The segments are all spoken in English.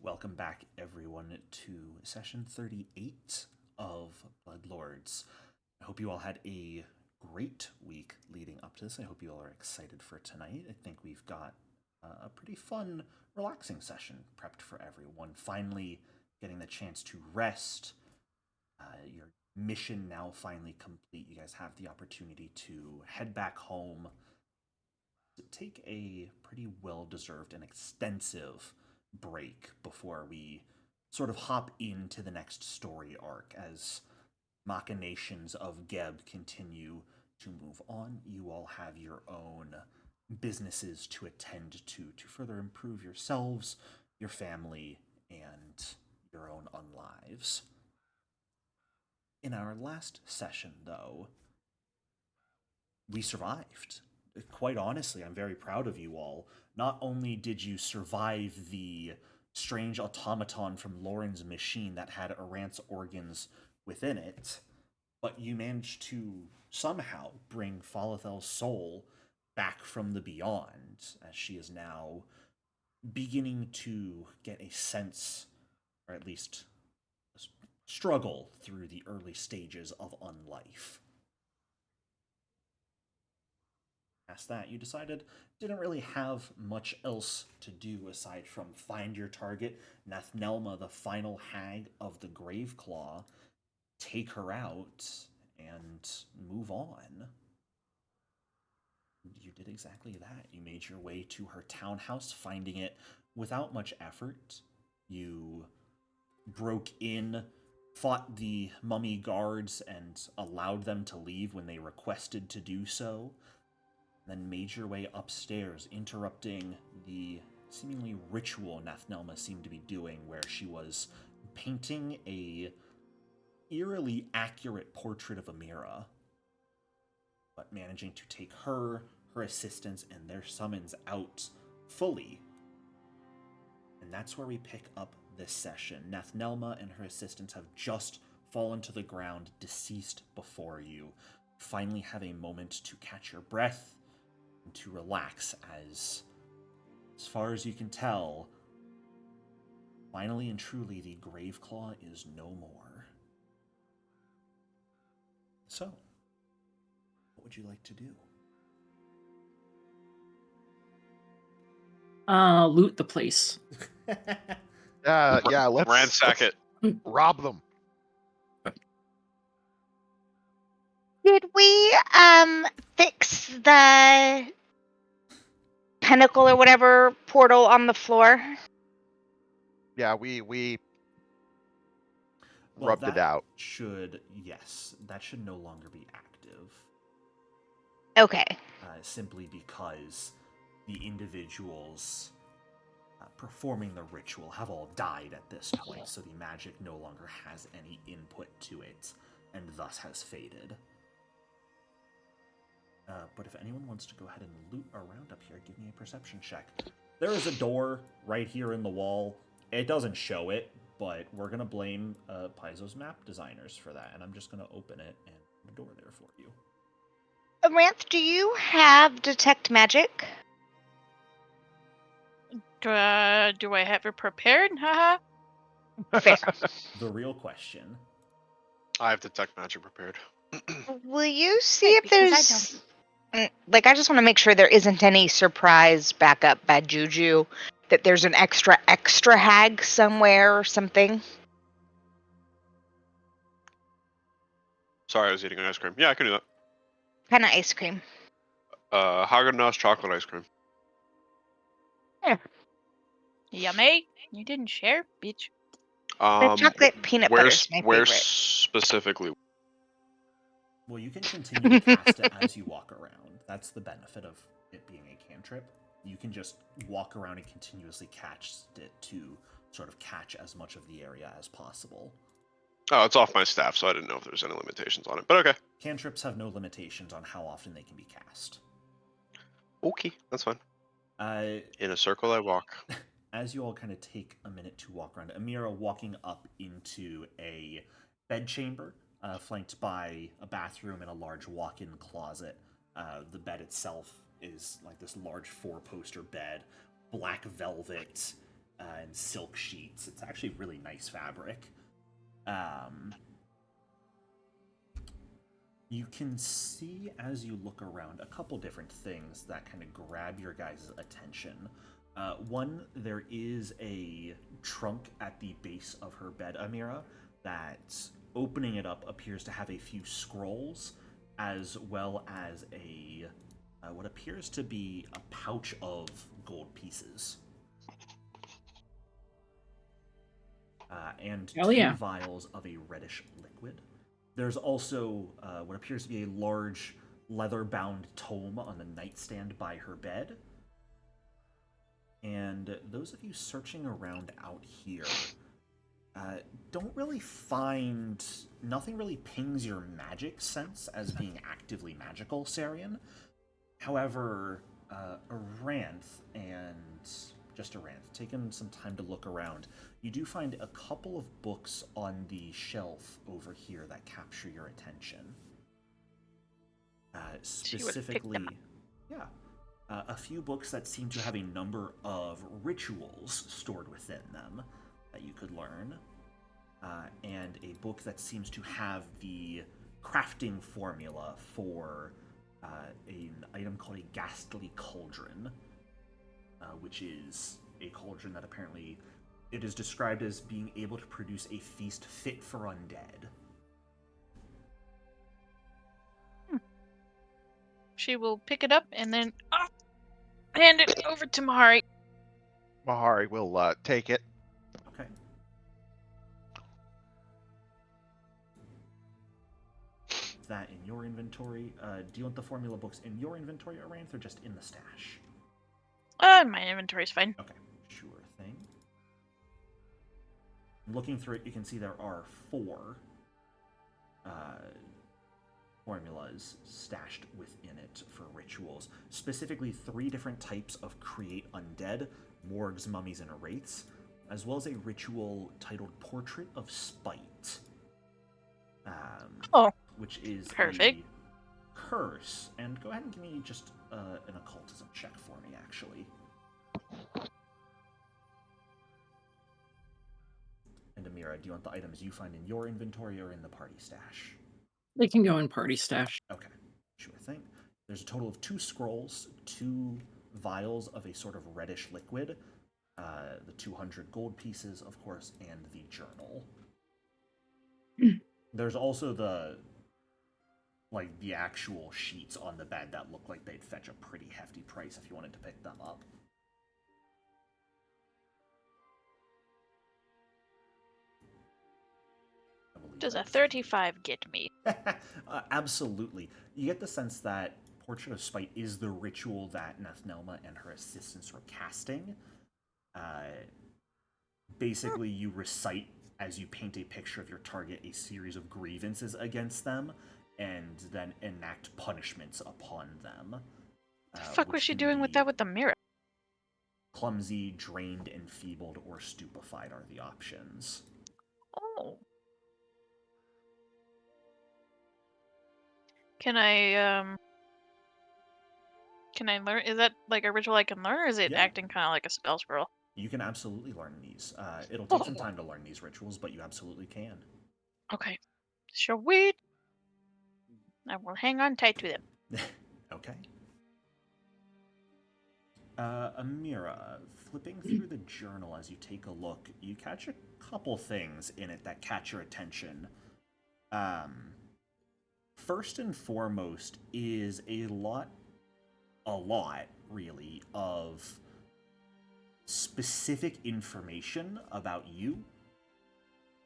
Welcome back, everyone, to session 38 of Bloodlords. I hope you all had a great week leading up to this. I hope you all are excited for tonight. I think we've got a pretty fun, relaxing session prepped for everyone. Finally getting the chance to rest. Your mission now finally complete. You guys have the opportunity to head back home, take a pretty well-deserved and extensive break before we sort of hop into the next story arc as machinations of Geb continue to move on. You all have your own businesses to attend to further improve yourselves, your family, and your own unlives. In our last session, though, we survived. Quite honestly, I'm very proud of you all. Not only did you survive the strange automaton from Lauren's machine that had Arant's organs within it, but you managed to somehow bring Falathel's soul back from the beyond, as she is now beginning to get a sense, or at least struggle through the early stages of unlife. Past that, you decided didn't really have much else to do aside from find your target, Nathnelma, the final hag of the Graveclaw, take her out, and move on. You did exactly that. You made your way to her townhouse, finding it without much effort. You broke in, fought the mummy guards, and allowed them to leave when they requested to do so, then made your way upstairs, interrupting the seemingly ritual Nathnelma seemed to be doing, where she was painting a eerily accurate portrait of Amira, but managing to take her assistants, and their summons out fully. And that's where we pick up this session. Nathnelma and her assistants have just fallen to the ground, deceased before you. Finally have a moment to catch your breath and to relax, as far as you can tell, finally and truly the Graveclaw is no more. So, what would you like to do? Loot the place. Yeah, let's ransack it. Rob them. Did we fix the pinnacle or whatever portal on the floor? Yeah, we Well, rubbed it out. That should no longer be active. Okay. Simply because the individuals performing the ritual have all died at this point, so the magic no longer has any input to it, and thus has faded. But if anyone wants to go ahead and loot around up here, give me a perception check. There is a door right here in the wall. It doesn't show it, but we're going to blame Paizo's map designers for that, and I'm just going to open it and put a door there for you. Aranth, do you have detect magic? Do I have it prepared? Haha. Fair. The real question. I have detect magic prepared. Will you see Good, if because there's... I just want to make sure there isn't any surprise backup bad juju, that there's an extra hag somewhere or something. Sorry, I was eating an ice cream. Yeah, I can do that. Kind of ice cream. Haagen-Dazs chocolate ice cream. Yummy. You didn't share, bitch. The chocolate peanut butter is my Where favorite. specifically? Well, you can continue to cast it as you walk around. That's the benefit of it being a cantrip. You can just walk around and continuously cast it to sort of catch as much of the area as possible. Oh, it's off my staff, so I didn't know if there's any limitations on it, but okay. Cantrips have no limitations on how often they can be cast. Okay, that's fine. In a circle I walk. As you all kind of take a minute to walk around, Amira walking up into a bedchamber, flanked by a bathroom and a large walk-in closet. The bed itself is like this large 4-poster bed, black velvet, and silk sheets. It's actually really nice fabric. You can see as you look around a couple different things that kind of grab your guys' attention. One, there is a trunk at the base of her bed, Amira, that opening it up appears to have a few scrolls, as well as a what appears to be a pouch of gold pieces. And two vials of a reddish liquid. There's also what appears to be a large leather-bound tome on the nightstand by her bed. And those of you searching around out here don't really find... Nothing really pings your magic sense as being actively magical, Carrion. However, Aranth and just Aranth, taking some time to look around, you do find a couple of books on the shelf over here that capture your attention. Specifically, a few books that seem to have a number of rituals stored within them that you could learn, and a book that seems to have the crafting formula for an item called a ghastly cauldron, which is a cauldron that apparently it is described as being able to produce a feast fit for undead. She will pick it up and then hand it over to Mahari. Mahari will take it. Okay. That in your inventory. Do you want the formula books in your inventory, Aranth, or just in the stash? My inventory's fine. Okay, sure thing. Looking through it, you can see there are 4 formulas stashed within it for rituals. Specifically, 3 different types of create undead, morgues, mummies, and wraiths, as well as a ritual titled Portrait of Spite. Which is perfect. A curse. And go ahead and give me just an occultism check for me, actually. And Amira, do you want the items you find in your inventory or in the party stash? They can go in party stash. Okay, sure thing. There's a total of 2 scrolls, 2 vials of a sort of reddish liquid, the 200 gold pieces, of course, and the journal. There's also the actual sheets on the bed that look like they'd fetch a pretty hefty price if you wanted to pick them up. Does a 35 get me? Absolutely. You get the sense that Portrait of Spite is the ritual that Nethnelma and her assistants were casting. Basically, you recite, as you paint a picture of your target, a series of grievances against them, and then enact punishments upon them. The fuck was she doing with that with the mirror? Clumsy, drained, enfeebled, or stupefied are the options. Oh. Can I learn? Is that like a ritual I can learn, or is it acting kind of like a spell scroll? You can absolutely learn these. It'll take some time to learn these rituals, but you absolutely can. Okay. Sweet. I will hang on tight to them. Okay. Amira, flipping through the journal as you take a look, you catch a couple things in it that catch your attention. First and foremost is a lot, really, of specific information about you,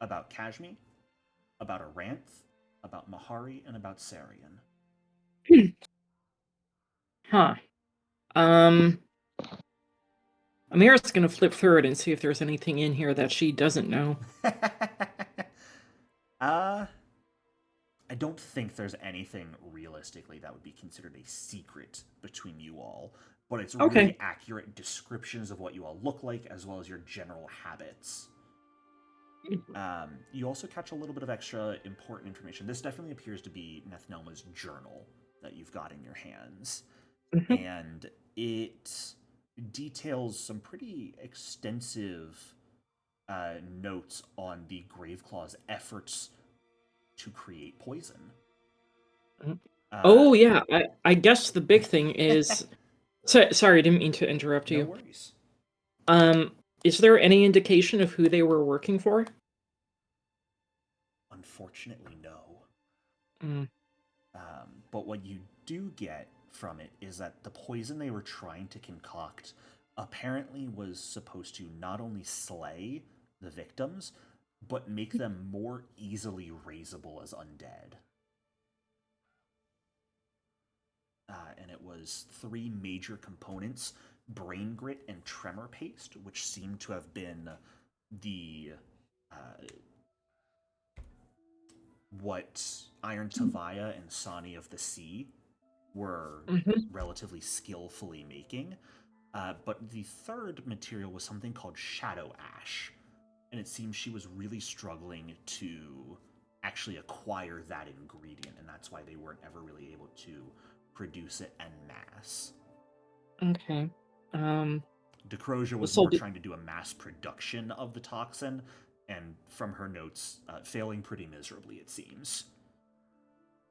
about Cajme, about Aranth, about Mahari, and about Carrion. Huh. Amira's gonna flip through it and see if there's anything in here that she doesn't know. I don't think there's anything realistically that would be considered a secret between you all, but it's really accurate descriptions of what you all look like, as well as your general habits. You also catch a little bit of extra important information. This definitely appears to be Nethnelma's journal that you've got in your hands. And it details some pretty extensive notes on the Graveclaw's efforts to create poison. Oh yeah, I guess the big thing is. Sorry, I didn't mean to interrupt you. No worries. Is there any indication of who they were working for? Unfortunately, no. Mm. But what you do get from it is that the poison they were trying to concoct apparently was supposed to not only slay the victims, but make them more easily raisable as undead. And it was 3 major components: brain grit and tremor paste, which seem to have been the what Iron Tavaya and Sani of the Sea were relatively skillfully making. But the third material was something called Shadow Ash, and it seems she was really struggling to actually acquire that ingredient, and that's why they weren't ever really able to produce it en masse. Okay. Decrosia was more trying to do a mass production of the toxin, and from her notes, failing pretty miserably, it seems.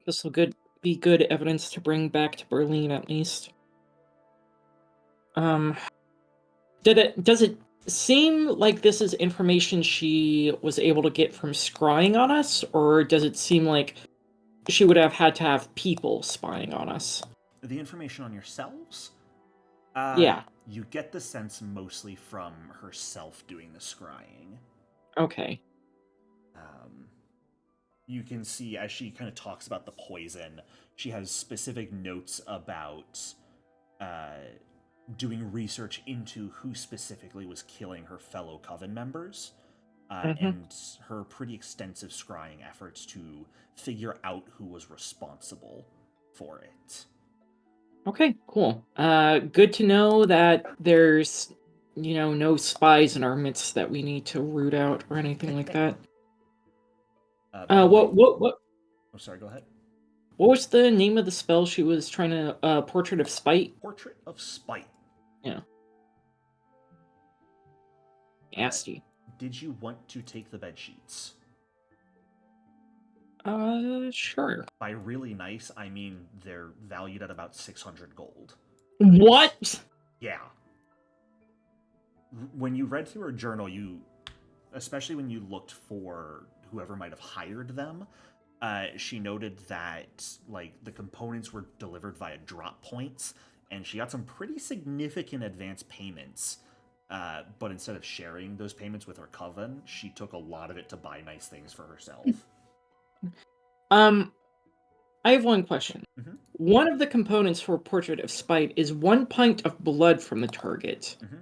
This will be good evidence to bring back to Berlin, at least. Does it seem like this is information she was able to get from scrying on us, or does it seem like she would have had to have people spying on us? The information on yourselves? Yeah. You get the sense mostly from herself doing the scrying. Okay. You can see as she kind of talks about the poison, she has specific notes about doing research into who specifically was killing her fellow coven members, and her pretty extensive scrying efforts to figure out who was responsible for it. Okay, cool. Good to know that there's, no spies in our midst that we need to root out or anything like that. What? Oh, sorry, go ahead. What was the name of the spell she was trying to, Portrait of Spite? Portrait of Spite. Yeah. Nasty. Did you want to take the bed sheets? Sure. By really nice, I mean they're valued at about 600 gold. What? Yeah. When you read through her journal, especially when you looked for whoever might have hired them, she noted that the components were delivered via drop points, and she got some pretty significant advance payments. But instead of sharing those payments with her coven, she took a lot of it to buy nice things for herself. I have one question. Mm-hmm. One of the components for Portrait of Spite is 1 pint of blood from the target. Mm-hmm.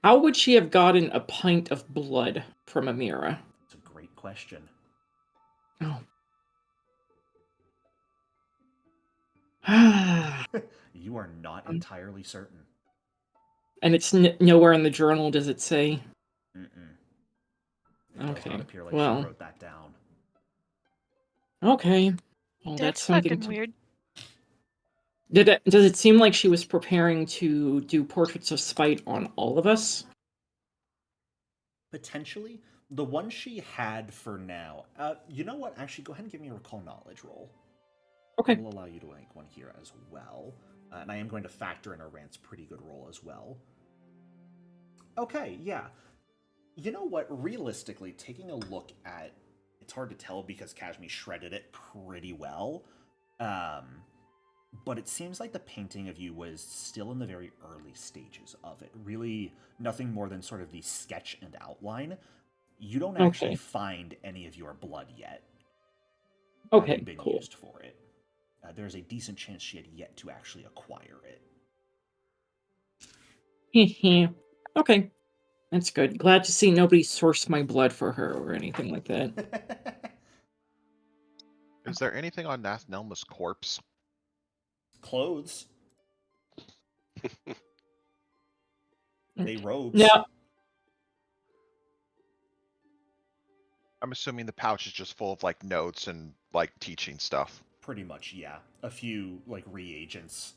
How would she have gotten a pint of blood from Amira? That's a great question. Oh. You are not entirely certain. And it's nowhere in the journal does it say? It does not appear like she wrote that down. Okay. Well, that's something fucking weird. Does it seem like she was preparing to do Portraits of Spite on all of us? Potentially. The one she had for now. You know what? Actually, go ahead and give me a recall knowledge roll. Okay. I'll allow you to make one here as well. And I am going to factor in a Rant's pretty good roll as well. Okay, yeah. You know what? Realistically, taking a look at... It's hard to tell because Cajme shredded it pretty well. But it seems like the painting of you was still in the very early stages of it. Really, nothing more than sort of the sketch and outline. You don't actually find any of your blood yet. Okay, been cool. Used for it. There's a decent chance she had yet to actually acquire it. Okay. That's good. Glad to see nobody sourced my blood for her or anything like that. Is there anything on Nathnelma's corpse? Clothes. They robes. No. I'm assuming the pouch is just full of notes and teaching stuff. Pretty much, yeah. A few reagents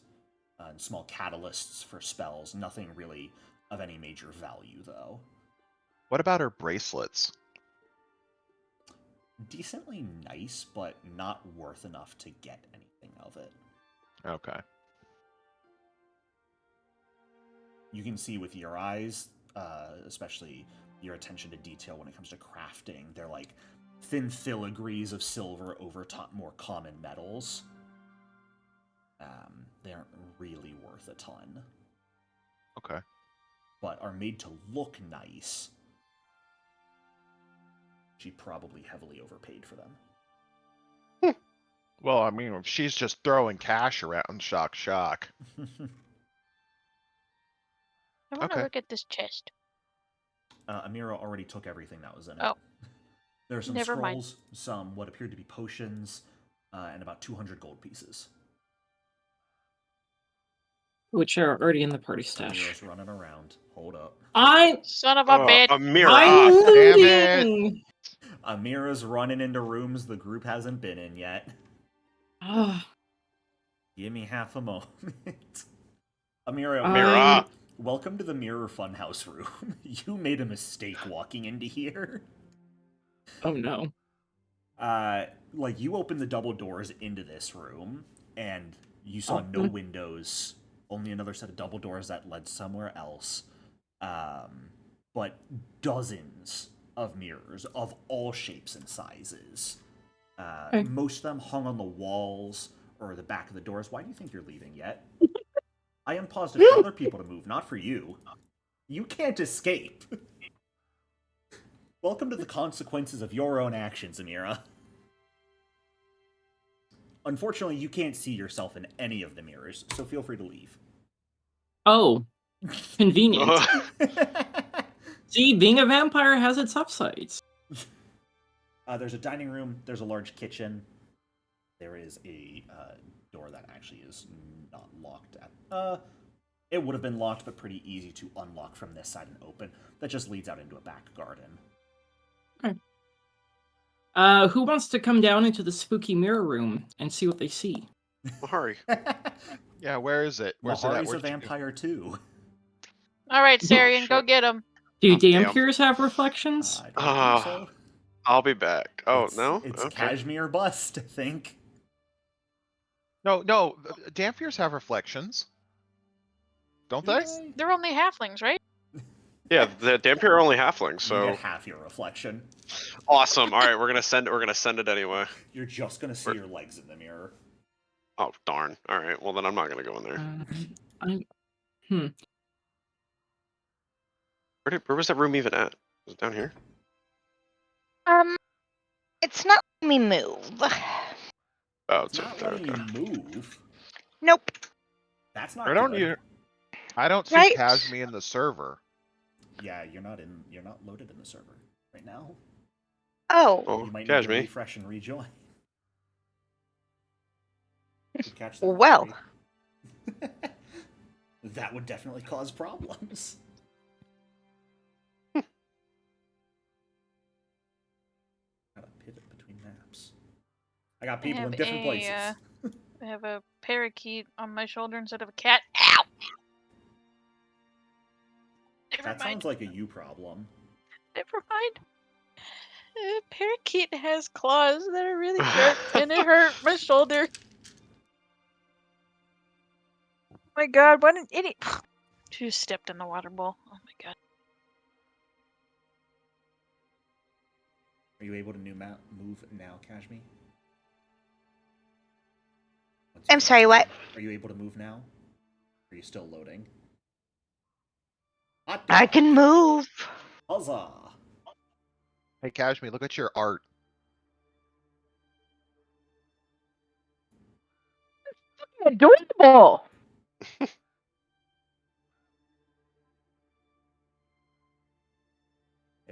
and small catalysts for spells. Nothing really of any major value, though. What about her bracelets? Decently nice, but not worth enough to get anything of it. Okay. You can see with your eyes, especially your attention to detail when it comes to crafting, they're like thin filigrees of silver over top more common metals. They aren't really worth a ton. Okay. But are made to look nice. She probably heavily overpaid for them. Well, I mean, if she's just throwing cash around, shock. I want to look at this chest. Amira already took everything that was in it. Oh. There are some Never scrolls, mind. some what appeared to be potions, and about 200 gold pieces. Which are already in the party stash. Amira's running around. Hold up. Son of a bitch. Amira. I'm damn looting! Amira's running into rooms the group hasn't been in yet. Give me half a moment. Amira, welcome to the Mirror Funhouse room. You made a mistake walking into here. Oh no. Like, you opened the double doors into this room, and you saw no windows, only another set of double doors that led somewhere else. But dozens of mirrors of all shapes and sizes. Most of them hung on the walls or the back of the doors. Why do you think you're leaving yet? I unpaused it for other people to move, not for you. You can't escape. Welcome to the consequences of your own actions, Amira. Unfortunately, you can't see yourself in any of the mirrors, so feel free to leave. Oh. Convenient. See, being a vampire has its upsides. There's a dining room, there's a large kitchen. There is a door that actually is not locked at... it would have been locked, but pretty easy to unlock from this side and open. That just leads out into a back garden. Okay. Who wants to come down into the spooky mirror room and see what they see? Hurry. Yeah, where is it? Where's it at? Lahari's a vampire too. All right, Sarian, go get him. Do damn. Dampiers have reflections? I don't think so. I'll be back. Oh, no? It's Okay. Cajme or bust, I think. No, Dampiers have reflections. Don't they? They're only halflings, right? Yeah, the Dampier are only halflings, so You get half your reflection. awesome. All right, we're gonna send it anyway. You're just gonna see your legs in the mirror. Oh darn! All right, well then I'm not gonna go in there. Where was that room even at? Was it down here? It's not letting me move. Oh, It's not letting you move. Nope. That's not I don't see Right? Cajme in the server. Yeah, you're not loaded in the server right now. Oh. You might need to Cajme. refresh and rejoin. Catch that, Well. that would definitely cause problems. Gotta pivot between maps. I got people in different places. I have a parakeet on my shoulder instead of a cat. Ow! That sounds like a you problem. Never mind. The parakeet has claws that are really sharp, and it hurt my shoulder. Oh my god, what an idiot. She just stepped in the water bowl. Oh my god. Are you able to move now, Cajme? I'm sorry, what? Are you able to move now? Are you still loading? I can move. Huzzah! Hey, Cajme, look at your art. Adorable.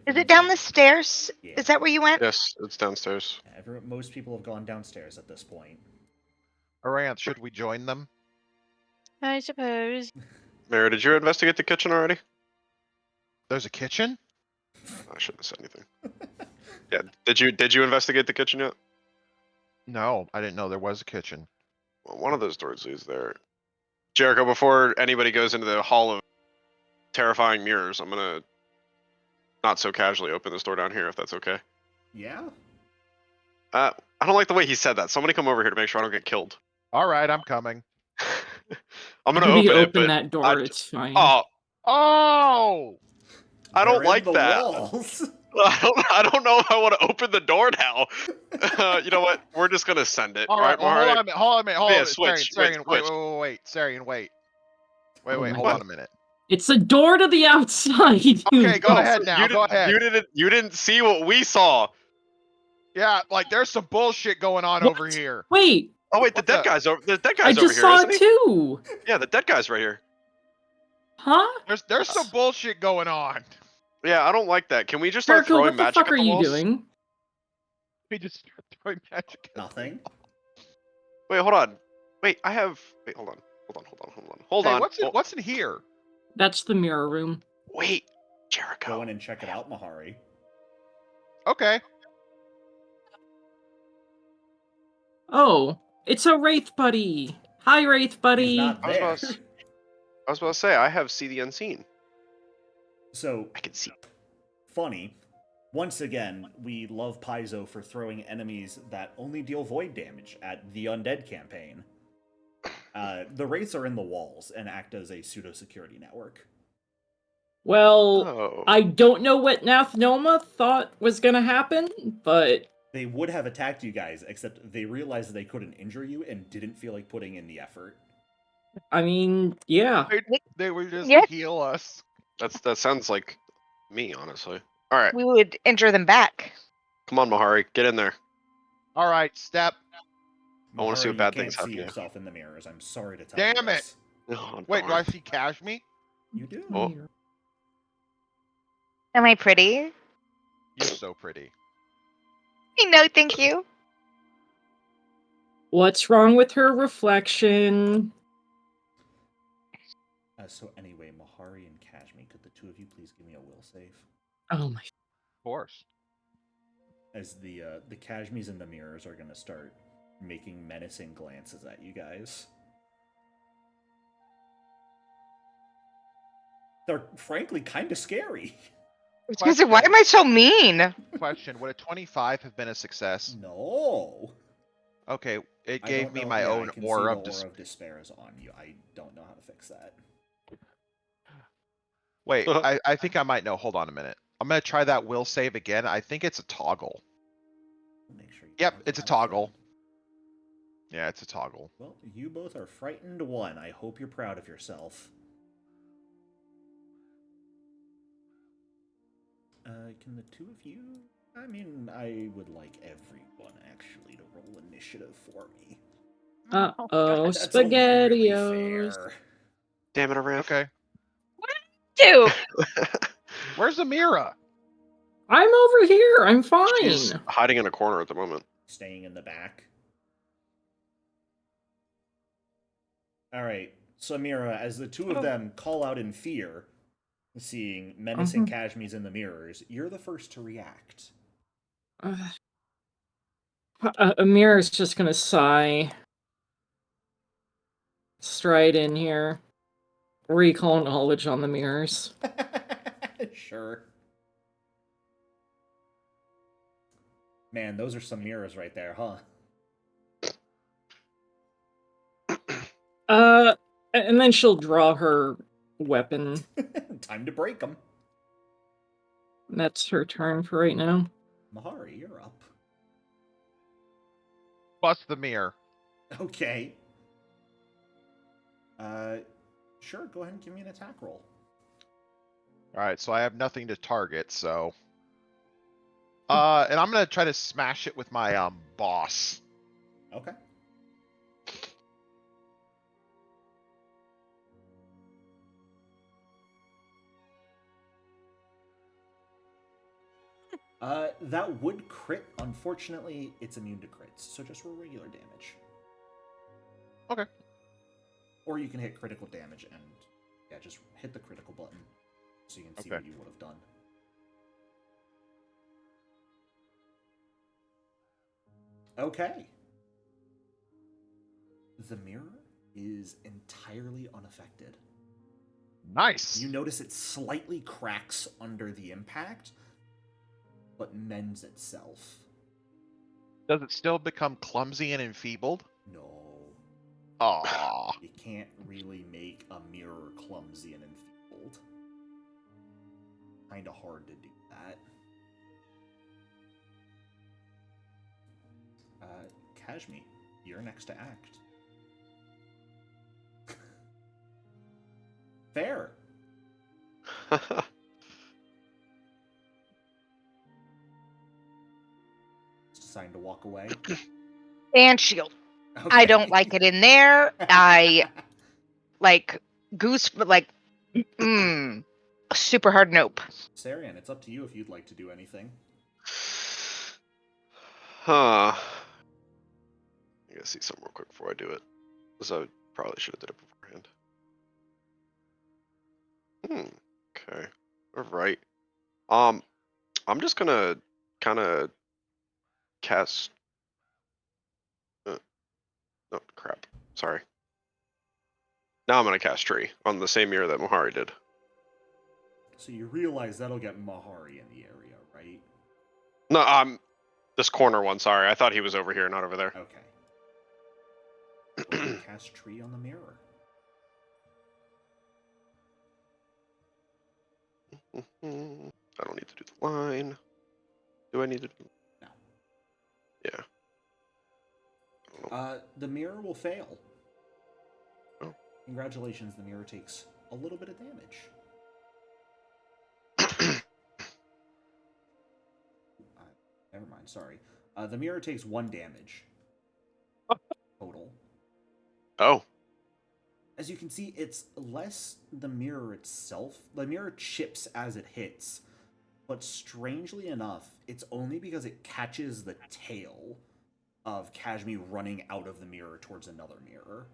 Is it down the stairs? Yeah. Is that where you went? Yes, it's downstairs. Most people have gone downstairs at this point. Aranth, should we join them? I suppose. Mara, did you investigate the kitchen already? There's a kitchen? I shouldn't have said anything. Yeah, did you investigate the kitchen yet? No, I didn't know there was a kitchen. Well, one of those doors leads there. Jericho, before anybody goes into the hall of terrifying mirrors, I'm gonna not so casually open this door down here, if that's okay. Yeah. I don't like the way he said that. Somebody come over here to make sure I don't get killed. All right, I'm coming. I'm gonna If you open it, open but that door, it's fine. Oh! I don't They're in like the that. walls. I don't know if I want to open the door now. You know what? We're just gonna send it. All right, well, Mahari? hold on a minute. Yeah, Sarian, switch. wait. Sarian, wait. Oh Wait, my hold on God. a minute. It's a door to the outside. Okay, go ahead now. Go ahead. You didn't see what we saw. Yeah, like there's some bullshit going on over here. Wait, Oh wait, What the dead the- guy's over. The dead I guy's over just here, saw isn't it he? too. Yeah, the dead guy's right here. Huh? There's some bullshit going on. Yeah, I don't like that. Can we just start Jericho, throwing what the magic fuck at are the you walls? doing? We just start throwing magic. Nothing. Wait, hold on. Wait, I have. Wait, hold on. Hold Hey, on. what's in here? That's the mirror room. Wait, Jericho. Go in and check it out, Mahari. Okay. Oh, it's a Wraith buddy. Hi, Wraith He's buddy. not I was there. about to say I have see the unseen. So I can see. funny. Once again, we love Paizo for throwing enemies that only deal void damage at the Undead campaign. The wraiths are in the walls and act as a pseudo-security network. Well, Oh. I don't know what Nathnoma thought was gonna happen, but They would have attacked you guys, except they realized they couldn't injure you and didn't feel like putting in the effort. I mean, yeah. They were just Yeah. to heal us. That sounds like me, honestly. All right, We would injure them back. come on, Mahari, get in there. All right, step. I wanna see Mahari, what bad you things can't happen see to you. yourself in the mirrors. I'm sorry to tell you Damn it! this. Oh, Wait, do darn. I see Cajme? You do. Oh. Am I pretty? You're so pretty. No, thank you. What's wrong with her reflection? So anyway, Mahari and Cajme, could the two of you please give me a will save? Oh my. Of course. As the Cajmes in the mirrors are gonna start making menacing glances at you guys. They're frankly kind of scary. Susan, why am I so mean? Question: would a 25 have been a success? No. Okay, it I gave don't me know- my yeah, own I can aura see of the aura of despair is on you. I don't know how to fix that. Wait, I think I might know. Hold on a minute. I'm gonna try that will save again. I think it's a toggle. Make sure you Yep, toggle it's a that, toggle. friend. Yeah, it's a toggle. Well, you both are frightened one. I hope you're proud of yourself. Can the two of you... I mean, I would like everyone actually to roll initiative for me. Uh-oh, That's only really SpaghettiOs. fair. Damn it, Aram. Okay. Dude, Where's Amira? I'm over here. I'm fine. She's hiding in a corner at the moment. Staying in the back. Alright, so Amira, as the two of them call out in fear, seeing menacing Cajmes in the mirrors, you're the first to react. Amira's just gonna sigh. Stride in here. Recall knowledge on the mirrors. Sure. Man, those are some mirrors right there, huh? And then she'll draw her weapon. Time to break them. That's her turn for right now. Mahari, you're up. Bust the mirror. Okay. Sure, go ahead and give me an attack roll. Alright, so I have nothing to target, so. And I'm gonna try to smash it with my boss. Okay. That would crit. Unfortunately, it's immune to crits, so just roll regular damage. Okay. Or you can hit critical damage and, yeah, just hit the critical button so you can see what you would have done. Okay. The mirror is entirely unaffected. Nice. You notice it slightly cracks under the impact, but mends itself. Does it still become clumsy and enfeebled? No. Aww. You can't really make a mirror clumsy and enfeebled. Kinda hard to do that. Cajme, you're next to act. Fair. Just deciding to walk away. And shield. Okay. I don't like it in there. I like goose, like, super hard nope. Sarian, it's up to you if you'd like to do anything. Huh. I gotta see something real quick before I do it. Because I probably should have did it beforehand. Okay. Alright. I'm just gonna kinda cast oh crap. Sorry. Now I'm gonna cast Tree on the same mirror that Mahari did. So you realize that'll get Mahari in the area, right? No, this corner one, sorry. I thought he was over here, not over there. Okay. Go ahead and cast Tree on the mirror. I don't need to do the line. Do I need to do? No. Yeah. I don't know. The mirror will fail. Oh. Congratulations, the mirror takes a little bit of damage. Never mind, sorry. The mirror takes 1 damage. Total. Oh. As you can see, it's less the mirror itself. The mirror chips as it hits. But strangely enough, it's only because it catches the tail of Cajme running out of the mirror towards another mirror.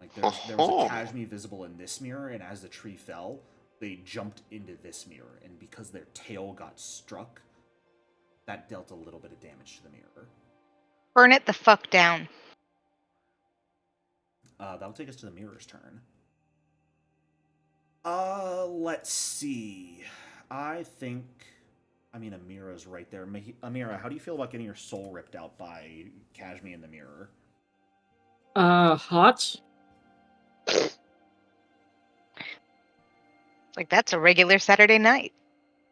Like, there was a Cajme visible in this mirror, and as the tree fell, they jumped into this mirror. And because their tail got struck, that dealt a little bit of damage to the mirror. Burn it the fuck down. That'll take us to the mirror's turn. Let's see. I think... I mean, Amira's right there. Amira, how do you feel about getting your soul ripped out by Cajme in the mirror? Hot? Like, that's a regular Saturday night.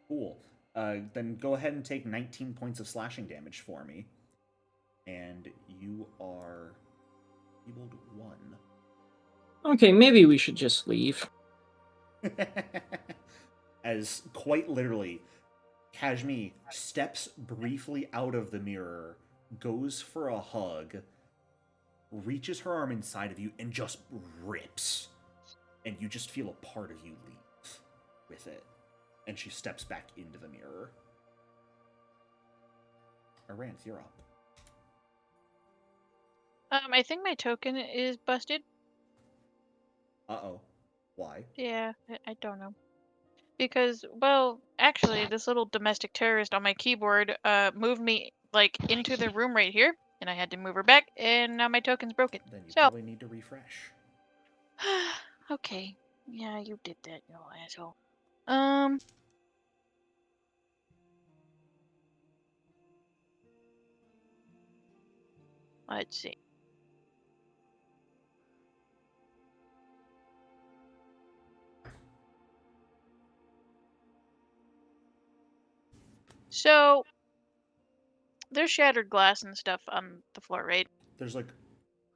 Cool. Then go ahead and take 19 points of slashing damage for me. And you are... Enabled 1. Okay, maybe we should just leave. As, quite literally, Cajme steps briefly out of the mirror, goes for a hug, reaches her arm inside of you, and just rips. And you just feel a part of you leave with it. And she steps back into the mirror. Aranth, you're up. I think my token is busted. Uh-oh. Why? Yeah, I don't know. Because, well, actually, this little domestic terrorist on my keyboard moved me, like, into the room right here, and I had to move her back, and now my token's broken. Then you So, probably need to refresh. okay. Yeah, you did that, you asshole. Let's see. So, there's shattered glass and stuff on the floor, right? There's like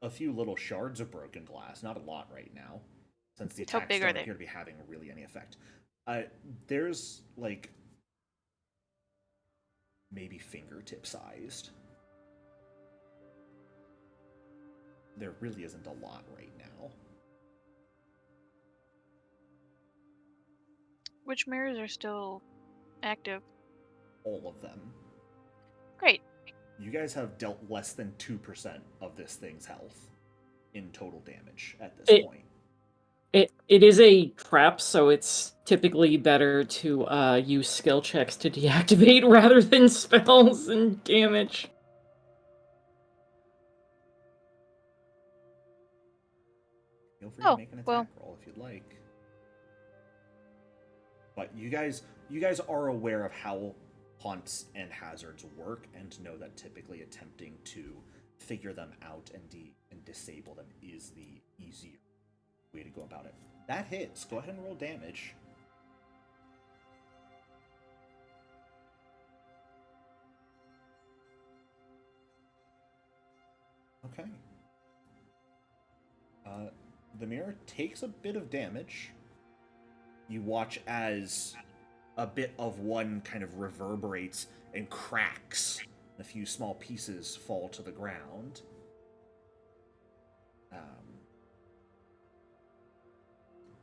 a few little shards of broken glass, not a lot right now, since the How attacks big are don't they? appear to be having really any effect. There's like maybe fingertip sized. There really isn't a lot right now. Which mirrors are still active? All of them. Great. You guys have dealt less than 2% of this thing's health in total damage at this point. It is a trap, so it's typically better to use skill checks to deactivate rather than spells and damage. Feel free to make an attack roll if you'd like. But you guys are aware of how haunts and hazards work, and know that typically attempting to figure them out and disable them is the easier way to go about it. That hits. Go ahead and roll damage. Okay. The mirror takes a bit of damage. You watch as a bit of one kind of reverberates and cracks. A few small pieces fall to the ground.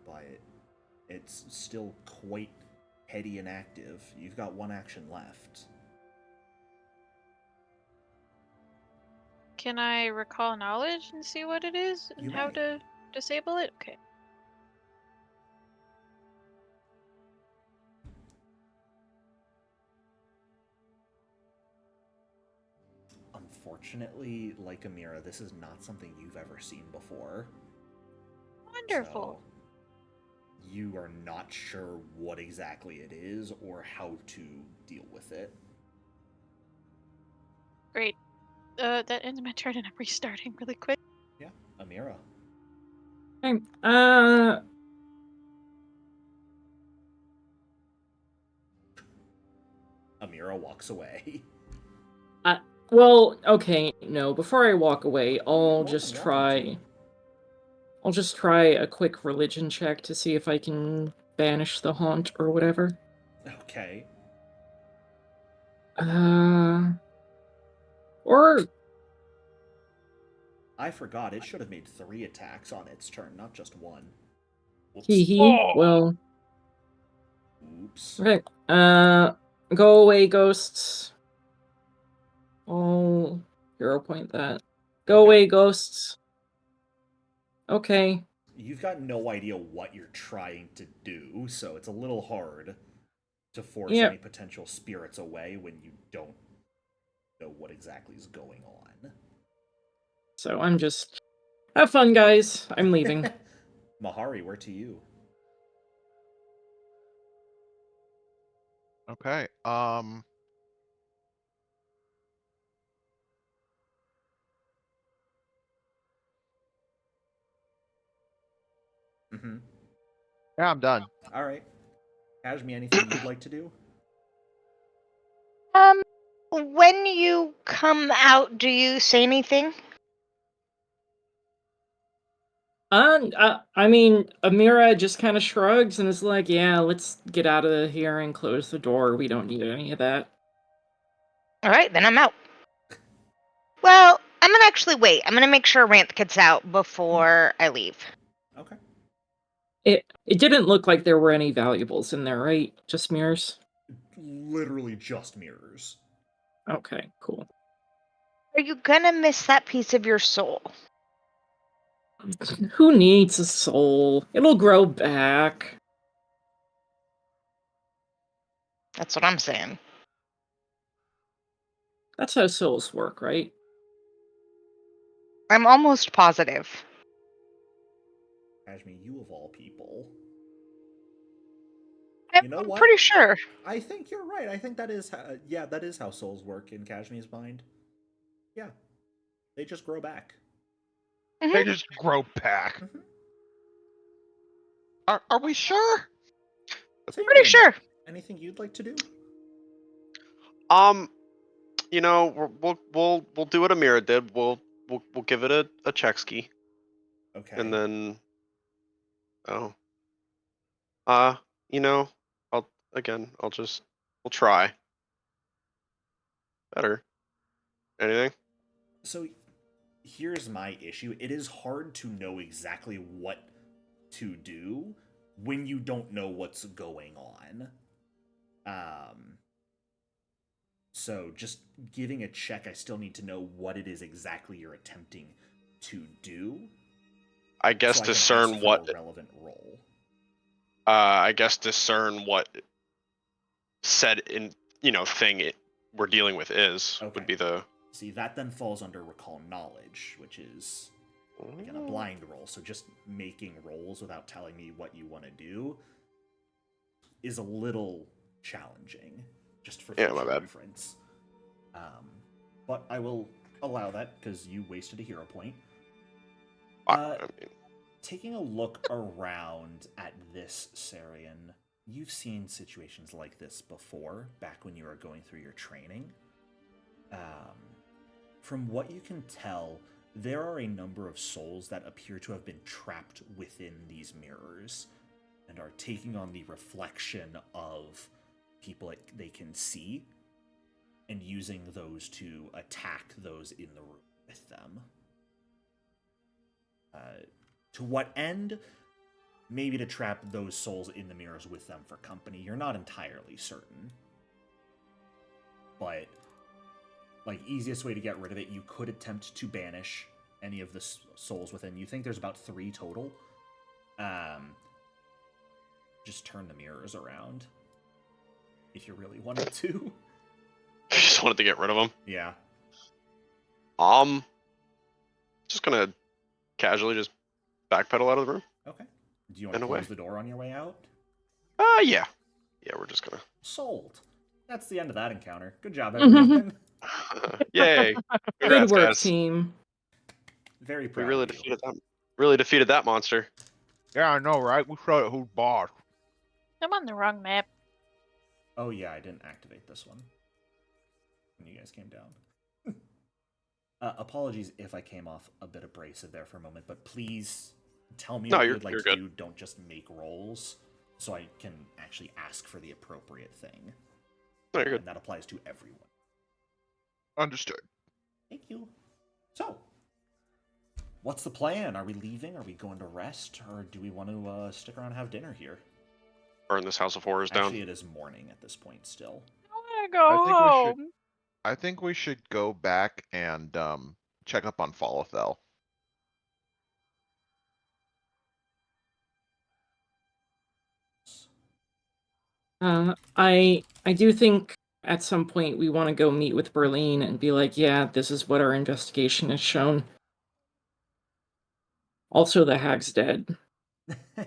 But it's still quite heady and active. You've got one action left. Can I recall knowledge and see what it is and how to disable it? Okay. Unfortunately, like Amira, this is not something you've ever seen before. Wonderful. So you are not sure what exactly it is or how to deal with it. Great. That ends my turn and I'm restarting really quick. Yeah, Amira. Okay. Amira walks away. Well, okay, no. Before I walk away, I'll just try a quick religion check to see if I can banish the haunt or whatever. Okay. Or I forgot, it should have made 3 attacks on its turn, not just 1. Whoops. hee. Well. Oops. Okay. Go away, ghosts. I'll hero point that. Go away, ghosts. Okay. You've got no idea what you're trying to do, so it's a little hard to force any potential spirits away when you don't know what exactly is going on. So I'm just... Have fun, guys. I'm leaving. Mahari, where to you? Okay. Mm-hmm. Yeah, I'm done. All right. Cajme, anything you'd like to do? When you come out, do you say anything? I mean, Amira just kind of shrugs and is like, yeah, let's get out of here and close the door. We don't need any of that. All right, then I'm out. Well, I'm gonna actually wait. I'm gonna make sure Ranth gets out before I leave. Okay. It didn't look like there were any valuables in there, right? Just mirrors? Literally just mirrors. Okay, cool. Are you gonna miss that piece of your soul? Who needs a soul? It'll grow back. That's what I'm saying. That's how souls work, right? I'm almost positive. Cajme, you of all people. I'm You know what? pretty sure. I think you're right. I think that is that is how souls work in Cajme's mind. Yeah. They just grow back. Mm-hmm. They just grow back. Mm-hmm. Are we sure? Pretty sure. Anything you'd like to do? You know, we'll do what Amira did. We'll give it a check ski. Okay. And then you know, we'll try. Better. Anything? So here's my issue. It is hard to know exactly what to do when you don't know what's going on. So just giving a check, I still need to know what it is exactly you're attempting to do. I guess so discern I can what a relevant role. I guess discern what said thing we're dealing with is would be the. See, that then falls under recall knowledge, which is again a blind roll. So just making rolls without telling me what you want to do is a little challenging, just for Yeah, future my bad. reference. But I will allow that because you wasted a hero point. I mean, Taking a look around at this, Sarian, you've seen situations like this before, back when you were going through your training. From what you can tell, there are a number of souls that appear to have been trapped within these mirrors and are taking on the reflection of people they can see and using those to attack those in the room with them. To what end? Maybe to trap those souls in the mirrors with them for company. You're not entirely certain. But, like, easiest way to get rid of it, you could attempt to banish any of the souls within. You think there's about 3 total. Just turn the mirrors around. If you really wanted to. I just wanted to get rid of them. Yeah. Just gonna casually just backpedal out of the room. Okay. Do you want to close the door on your way out? Yeah. Yeah, we're just gonna. Sold. That's the end of that encounter. Good job, everyone. Yay! Good Congrats, work, guys. team. Very We proud really of you. defeated that. Really defeated that monster. Yeah, I know, right? We showed it who's boss. I'm on the wrong map. Oh yeah, I didn't activate this one when you guys came down. Apologies if I came off a bit abrasive there for a moment, but please tell me what you would like to do. Don't just make rolls, so I can actually ask for the appropriate thing. No, you're good. And that applies to everyone. Understood. Thank you. So, what's the plan? Are we leaving? Are we going to rest? Or do we want to stick around and have dinner here? Burn this house of horrors down. Actually, it is morning at this point still. I want to go home. I think we should go back and check up on Falafel. I do think at some point we want to go meet with Berlin and be like, yeah, this is what our investigation has shown. Also, the hag's dead. Sure.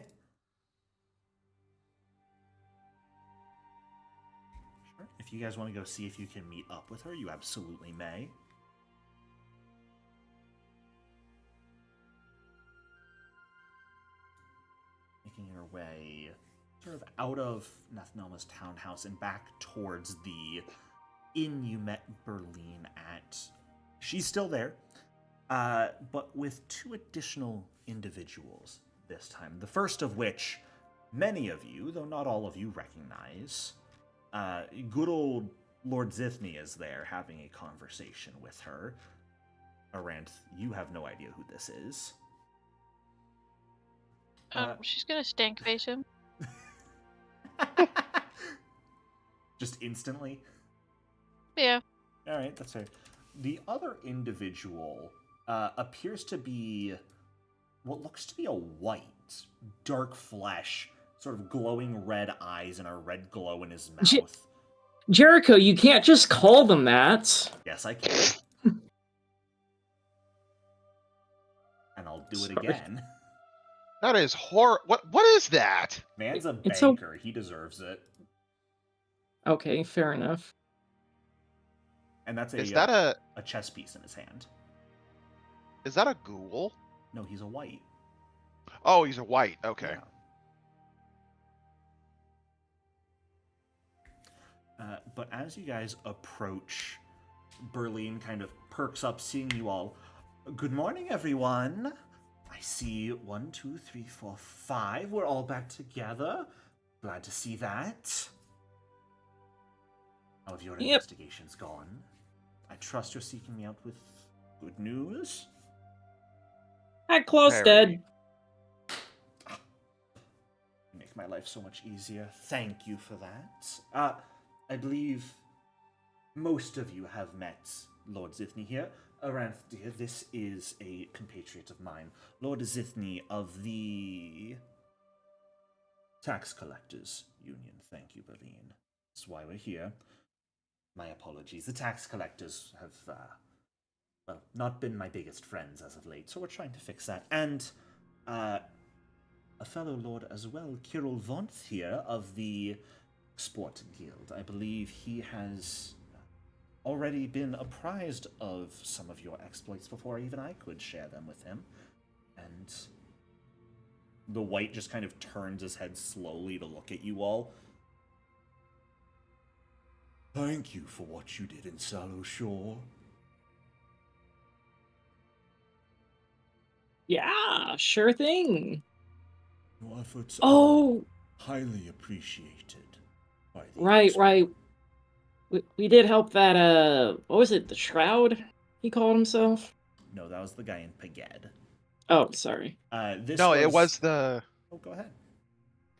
If you guys want to go see if you can meet up with her, you absolutely may. Making her way sort of out of Nathnelma's townhouse and back towards the inn you met Berlin at. She's still there, but with 2 additional individuals this time. The first of which many of you, though not all of you, recognize. Good old Lord Zithny is there having a conversation with her. Aranth, you have no idea who this is. She's gonna stank face him. Just instantly? Yeah. Alright, that's fair. The other individual appears to be what looks to be a white, dark flesh, sort of glowing red eyes and a red glow in his mouth. Jericho, you can't just call them that. Yes, I can. And I'll do it again. That is What is that? Man's a It's banker. He deserves it. Okay, fair enough. And that's Is that a chess piece in his hand. Is that a ghoul? No, he's a white. Oh, he's a white. Okay. Yeah. But as you guys approach, Berlin kind of perks up seeing you all. Good morning, everyone. I see 1, 2, 3, 4, 5. We're all back together. Glad to see that. How have your investigations gone? I trust you're seeking me out with good news. Claw's dead. You make my life so much easier. Thank you for that. I believe most of you have met Lord Zithny here. Aranth, dear, this is a compatriot of mine, Lord Zithny of the Tax Collectors Union. Thank you, Berlin. That's why we're here. My apologies. The tax collectors have, not been my biggest friends as of late, so we're trying to fix that. And, a fellow lord as well, Kirill Vonth here of the Export Guild. I believe he has already been apprised of some of your exploits before even I could share them with him. And the white just kind of turns his head slowly to look at you all. Thank you for what you did in Sallow Shore. Yeah, sure thing. Your efforts Oh, are highly appreciated by the right, expert. right. We did help that, what was it, the Shroud, he called himself? No, that was the guy in Paged. Oh, sorry. It was the Oh, go ahead.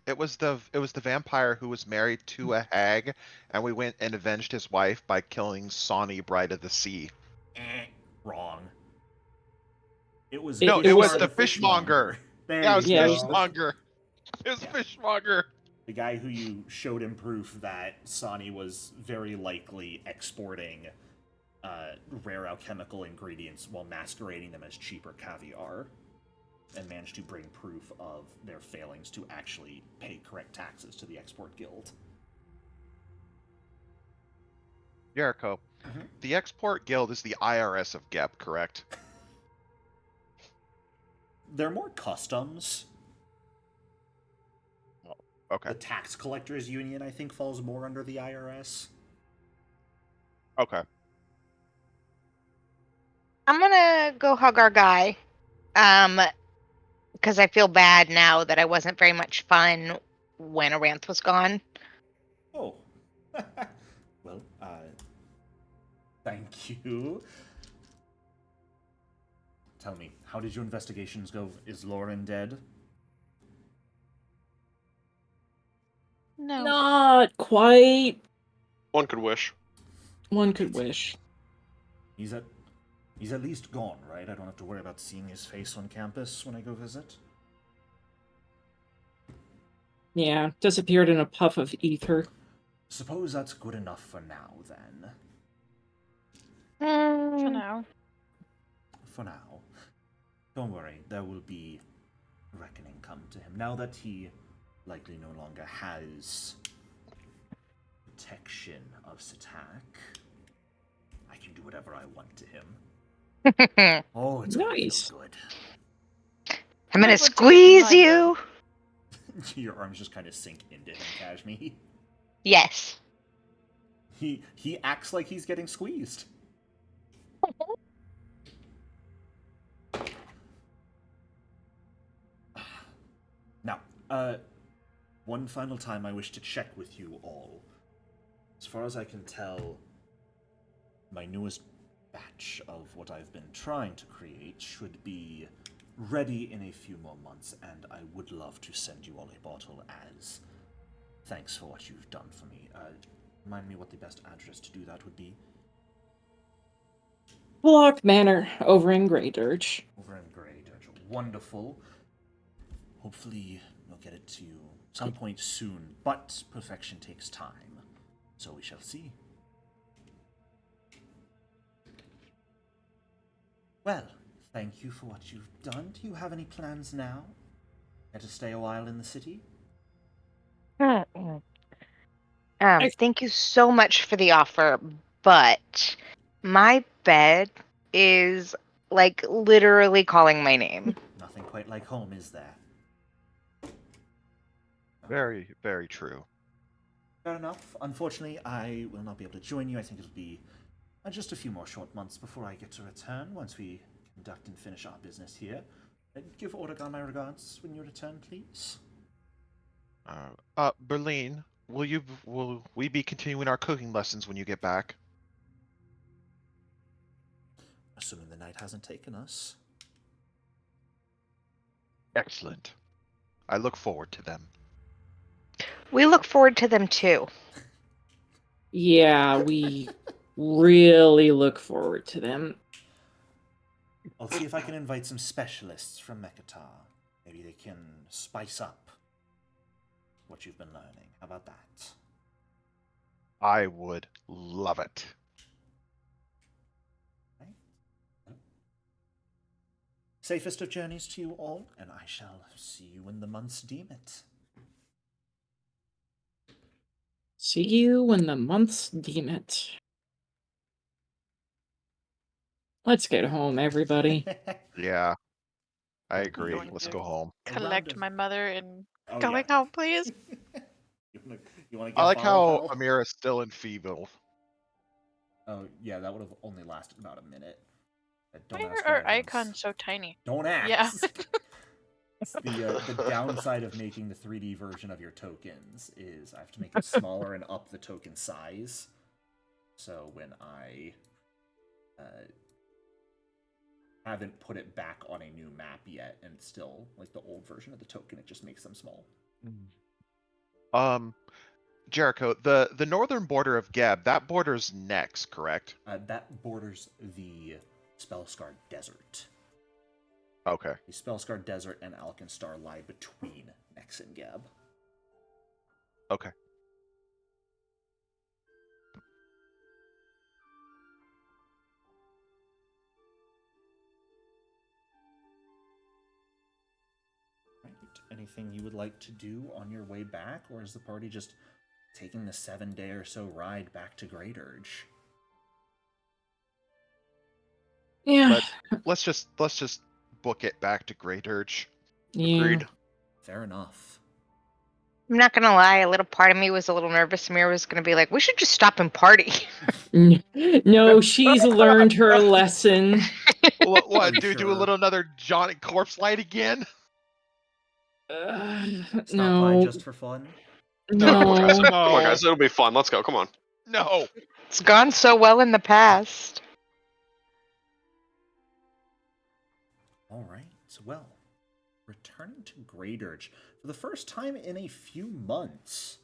it was the vampire who was married to a hag, and we went and avenged his wife by killing Sawney, Bride of the Sea. Wrong. It was No, it was the fishmonger. There Yeah, it you was Yeah, go. fishmonger. It was fishmonger. The guy who you showed him proof that Sani was very likely exporting rare alchemical ingredients while masquerading them as cheaper caviar, and managed to bring proof of their failings to actually pay correct taxes to the Export Guild. Jericho, the Export Guild is the IRS of Gep, correct? They're more customs. Okay. The Tax Collectors Union, I think, falls more under the IRS. Okay. I'm gonna go hug our guy. Because I feel bad now that I wasn't very much fun when Aranth was gone. Oh. Well, thank you. Tell me, how did your investigations go? Is Lauren dead? No. Not quite. One could wish. One could wish. He's at least gone, right? I don't have to worry about seeing his face on campus when I go visit? Yeah, disappeared in a puff of ether. Suppose that's good enough for now, then. For now. For now. Don't worry, there will be reckoning come to him. Now that he likely no longer has protection of Satak, I can do whatever I want to him. Oh, it's gonna Nice. feel good. I'm gonna Might want to keep in squeeze mind, you. Your arms just kind of sink into him, Cajme. Yes. He acts like he's getting squeezed. Now, one final time I wish to check with you all. As far as I can tell, my newest batch of what I've been trying to create should be ready in a few more months, and I would love to send you all a bottle as thanks for what you've done for me. Remind me what the best address to do that would be. Block Manor over in Graydirge. Over in Graydirge. Wonderful. Hopefully we'll get it to you some point soon, but perfection takes time. So we shall see. Well, thank you for what you've done. Do you have any plans now? To stay a while in the city? Thank you so much for the offer, but my bed is like literally calling my name. Nothing quite like home, is there? Very, very true. Fair enough. Unfortunately, I will not be able to join you. I think it'll be just a few more short months before I get to return, once we conduct and finish our business here. Give Ortegon my regards when you return, please. Berlin, will we be continuing our cooking lessons when you get back? Assuming the night hasn't taken us. Excellent. I look forward to them. We look forward to them too. Yeah, we really look forward to them. I'll see if I can invite some specialists from Mekatar. Maybe they can spice up what you've been learning. How about that? I would love it. Safest of journeys to you all, and I shall see you when the months deem it. See you when the months deem it. Let's get home, everybody. Yeah, I It'll agree. be, Let's go home. Collect my mother and Oh, going yeah. home, please. You want to I get like how Falafel? Amira's still enfeebled. Oh, yeah, that would have only lasted about a minute. Don't Why ask are why our everyone's... icons so tiny? Don't ask! Yeah. It's the downside of making the 3D version of your tokens is I have to make it smaller and up the token size. So when I haven't put it back on a new map yet, and it's still like the old version of the token, it just makes them small. Jericho, the northern border of Geb, that borders Nex, correct? That borders the Spellscarred Desert. Okay. The Spellscarred Desert and Alkenstar lie between Nex and Geb. Okay. Right. Anything you would like to do on your way back, or is the party just taking the 7-day or so ride back to Graydirge? Yeah. Let's just book it back to Graydirge. Yeah. Agreed. Fair enough. I'm not gonna lie, a little part of me was a little nervous. Amir was gonna be like, we should just stop and party. No, she's learned her lesson. What? Do Sure. another Johnny Corpse Light again? Stop by No. just for fun? No. Come on, guys. No. Come on, guys. It'll be fun. Let's go. Come on. No. It's gone so well in the past. All right. Well, returning to Graydirge for the first time in a few months.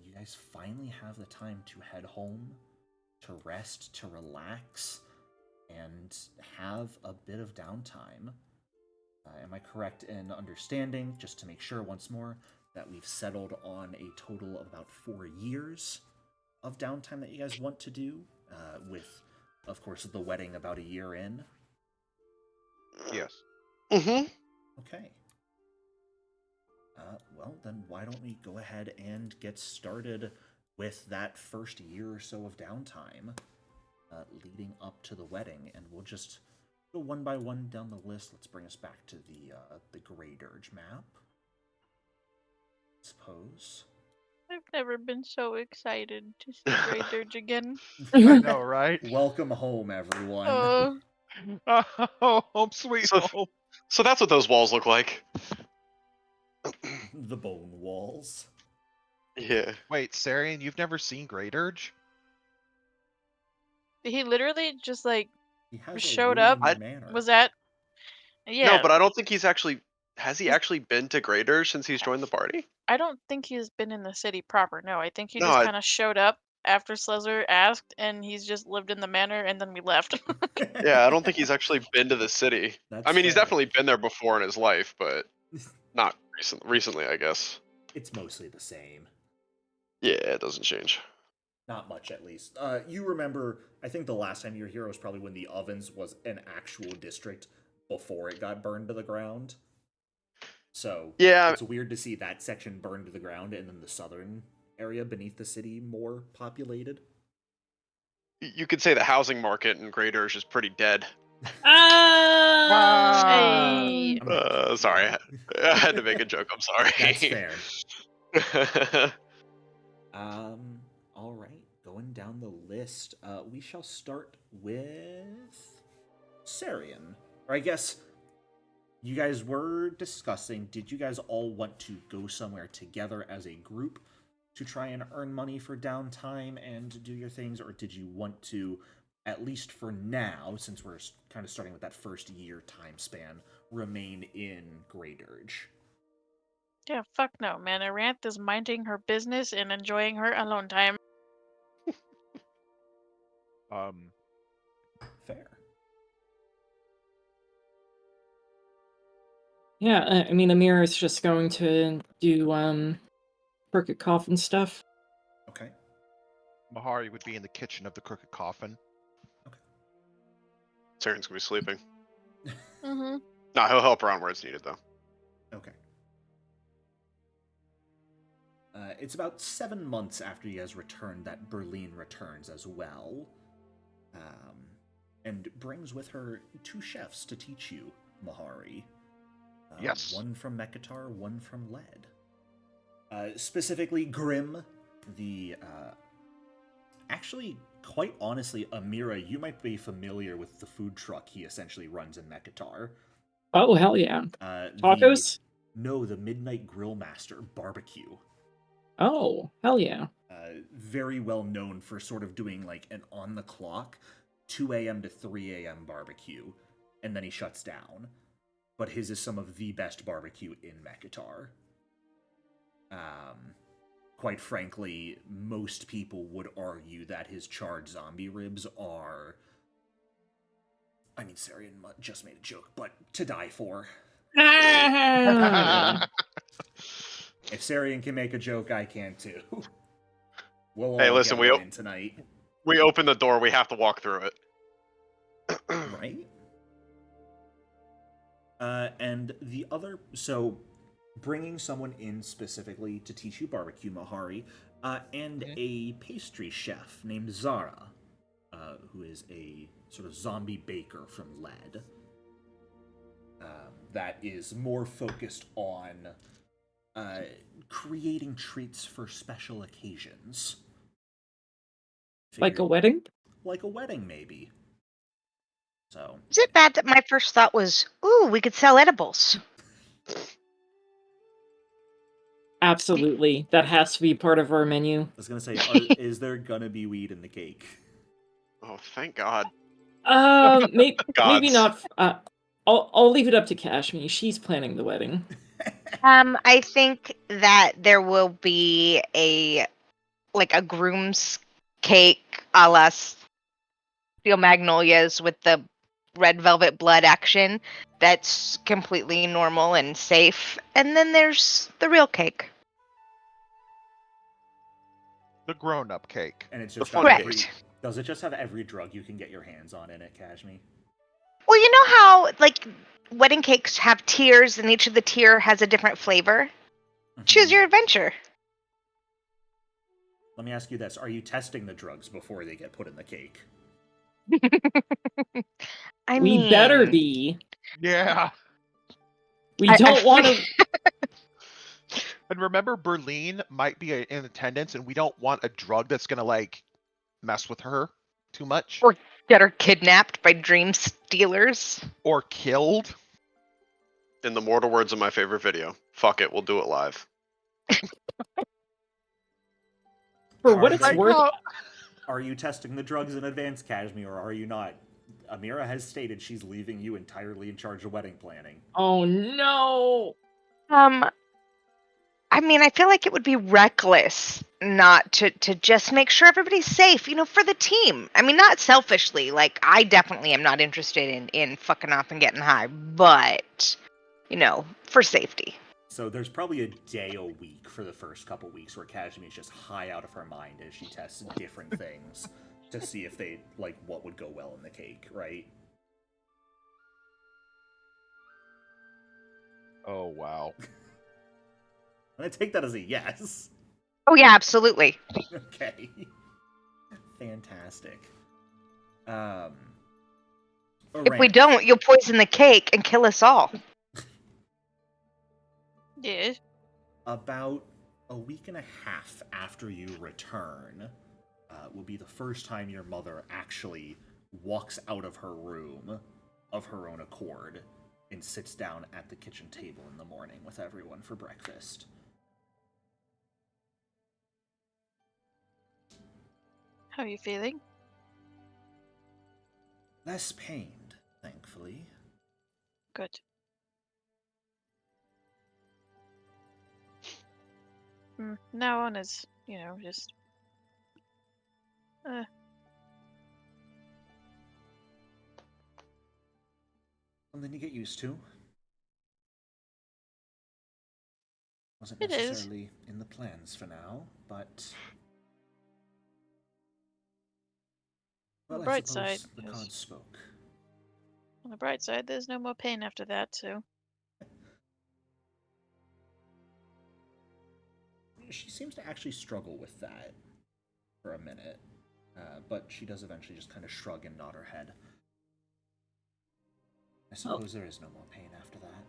You guys finally have the time to head home, to rest, to relax, and have a bit of downtime. Am I correct in understanding, just to make sure once more, that we've settled on a total of about 4 years of downtime that you guys want to do, with, of course, the wedding about a year in? Yes. Mm-hmm. Okay. Well, then why don't we go ahead and get started with that first year or so of downtime leading up to the wedding, and we'll just go one by one down the list. Let's bring us back to the Graydirge map, I suppose. I've never been so excited to see Graydirge again. I know, right? Welcome home, everyone. Oh, home sweet home. So that's what those walls look like. The bone walls. Yeah. Wait, Sarian, you've never seen Graydirge? He literally just like He has showed a up. wooden manor. Was that? Yeah. No, but I don't think he's actually. Has he actually been to Graydirge since he's joined the party? I don't think he's been in the city proper. No, I think he No, just kind of showed up after Slezzer asked, and he's just lived in the manor, and then we left. Yeah, I don't think he's actually been to the city. That's I mean, he's fair. definitely been there before in his life, but not recently, I guess. It's mostly the same. Yeah, it doesn't change. Not much, at least. You remember, I think the last time you were here was probably when the Ovens was an actual district before it got burned to the ground. So, Yeah. it's weird to see that section burned to the ground and then the southern area beneath the city more populated. You could say the housing market in Graydirge is pretty dead. Hey. Sorry, I had to make a joke. I'm sorry. That's fair. All right. Going down the list, we shall start with Sarian. Or I guess you guys were discussing, did you guys all want to go somewhere together as a group to try and earn money for downtime and do your things, or did you want to, at least for now, since we're kind of starting with that first year time span, remain in Graydirge? Yeah, fuck no, man. Aranth is minding her business and enjoying her alone time. Fair. Yeah, I mean, Amira is just going to do crooked coffin stuff. Okay. Mahari would be in the kitchen of the crooked coffin. Okay. Saren's gonna be sleeping. Mm-hmm. No, he'll help around where it's needed, though. Okay. It's about 7 months after you guys return that Berlin returns as well, and brings with her 2 chefs to teach you, Mahari. Yes. One from Mekatar, one from Lead. Specifically, Grim, the... Actually, quite honestly, Amira, you might be familiar with the food truck he essentially runs in Mekatar. Oh, hell yeah. Tacos? The Midnight Grill Master barbecue. Oh, hell yeah. Very well known for sort of doing like an on-the-clock 2 a.m. to 3 a.m. barbecue, and then he shuts down. But his is some of the best barbecue in Mekatar. Quite frankly, most people would argue that his charred zombie ribs are... I mean, Sarian just made a joke, but to die for. If Sarian can make a joke, I can too. We'll Hey, all listen, get one in tonight. We open the door, we have to walk through it. Right? And the other... So, bringing someone in specifically to teach you barbecue, Mahari, and a pastry chef named Zara, who is a sort of zombie baker from Lead, that is more focused on creating treats for special occasions. Like a wedding? Like a wedding, maybe. So. Is it bad that my first thought was, ooh, we could sell edibles? Absolutely. That has to be part of our menu. I was going to say, is there going to be weed in the cake? Oh, thank God. Maybe not. I'll leave it up to Cashme. She's planning the wedding. I think that there will be a groom's cake a la Steel Magnolias with the red velvet blood action that's completely normal and safe. And then there's the real cake. The grown-up cake. And it's just Correct. Does it just have every drug you can get your hands on in it, Cashme? Well, you know how, wedding cakes have tiers, and each of the tier has a different flavor? Mm-hmm. Choose your adventure. Let me ask you this. Are you testing the drugs before they get put in the cake? We better be. Yeah. We don't want to... And remember, Berlin might be in attendance, and we don't want a drug that's going to, mess with her too much. Or get her kidnapped by dream stealers. Or killed. In the mortal words of my favorite video, fuck it, we'll do it live. For what it's worth... Are you testing the drugs in advance, Cashme, or are you not? Amira has stated she's leaving you entirely in charge of wedding planning. Oh, no! I mean, I feel like it would be reckless not to just make sure everybody's safe, for the team. I mean, not selfishly. I definitely am not interested in fucking off and getting high, but, for safety. So there's probably a day a week for the first couple weeks where Cashme is just high out of her mind as she tests different things to see if they, what would go well in the cake, right? Oh, wow. I take that as a yes. Oh, yeah, absolutely. Okay. Fantastic. If we don't, you'll poison the cake and kill us all. Yeah. About a week and a half after you return will be the first time your mother actually walks out of her room of her own accord and sits down at the kitchen table in the morning with everyone for breakfast. How are you feeling? Less pained, thankfully. Good. Now on is, just... Something to get used to. Wasn't It necessarily in the plans for now, but... Well, the bright I suppose side the is... cards spoke. On the bright side, there's no more pain after that, so. She seems to actually struggle with that for a minute, but she does eventually just kind of shrug and nod her head. I suppose there is no more pain after that.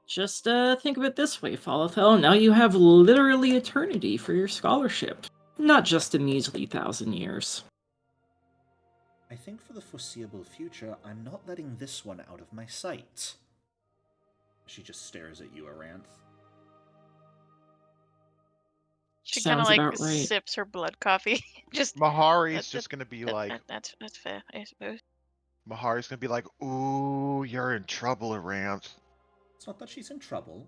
Just think of it this way, Falafel. Now you have literally eternity for your scholarship. Not just a measly 1,000 years. I think for the foreseeable future, I'm not letting this one out of my sight. She just stares at you, Aranth. She kind of Sounds like about right. sips her blood coffee. Just Mahari's just gonna be like, that's fair, I suppose. Mahari's gonna be like, ooh, you're in trouble, Aranth. It's not that she's in trouble.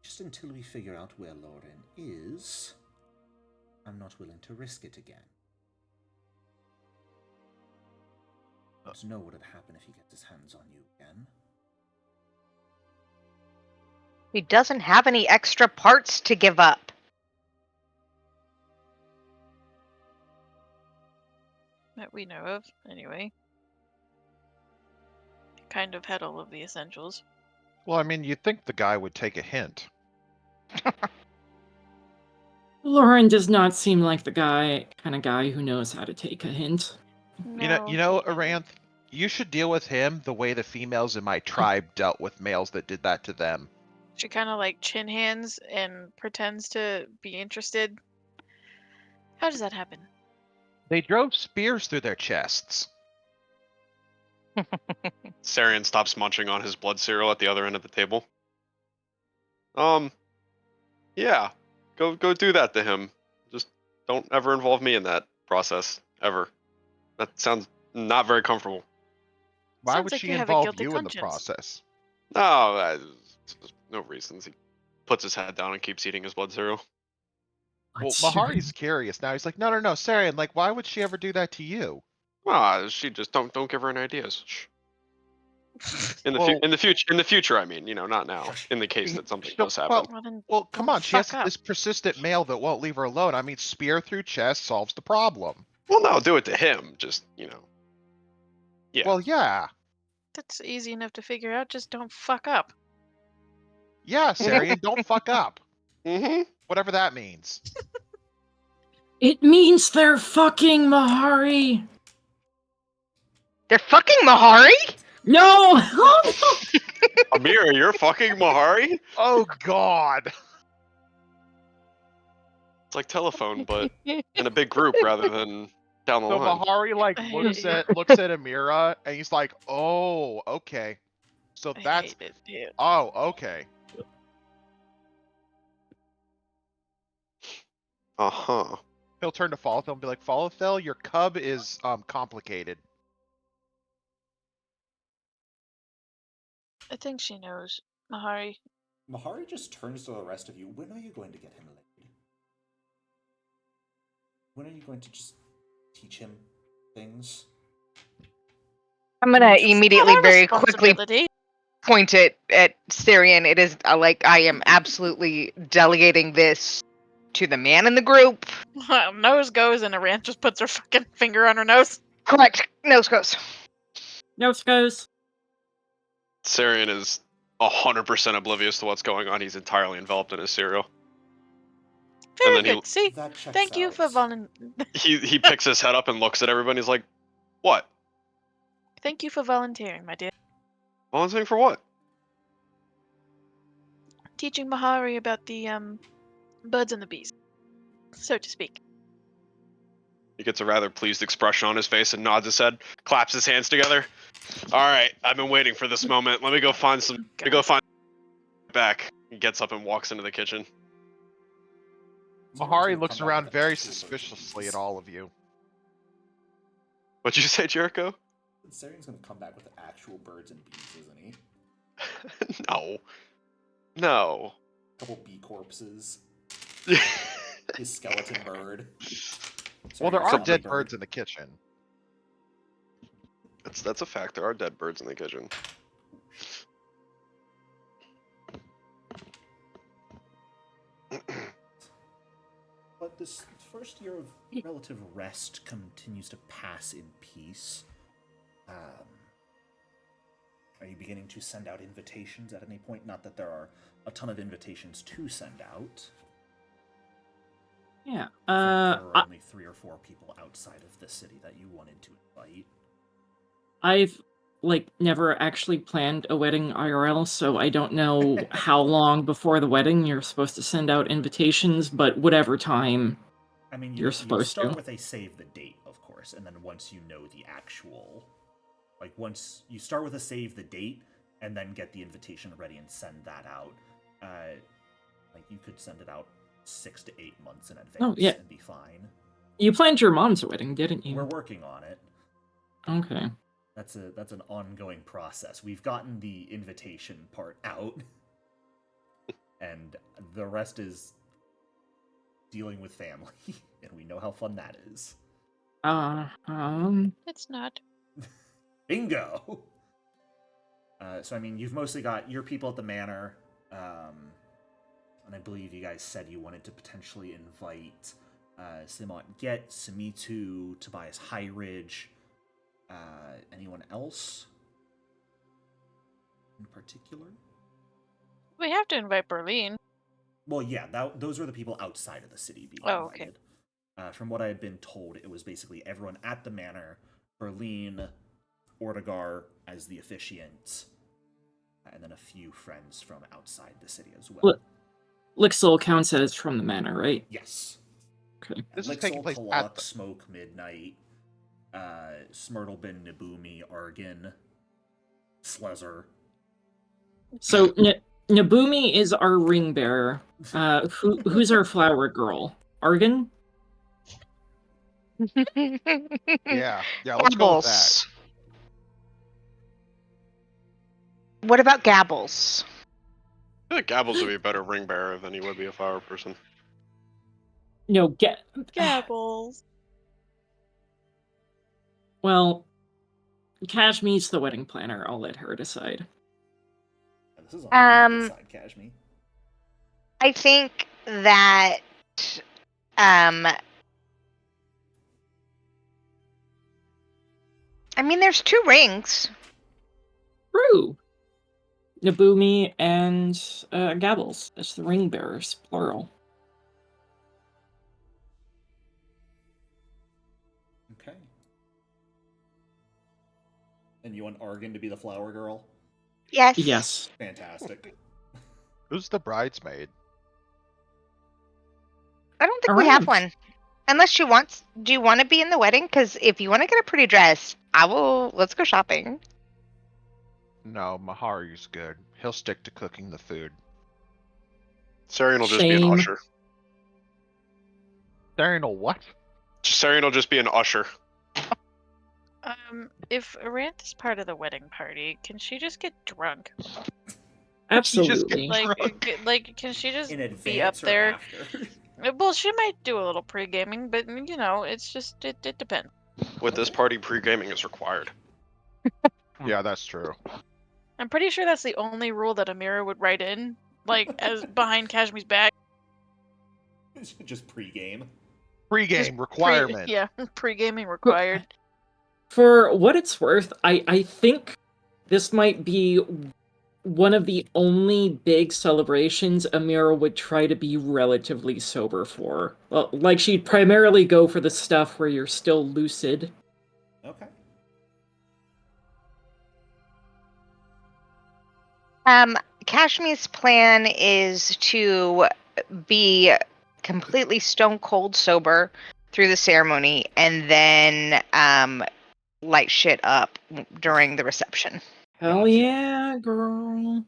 Just until we figure out where Lauren is, I'm not willing to risk it again. I don't know what would happen if he gets his hands on you again. He doesn't have any extra parts to give up. That we know of, anyway. Kind of had all of the essentials. Well, I mean, you'd think the guy would take a hint. Lauren does not seem like the kind of guy who knows how to take a hint. No, You know, he didn't. Aranth, you should deal with him the way the females in my tribe dealt with males that did that to them. She kind of like chin hands and pretends to be interested. How does that happen? They drove spears through their chests. Sarian stops munching on his blood cereal at the other end of the table. Yeah, go do that to him. Just don't ever involve me in that process ever. That sounds not very comfortable. Why Sounds would like she you have a involve guilty you in the conscience. process? No, there's no reasons. He puts his head down and keeps eating his blood cereal. Well, Mahari's curious now. He's like, no, Sarian, like, why would she ever do that to you? She just don't give her any ideas. Shh. In the Well- in the future, I mean, not now. In the case that something does happen. Well, then Well, come don't on, she has fuck up. this persistent male that won't leave her alone. I mean, spear through chest solves the problem. Well, no, do it to him. Just Yeah. Well, yeah. That's easy enough to figure out. Just don't fuck up. Yeah, Sarian, don't fuck up. Mm-hmm. Whatever that means. It means they're fucking Mahari! They're fucking Mahari? No! Amira, you're fucking Mahari? Oh, God. It's like telephone, but in a big group rather than down the So line. Mahari, like, I looks hate at Amira, and he's like, oh, okay. So I that's... hate it, dude. Oh, okay. Uh-huh. He'll turn to Falafel and be like, Falafel, your cub is, complicated. I think she knows. Mahari. Mahari just turns to the rest of you. When are you going to get him laid? When are you going to just teach him things? I'm gonna It's immediately, not our very quickly responsibility. point it at Syrian. It is like I am absolutely delegating this to the man in the group. Nose goes and Aranth just puts her fucking finger on her nose. Correct. Nose goes. Nose goes. Sarian is 100% oblivious to what's going on. He's entirely enveloped in his cereal. Very then he- good. See, That checks thank you out. for volunteering. He picks his head up and looks at everybody. He's like, "What? Thank you for volunteering, my dear. Volunteering for what?" Teaching Mahari about the birds and the bees, so to speak. He gets a rather pleased expression on his face and nods his head, claps his hands together. All right, I've been waiting for this moment. Let me go find some. Let me go find back. He gets up and walks into the kitchen. Mahari looks around very suspiciously at all of you. What'd you say, Jericho? Sarian's gonna come back with actual birds and bees, isn't he? No. No. A couple bee corpses. His skeleton bird. Well, there are zombie dead bird. birds in the kitchen. That's a fact. There are dead birds in the kitchen. But this first year of relative rest continues to pass in peace. Are you beginning to send out invitations at any point? Not that there are a ton of invitations to send out. Yeah. There are only 3 or 4 people outside of the city that you wanted to invite. I've never actually planned a wedding IRL, so I don't know how long before the wedding you're supposed to send out invitations, but whatever time. I mean, you're you supposed start to. with a save the date, of course, and then once you know the actual, once you start with a save the date, and then get the invitation ready and send that out. You could send it out 6 to 8 months in advance and be fine. You planned your mom's wedding, didn't you? We're working on it. Okay. That's an ongoing process. We've gotten the invitation part out, and the rest is dealing with family, and we know how fun that is. It's not. Bingo! So, I mean, you've mostly got your people at the manor, and I believe you guys said you wanted to potentially invite Simont Get, Samitu, Tobias High Ridge. Anyone else in particular? We have to invite Berlin. Well, yeah, those were the people outside of the city being invited. Okay. From what I had been told, it was basically everyone at the manor, Berlin, Ortegar as the officiant, and then a few friends from outside the city as well. Lixil counts as from the manor, right? Yes. Okay. This is Lixil, taking place Kalak, at the... Smoke, Midnight, Smurtlebin, Nabumi, Argan, Slezer. So Nabumi is our ring bearer. Who's our flower girl? Argan? Yeah, let's go with that. What about Gabbles? I feel like Gabbles would be a better ring bearer than he would be a flower person. No, Gabbles. Well, Cajme's the wedding planner. I'll let her decide. This is on the side, Cajme. I think that I mean, there's 2 rings. True. Nabumi and Gabbles. That's the ring bearers, plural. Okay. And you want Argan to be the flower girl? Yes. Yes. Fantastic. Who's the bridesmaid? I don't think we have one. Unless you want... Do you want to be in the wedding? Because if you want to get a pretty dress, I will... Let's go shopping. No, Mahari's good. He'll stick to cooking the food. Sarian will just be an usher. Sarian will what? Sarian will just be an usher. If Aranth is part of the wedding party, can she just get drunk? Absolutely. Can she just in advance be up or there? After? Well, she might do a little pre-gaming, but it's just it depends. With this party, pre-gaming is required. Yeah, that's true. I'm pretty sure that's the only rule that Amira would write in, as behind Cajme's back. Just pre-game. Pre-game requirement. Pre-gaming required. For what it's worth, I think this might be one of the only big celebrations Amira would try to be relatively sober for. Well, she'd primarily go for the stuff where you're still lucid. Okay. Kashmi's plan is to be completely stone cold sober through the ceremony and then light shit up during the reception. Hell yeah, girl.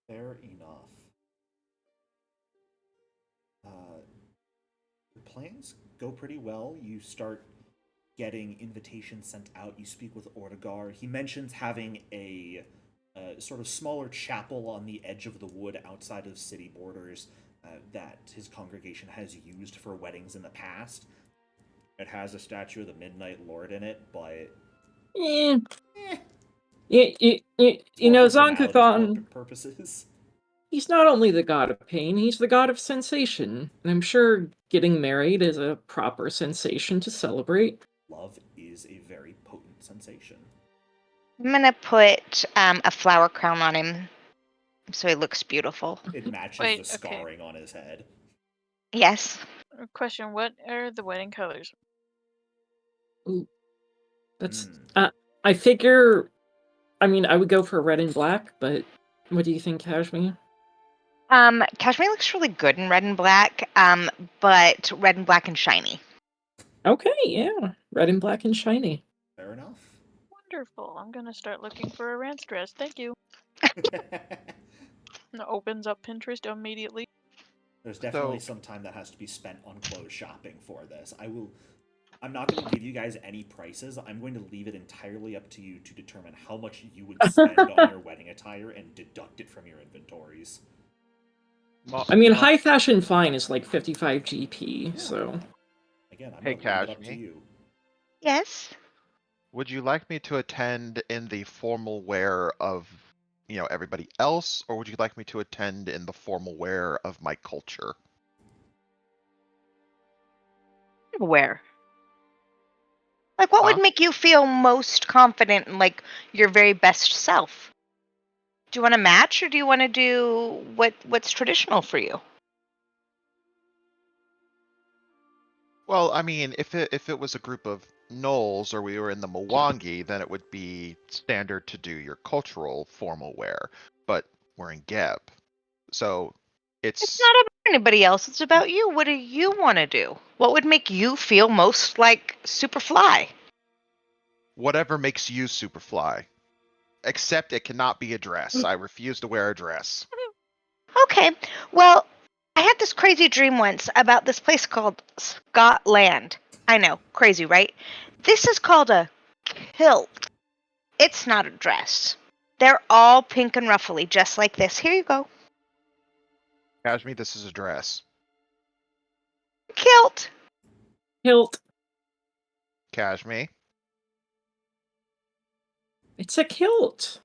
Fair enough. The plans go pretty well. You start getting invitations sent out. You speak with Ortegar. He mentions having a sort of smaller chapel on the edge of the wood outside of city borders that his congregation has used for weddings in the past. It has a statue of the Midnight Lord in it, but... Zancuthon... purposes. He's not only the god of pain, he's the god of sensation. And I'm sure getting married is a proper sensation to celebrate. Love is a very potent sensation. I'm gonna put a flower crown on him so he looks beautiful. It matches Wait, the okay. scarring on his head. Yes. Question: what are the wedding colors? Ooh, that's. Mm. I figure. I mean, I would go for red and black, but what do you think, Cashmere? Cashmere looks really good in red and black, but red and black and shiny. Okay, yeah, red and black and shiny. Fair enough. Wonderful. I'm gonna start looking for a ranch dress. Thank you. And it opens up Pinterest immediately. There's definitely some time that has to be spent on clothes shopping for this. I'm not going to give you guys any prices. I'm going to leave it entirely up to you to determine how much you would spend on your wedding attire and deduct it from your inventories. I mean, high fashion fine is like 55 GP, Yeah. so. Again, I'm Hey, going to leave it up to Cashmere. you. Yes. Would you like me to attend in the formal wear of, everybody else, or would you like me to attend in the formal wear of my culture? Where? Like, what would Huh? make you feel most confident in, like, your very best self? Do you want to match, or do you want to do what's traditional for you? Well, I mean, if it was a group of gnolls or we were in the Mwangi, then it would be standard to do your cultural formal wear. But we're in Geb, so It's it's not about anybody else. It's about you. What do you want to do? What would make you feel most like Superfly? whatever makes you Superfly. Except it cannot be a dress. I refuse to wear a dress. Okay. Well, I had this crazy dream once about this place called Scotland. I know, crazy, right? This is called a kilt. It's not a dress. They're all pink and ruffly, just like this. Here you go. Kashmir, this is a dress. Kilt. Hilt. Kashmir. It's a kilt.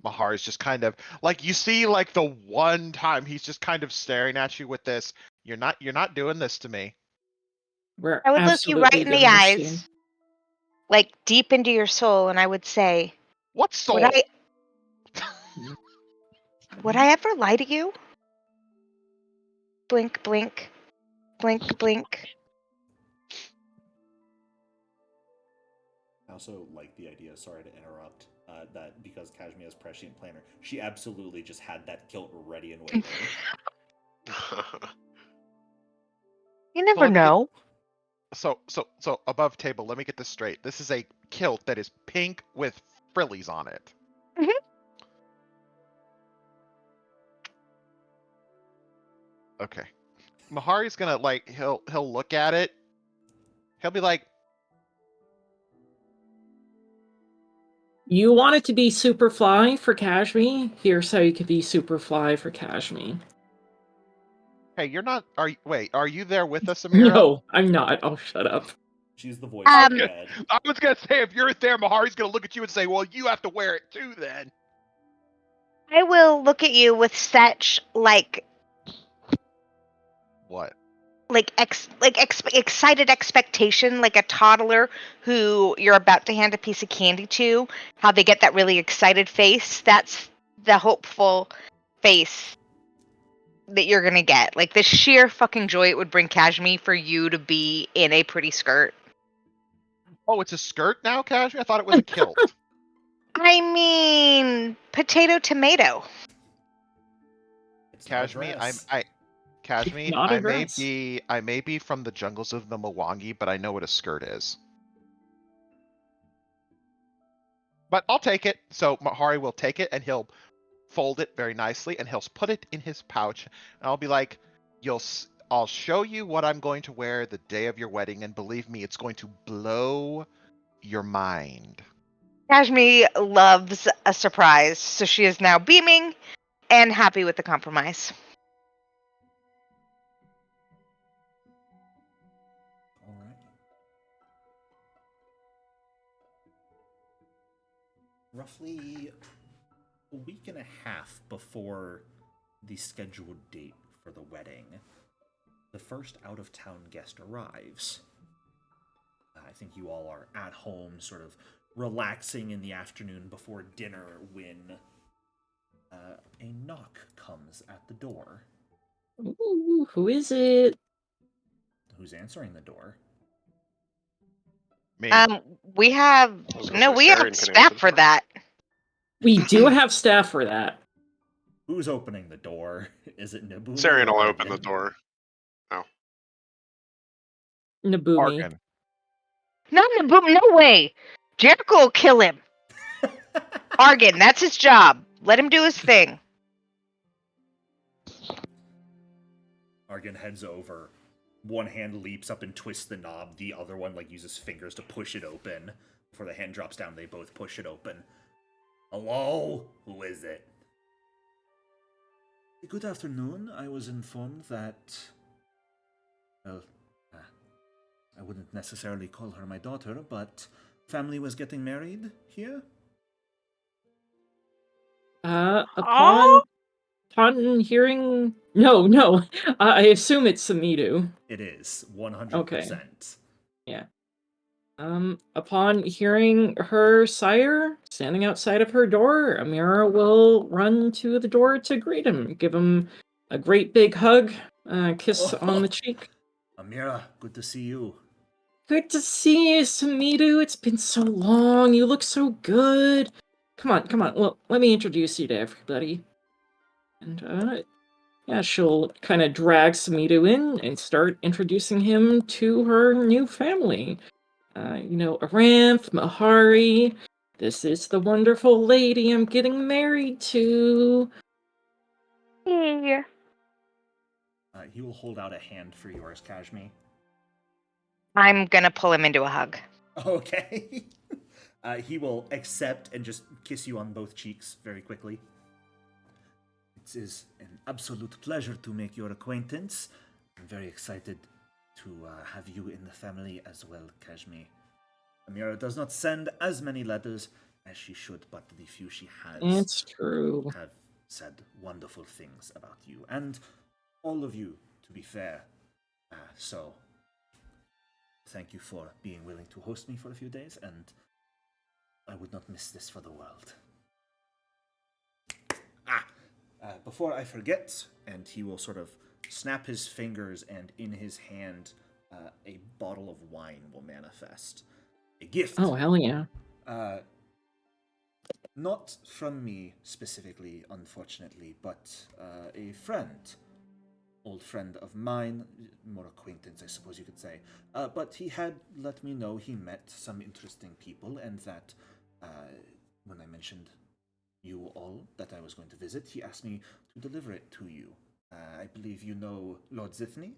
Mahari's just kind of like you see like the one time he's just kind of staring at you with this. You're not doing this to me. We're I would look you right absolutely in the doing this to you. eyes, like deep into your soul, and I would say, What soul? Would I ever lie to you? Blink, blink, blink, blink. I also like the idea, sorry to interrupt, that because Kashmir is prescient planner, she absolutely just had that kilt ready and waiting. You never know. So above table, let me get this straight. This is a kilt that is pink with frillies on it. Mhm. Okay. Mahari's gonna like he'll look at it. He'll be like, You want it to be Superfly for Kashmir? Here's how you could be Superfly for Kashmir. "Hey, you're not. Are you there with us, Amira?" No, I'm not. I'll shut up. She's the voice Um, in your head. I was gonna say if you're there, Mahari's gonna look at you and say, "Well, you have to wear it too, then." I will look at you with such What? excited expectation, like a toddler who you're about to hand a piece of candy to. How they get that really excited face. That's the hopeful face that you're gonna get. Like the sheer fucking joy it would bring Kashmir for you to be in a pretty skirt. Oh, it's a skirt now, Kashmir? I thought it was a kilt. I mean, potato tomato. It's not a Kashmir, dress. Kashmir, Not a I dress. may be from the jungles of the Mwangi, but I know what a skirt is. But I'll take it. So Mahari will take it and he'll fold it very nicely and he'll put it in his pouch. And I'll be like, I'll show you what I'm going to wear the day of your wedding, and believe me, it's going to blow your mind. Kashmir loves a surprise, so she is now beaming and happy with the compromise. All right. Roughly a week and a half before the scheduled date for the wedding, the first out-of-town guest arrives. I think you all are at home, sort of relaxing in the afternoon before dinner when a knock comes at the door. Ooh, who is it? Who's answering the door? Me. We have I was gonna say we Sarian have can staff answer the for door. that. We do have staff for that. Who's opening the door? Is it Nabumi? Sarian or will open the Argan? door. Nabumi. Argan. No, no way. Jericho will kill him. Argan, that's his job. Let him do his thing. Argan heads over. One hand leaps up and twists the knob. The other one uses fingers to push it open. Before the hand drops down, they both push it open. Hello? Who is it? Good afternoon. I was informed that... Well, I wouldn't necessarily call her my daughter, but family was getting married here? Upon hearing... No. I assume it's Samidu. It is, 100%. Okay. Yeah. Upon hearing her sire standing outside of her door, Amira will run to the door to greet him, give him a great big hug, kiss on the cheek. Amira, good to see you. Good to see you, Samidu. It's been so long. You look so good. Come on. Well, let me introduce you to everybody. And, yeah, she'll kind of drag Samidu in and start introducing him to her new family. Aranth, Mahari. This is the wonderful lady I'm getting married to. Yeah. He will hold out a hand for yours, Cajme. I'm gonna pull him into a hug. Okay. He will accept and just kiss you on both cheeks very quickly. It is an absolute pleasure to make your acquaintance. I'm very excited to have you in the family as well, Cajme. Amira does not send as many letters as she should, but the few she has It's true. have said wonderful things about you. And all of you, to be fair. So, thank you for being willing to host me for a few days, and I would not miss this for the world. Before I forget, and he will sort of snap his fingers, and in his hand, a bottle of wine will manifest. A gift. Oh, hell yeah. Not from me specifically, unfortunately, but a friend. Old friend of mine, more acquaintance, I suppose you could say. But he had let me know he met some interesting people, and that when I mentioned you all that I was going to visit, he asked me to deliver it to you. I believe you know Lord Zithny?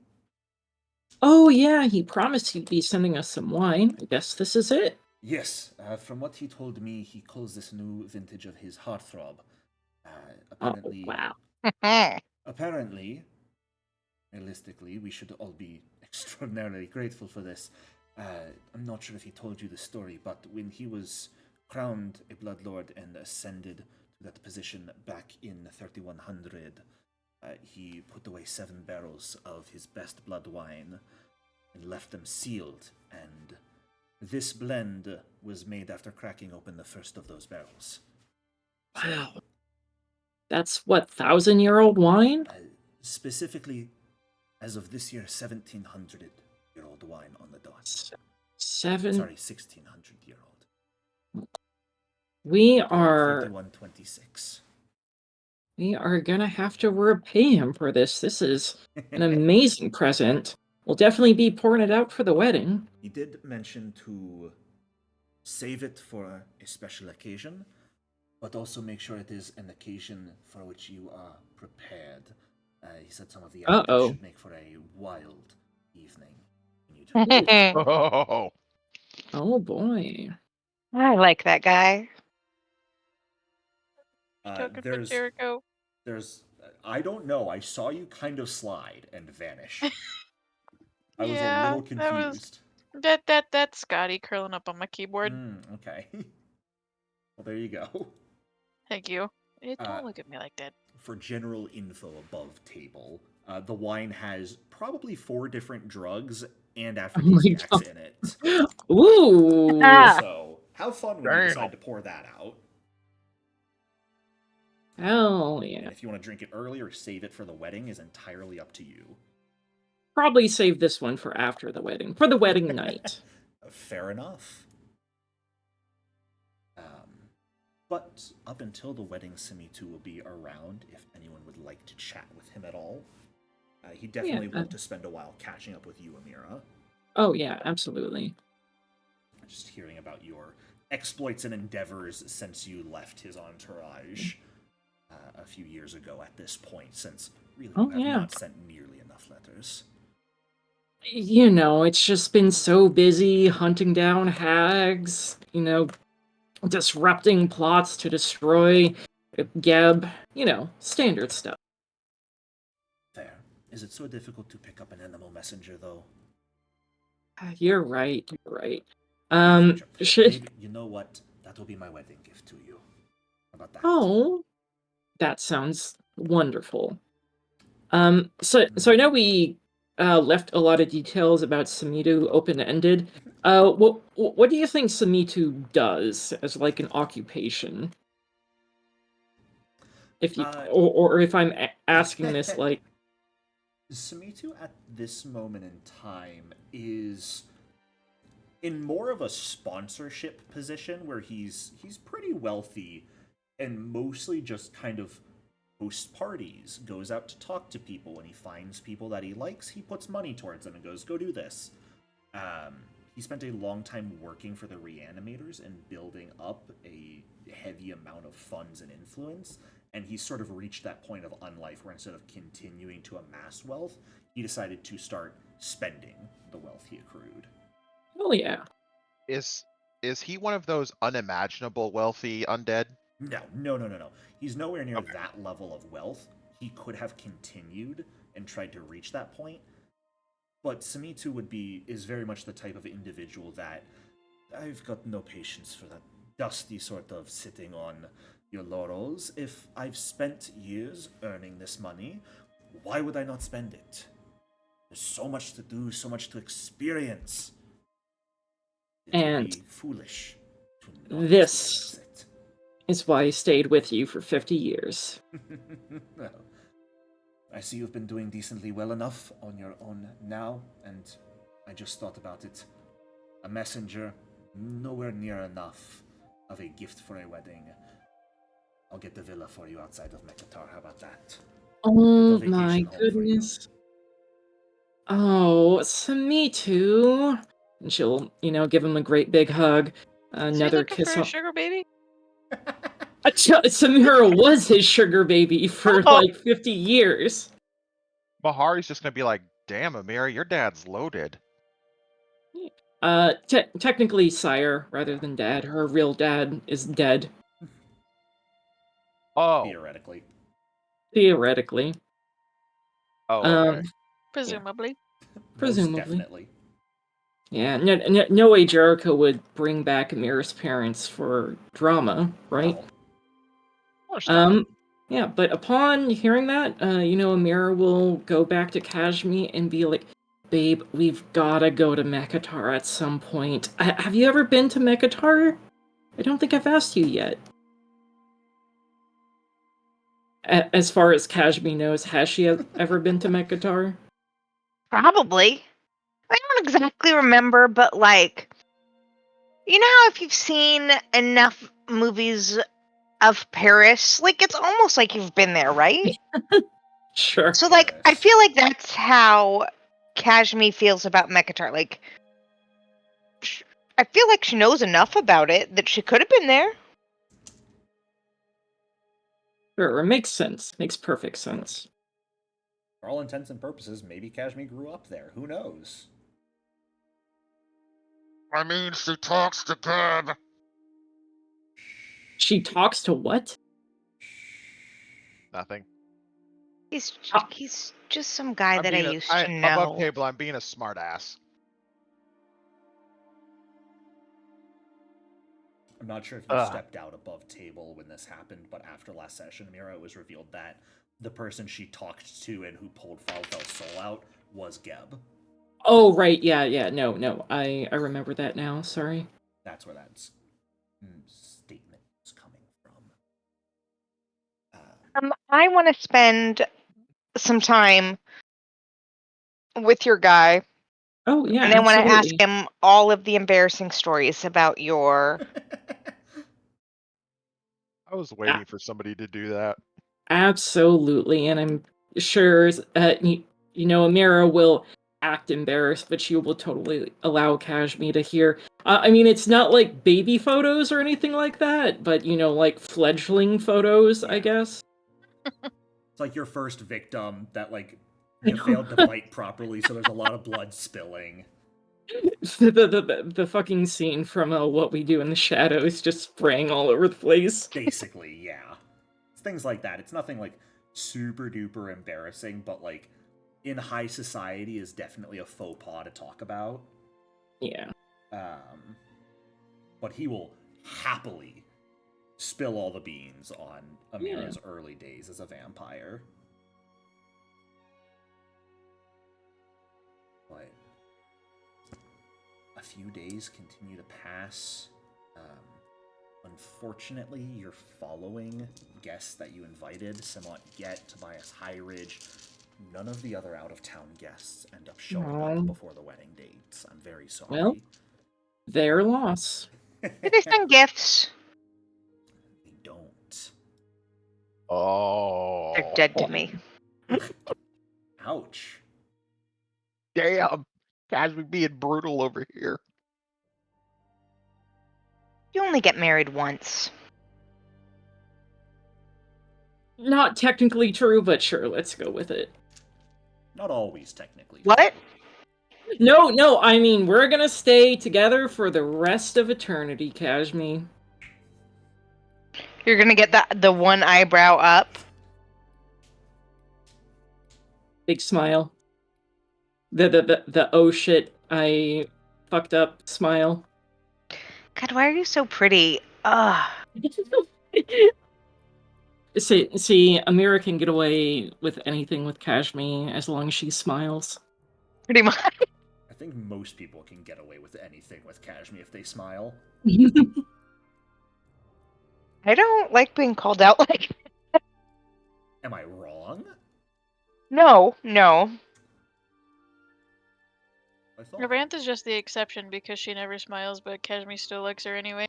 Oh, yeah, he promised he'd be sending us some wine. I guess this is it. Yes, from what he told me, he calls this new vintage of his heartthrob. Apparently, apparently, realistically, we should all be extraordinarily grateful for this. I'm not sure if he told you the story, but when he was crowned a Blood Lord and ascended to that position back in 3100, he put away 7 barrels of his best blood wine and left them sealed, and this blend was made after cracking open the first of those barrels. Wow. That's what, 1,000-year-old wine? Specifically, as of this year, 1,700-year-old wine on the dot. 1,600-year-old. We are 3126. We are gonna have to repay him for this. This is an amazing present. We'll definitely be pouring it out for the wedding. He did mention to save it for a special occasion, but also make sure it is an occasion for which you are prepared. He said some of the items should make for a wild evening. Oh boy. I like that guy. There's I don't know. I saw you kind of slide and vanish. I was a little confused. That's Scotty curling up on my keyboard. Okay. Well, there you go. Thank you. Don't look at me like that. For general info above table, the wine has probably 4 different drugs and aphrodisiacs in it. Ooh. So Have fun when you decide to pour that out. Hell yeah. And if you want to drink it early or save it for the wedding is entirely up to you. Probably save this one for after the wedding. For the wedding night. Fair enough. But up until the wedding, Simitu will be around if anyone would like to chat with him at all. He definitely loved to spend a while catching up with you, Amira. Oh, yeah, absolutely. Just hearing about your exploits and endeavors since you left his entourage a few years ago at this point, since really you have not sent nearly enough letters. You know, it's just been so busy hunting down hags, you know, disrupting plots to destroy Geb, you know, standard stuff. Fair. Is it so difficult to pick up an animal messenger, though? You're right. Maybe, you know what? That will be my wedding gift to you. How about that? Oh, that sounds wonderful. So I know we left a lot of details about Samitu open-ended. What do you think Samitu does as like an occupation? If you or if I'm asking this like, Samitu at this moment in time is in more of a sponsorship position where he's pretty wealthy and mostly just kind of hosts parties, goes out to talk to people. When he finds people that he likes, he puts money towards them and goes, go do this. He spent a long time working for the Reanimators and building up a heavy amount of funds and influence, and he's sort of reached that point of unlife where instead of continuing to amass wealth, he decided to start spending the wealth he accrued. oh yeah. Is he one of those unimaginable wealthy undead? No. He's nowhere near that level of wealth. He could have continued and tried to reach that point. But Samitu is very much the type of individual that I've got no patience for that dusty sort of sitting on your laurels. If I've spent years earning this money, why would I not spend it? There's so much to do, so much to experience. It would be foolish to not this experience it. Is why I stayed with you for 50 years. Well, I see you've been doing decently well enough on your own now, and I just thought about it. A messenger, nowhere near enough of a gift for a wedding. I'll get the villa for you outside of Mekatar. How about that? Oh my goodness. Oh, Samitu. And she'll, give him a great big hug. Another kiss for a sugar baby? Samira was his sugar baby for like 50 years. Bahari's just gonna be like, damn, Amira, your dad's loaded. Technically sire rather than dad. Her real dad is dead. Oh. Theoretically. Oh, okay. Presumably. Presumably. Definitely. Yeah, no way Jericho would bring back Amira's parents for drama, right? Yeah, but upon hearing that, Amira will go back to Cajme and be like, babe, we've gotta go to Mekatar at some point. Have you ever been to Mekatar? I don't think I've asked you yet. As far as Cajme knows, has she ever been to Mekatar? Probably. I don't exactly remember, but like, you know how if you've seen enough movies of Paris, like it's almost like you've been there, right? Sure. So like, I feel like that's how Cajme feels about Mekatar. Like, I feel like she knows enough about it that she could have been there. Sure, it makes sense. Makes perfect sense. For all intents and purposes, maybe Cajme grew up there. Who knows? I mean, she talks to Geb. She talks to what? Nothing. He's just some guy that I used to know. Above table, I'm being a smartass. I'm not sure if you stepped out above table when this happened, but after last session, Amira, it was revealed that the person she talked to and who pulled Falfel's soul out was Geb. Oh, right, yeah, no, I remember that now, sorry. That's where that's statement is coming from. I want to spend some time with your guy. Oh yeah, And I want to ask absolutely. him all of the embarrassing stories about your. I was waiting for somebody to do that. Absolutely, and I'm sure Amira will act embarrassed, but she will totally allow Cajme to hear. I mean, it's not like baby photos or anything like that, but like fledgling photos, I guess. It's like your first victim that you failed to bite properly, so there's a lot of blood spilling. The fucking scene from What We Do in the Shadows, just spraying all over the place. Basically, yeah. It's things like that. It's nothing super duper embarrassing, but in high society is definitely a faux pas to talk about. Yeah. But he will happily spill all the beans on Amira's early days as a vampire. But a few days continue to pass. Unfortunately, your following guests that you invited, Simot Get, Tobias Highridge, none of the other out-of-town guests end up showing up before the wedding dates. I'm very sorry. Well, their loss. Do they send gifts? They don't. Oh. They're dead to me. Ouch. Damn. Cajme being brutal over here. You only get married once. Not technically true, but sure, let's go with it. Not always, technically. What? No, I mean, we're gonna stay together for the rest of eternity, Cajme. You're gonna get the one eyebrow up. Big smile. The oh shit, I fucked up smile. God, why are you so pretty? Ugh. See, Amira can get away with anything with Cajme as long as she smiles. Pretty much. I think most people can get away with anything with Cajme if they smile. I don't like being called out like. Am I wrong? No. Rabantha's just the exception because she never smiles, but Cajme still likes her anyway.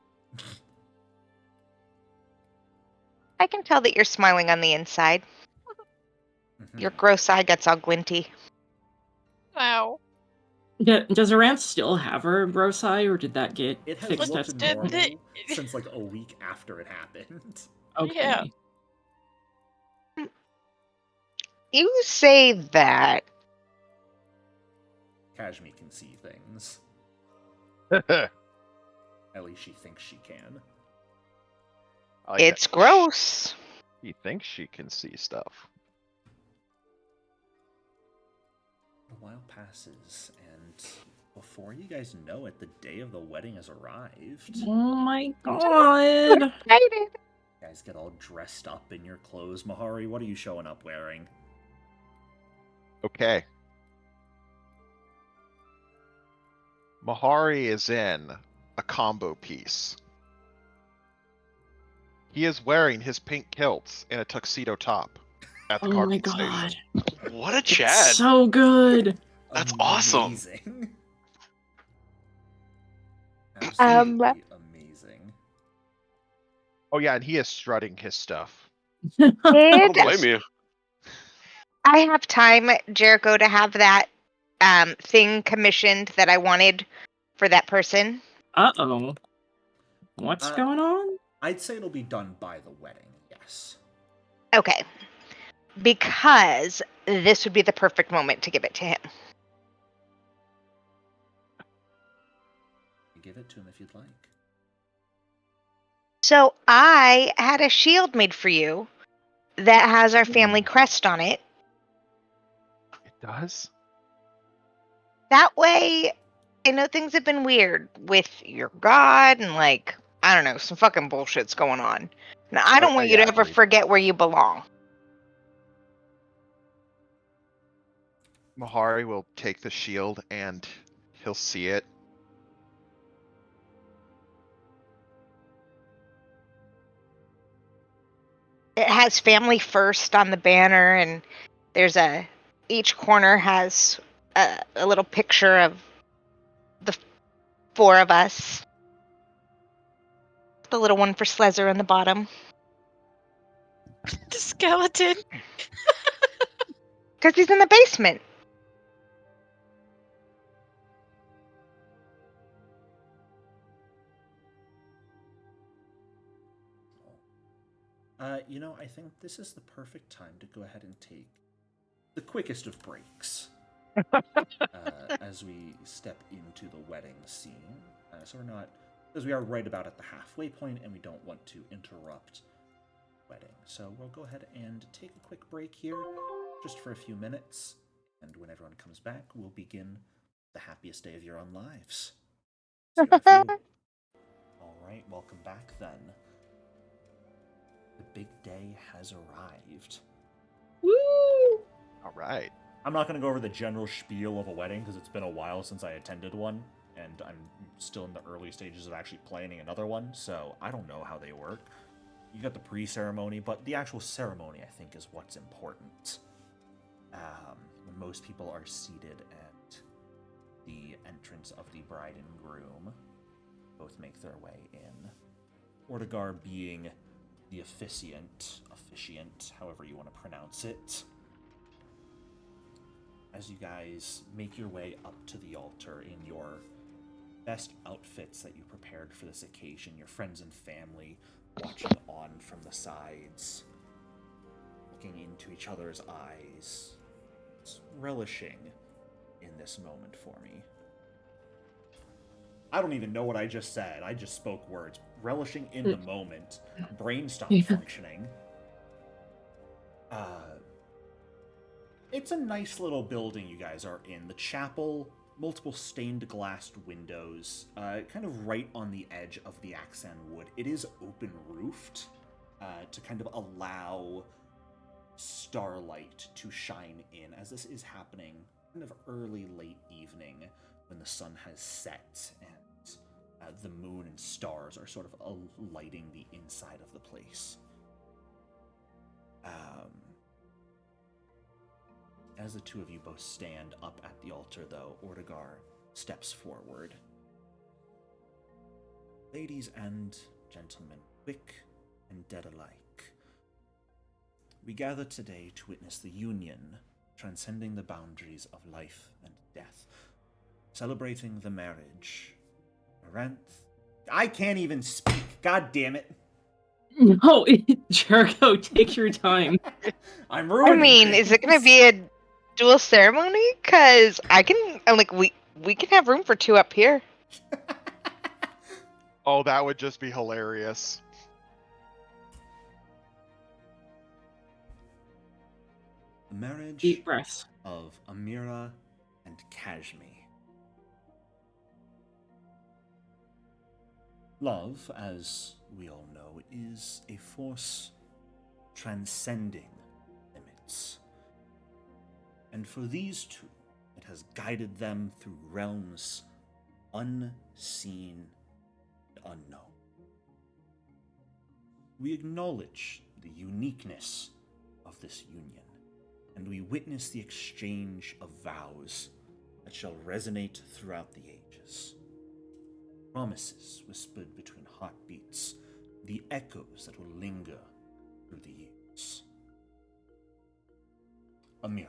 I can tell that you're smiling on the inside. Your gross eye gets all glinty. Wow. Does Aranthe still have her gross eye, or did that get It has fixed looked at normal since a week after it happened. Okay. Yeah. You say that. Cajme can see things. At least she thinks she can. It's gross. He thinks she can see stuff. A while passes, and before you guys know it, the day of the wedding has arrived. Oh my god. Excited. You guys get all dressed up in your clothes. Mahari, what are you showing up wearing? Okay. Mahari is in a combo piece. He is wearing his pink kilts and a tuxedo top at the Oh my carpet god. station. What a Chad. So good. That's awesome. Amazing. Absolutely amazing. Oh yeah, and he is strutting his stuff. I don't Did blame you. I have time, Jericho, to have that thing commissioned that I wanted for that person? Uh-oh. What's going on? I'd say it'll be done by the wedding, yes. Okay. Because this would be the perfect moment to give it to him. You give it to him if you'd like. So I had a shield made for you that has our family crest on it. It does? That way, I know things have been weird with your god and I don't know, some fucking bullshit's going on. Now, I don't want you to ever forget where you belong. Mahari will take the shield and he'll see it. has family first on the banner, and there's each corner has a little picture of the 4 of us. The little one for Slezzer on the bottom. The skeleton. Because he's in the basement. I think this is the perfect time to go ahead and take the quickest of breaks as we step into the wedding scene. So we're not, because we are right about at the halfway point, and we don't want to interrupt the wedding. So we'll go ahead and take a quick break here, just for a few minutes, and when everyone comes back, we'll begin the happiest day of your own lives. See you in a few. All right, welcome back then. The big day has arrived. Woo! All right. I'm not going to go over the general spiel of a wedding because it's been a while since I attended one, and I'm still in the early stages of actually planning another one, so I don't know how they work. You got the pre-ceremony, but the actual ceremony, I think, is what's important. When most people are seated at the entrance of the bride and groom, both make their way in. Ortegar being the officiant, however you want to pronounce it. As you guys make your way up to the altar in your best outfits that you prepared for this occasion, your friends and family watching on from the sides, looking into each other's eyes, relishing in this moment for me. I don't even know what I just said. I just spoke words. Relishing in the moment. Brain stopped functioning. It's a nice little building you guys are in. The chapel, multiple stained glass windows, kind of right on the edge of the Axan Wood. It is open roofed to kind of allow starlight to shine in, as this is happening kind of early, late evening when the sun has set and the moon and stars are sort of lighting the inside of the place. As the two of you both stand up at the altar, though, Ortegar steps forward. Ladies and gentlemen, quick and dead alike, we gather today to witness the union transcending the boundaries of life and death, celebrating the marriage. I can't even speak. God damn it. No, Jericho, take your time. I'm ruining things. Is it going to be a dual ceremony? Because we can have room for 2 up here. Oh, that would just be hilarious. The marriage Deep breaths. of Amira and Cajme. Love, as we all know, is a force transcending limits. And for these two, it has guided them through realms unseen and unknown. We acknowledge the uniqueness of this union, and we witness the exchange of vows that shall resonate throughout the ages. Promises whispered between heartbeats, the echoes that will linger through the years. Amira,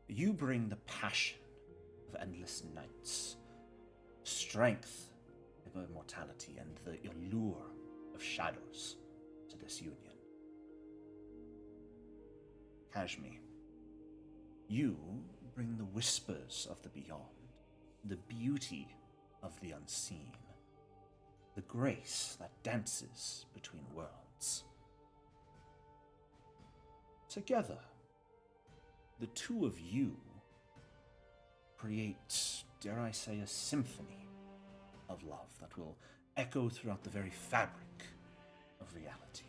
you bring the passion of endless nights, strength of immortality, and the allure of shadows to this union. Cajme, you bring the whispers of the beyond, the beauty of the unseen, the grace that dances between worlds. Together, the two of you create, dare I say, a symphony of love that will echo throughout the very fabric of reality.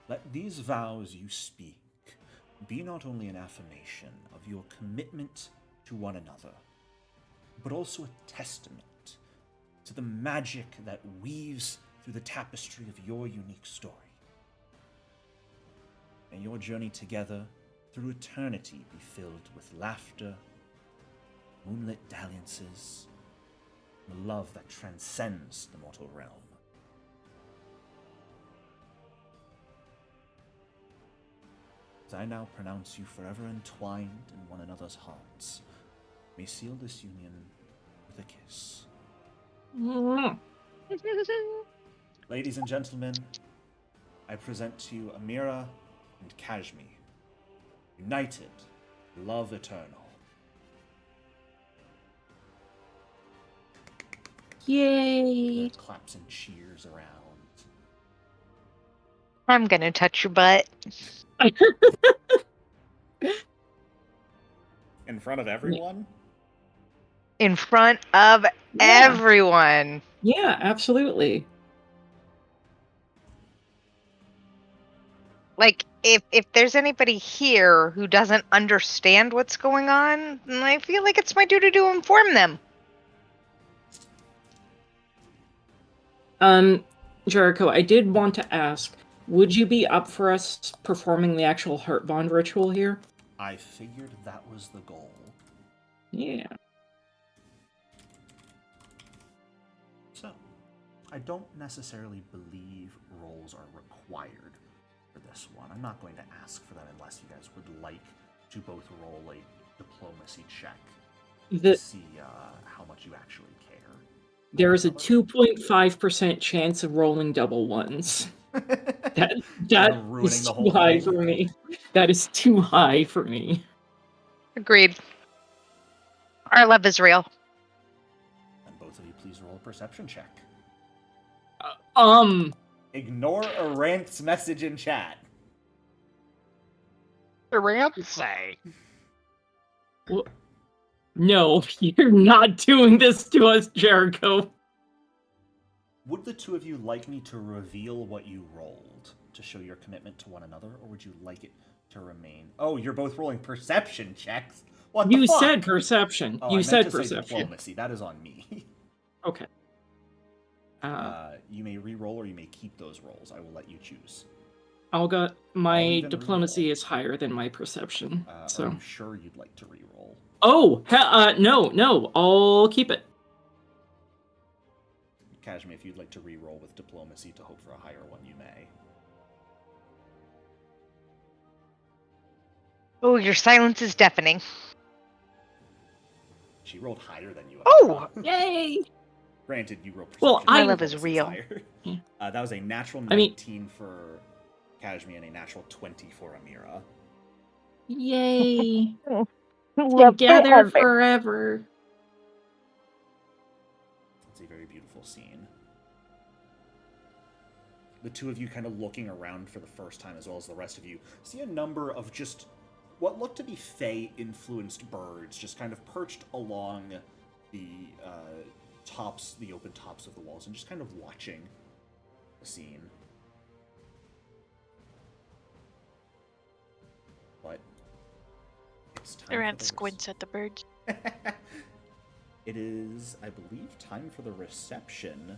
Let these vows you speak be not only an affirmation of your commitment to one another, but also a testament to the magic that weaves through the tapestry of your unique story. May your journey together through eternity be filled with laughter, moonlit dalliances, and a love that transcends the mortal realm. As I now pronounce you forever entwined in one another's hearts, may seal this union with a kiss. Ladies and gentlemen, I present to you Amira and Cajme, united, love eternal. Yay! Claps and cheers around. I'm gonna touch your butt. In front of everyone? In front of everyone. Yeah, absolutely. Like, if there's anybody here who doesn't understand what's going on, then I feel like it's my duty to inform them. Jericho, I did want to ask, would you be up for us performing the actual heart bond ritual here? I figured that was the goal. Yeah. So, I don't necessarily believe rolls are required for this one. I'm not going to ask for them unless you guys would like to both roll a diplomacy check to see how much you actually care. There is a 2.5% chance of rolling double ones. That is too high for me. That is too high for me. Agreed. Our love is real. And both of you please roll a perception check. Ignore Arant's message in chat. Arant say. Well, no, you're not doing this to us, Jericho. Would the two of you like me to reveal what you rolled to show your commitment to one another, or would you like it to remain? Oh, you're both rolling perception checks. What the fuck? You said perception. Oh, you I said meant to perception. say diplomacy. That is on me. Okay. You may re-roll or you may keep those rolls. I will let you choose. I'll go. My even diplomacy re-roll. is higher than my perception. So. Are you sure you'd like to re-roll? Oh, no. I'll keep it. Cajme, if you'd like to re-roll with diplomacy to hope for a higher one, you may. Oh, your silence is deafening. She rolled higher than you. Oh! Yay! Granted, you rolled perception. Well, my love is real. Yeah. That was a natural 19 for Cajme and a natural 20 for Amira. Yay! Together forever. It's a very beautiful scene. The two of you kind of looking around for the first time, as well as the rest of you, see a number of just what look to be Fae-influenced birds just kind of perched along the the open tops of the walls, and just kind of watching the scene. But it's time. Arant squints at the birds. It is, I believe, time for the reception,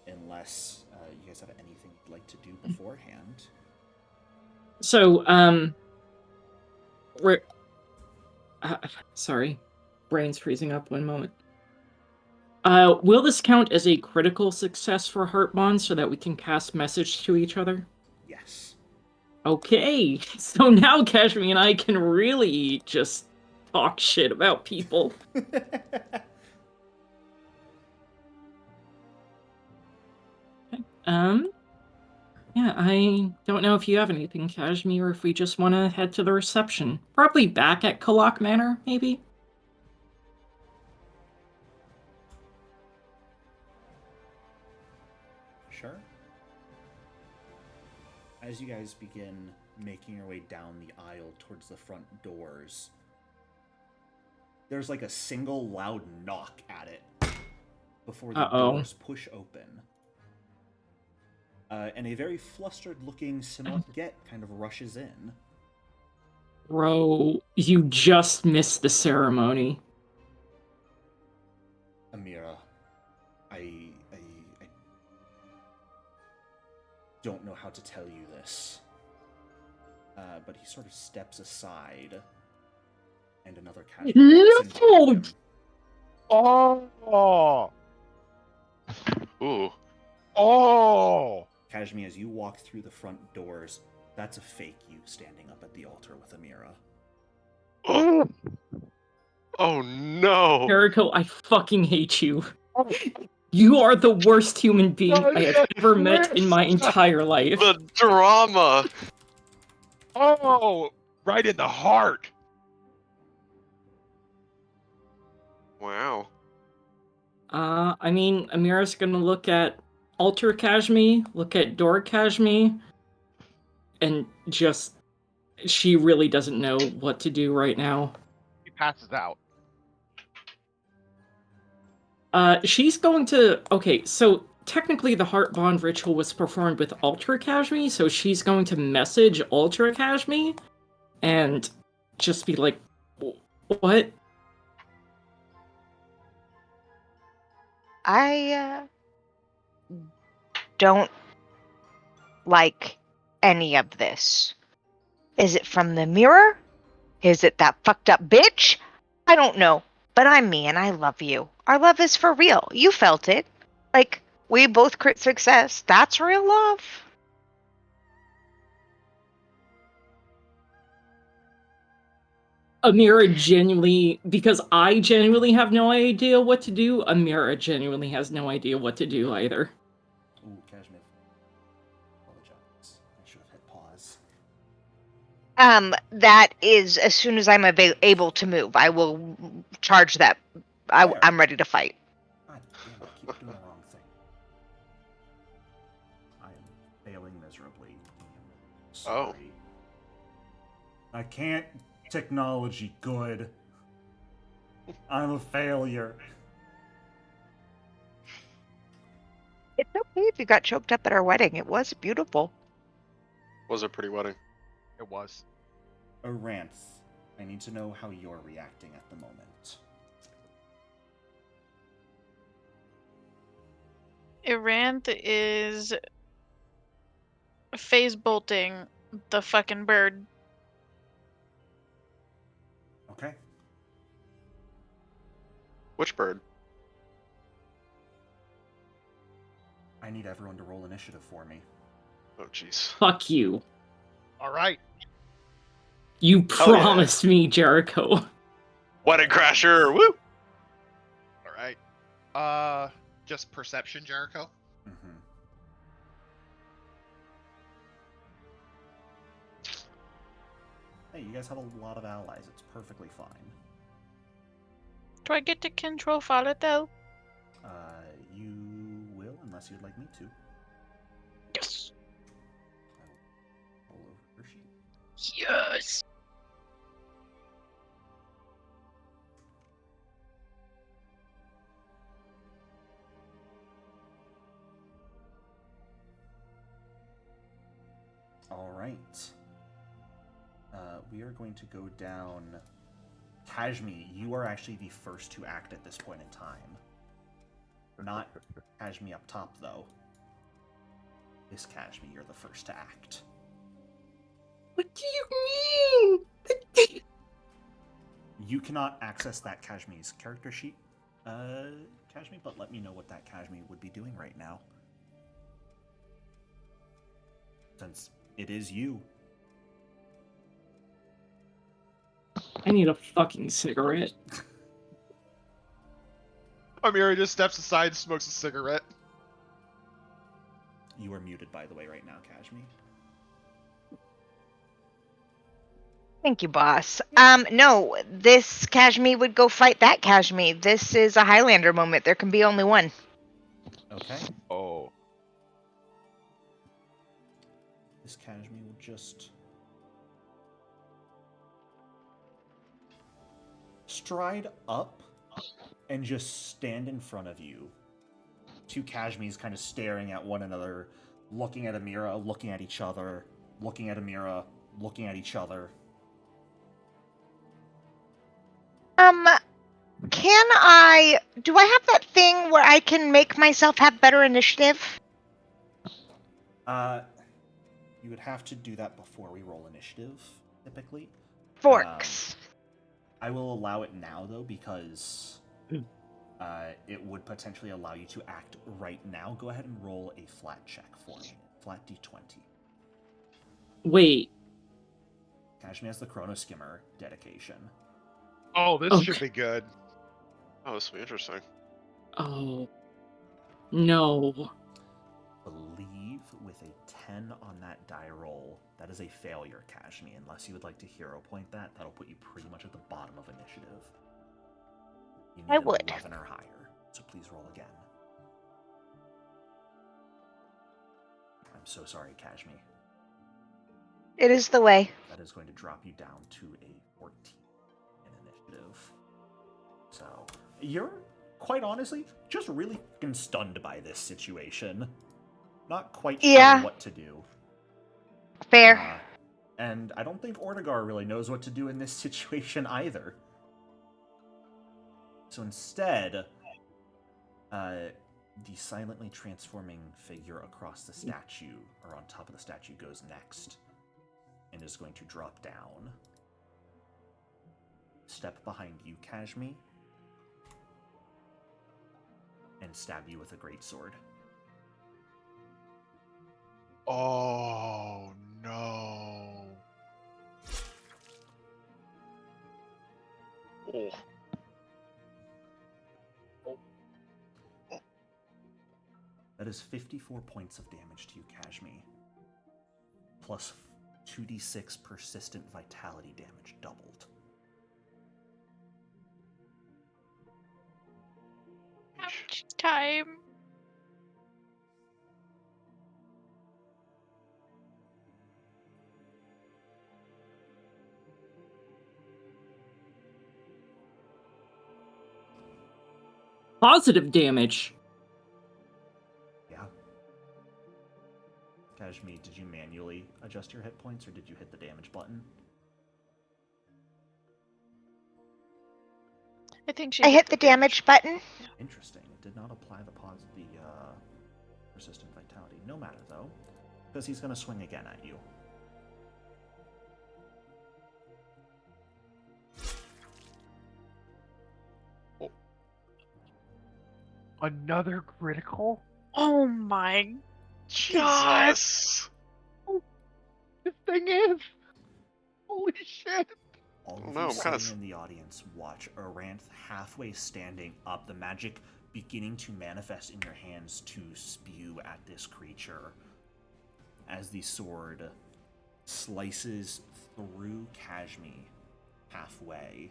unless you guys have anything you'd like to do beforehand. So, sorry, brain's freezing up. One moment. Will this count as a critical success for Heart Bond so that we can cast message to each other? Yes. Okay, so now Cajme and I can really just talk shit about people. Yeah, I don't know if you have anything, Cajme, or if we just want to head to the reception. Probably back at Kalak Manor, maybe? Sure. As you guys begin making your way down the aisle towards the front doors, there's like a single loud knock at it before the doors push open. And a very flustered-looking Simot Get kind of rushes in. Bro, you just missed the ceremony. Amira, don't know how to tell you this. But he sort of steps aside, and another cat walks in front of him. Oh! Ooh. Oh! Cajme, as you walk through the front doors, that's a fake you standing up at the altar with Amira. Oh no! Jericho, I fucking hate you. You are the worst human being I have ever met in my entire life. The drama! Oh! Right in the heart! Wow. I mean, Amira's gonna look at Alter Cajme, look at Door Cajme, and just... She really doesn't know what to do right now. He passes out. She's going to... Okay, so technically the Heart Bond ritual was performed with Ultra Cajme, so she's going to message Ultra Cajme and just be like, what? I don't like any of this. Is it from the mirror? Is it that fucked up bitch? I don't know. But I'm me and I love you. Our love is for real. You felt it. Like, we both crit success. That's real love. Amira genuinely, because I genuinely have no idea what to do, Amira genuinely has no idea what to do either. Ooh, Cajme. Apologize. I should have hit pause. That is as soon as I'm able to move. I will charge that. I'm ready to fight. God damn, I keep doing the wrong thing. I am failing miserably. Sorry. I can't technology good. I'm a failure. It's okay if you got choked up at our wedding. It was beautiful. Was a pretty wedding. It was. Aranth, I need to know how you're reacting at the moment. Iranth is phase bolting the fucking bird. Okay. Which bird? I need everyone to roll initiative for me. Oh jeez. Fuck you. Alright. You Hell yeah. promised me, Jericho. Wedding crasher! Woo! Alright. Just perception, Jericho? Mm-hmm. Hey, you guys have a lot of allies. It's perfectly fine. Do I get to control Fallout though? You will, unless you'd like me to. Yes. I will roll over her sheet. Yes. All right. We are going to go down. Cajme, you are actually the first to act at this point in time. Not Cajme up top, though. This Cajme, you're the first to act. What do you mean? You cannot access that Cajme's character sheet, Cajme, but let me know what that Cajme would be doing right now. Since it is you. I need a fucking cigarette. Amira just steps aside and smokes a cigarette. You are muted, by the way, right now, Cajme. Thank you, boss. No, this Cajme would go fight that Cajme. This is a Highlander moment. There can be only one. Okay. Oh. This Cajme will just stride up and just stand in front of you. Two Cajmes kind of staring at one another, looking at Amira, looking at each other, looking at Amira, looking at each other. Do I have that thing where I can make myself have better initiative? You would have to do that before we roll initiative, typically. Forks. I will allow it now, though, because it would potentially allow you to act right now. Go ahead and roll a flat check for me. Flat d20. Wait. Cajme has the Chrono Skimmer dedication. Oh, this should be good. Oh, this will be interesting. Oh. No. Believe with a 10 on that die roll, that is a failure, Cajme. Unless you would like to hero point that, that'll put you pretty much at the bottom of initiative. You need I an would. 11 or higher, so please roll again. I'm so sorry, Cajme. It is the way. That is going to drop you down to a 14 in initiative. So, you're, quite honestly, just really fucking stunned by this situation. Not quite sure what to do. Fair. And I don't think Ortegar really knows what to do in this situation either. So instead, the silently transforming figure across the statue, or on top of the statue, goes next. And is going to drop down. Step behind you, Cajme. And stab you with a greatsword. Oh, no. Oh. That is 54 points of damage to you, Cajme. Plus 2d6 persistent vitality damage doubled. Ouch, time. Positive damage. Yeah. Cajme, did you manually adjust your hit points, or did you hit the damage button? I think she I hit the damage button. Interesting. It did not apply the persistent vitality. No matter, though, because he's going to swing again at you. Another critical? Oh my god. Jesus. This thing is. Holy shit. All of No, you I'm kinda sitting in the audience watch Aranth halfway standing up, the magic beginning to manifest in your hands to spew at this creature as the sword slices through Cajme halfway,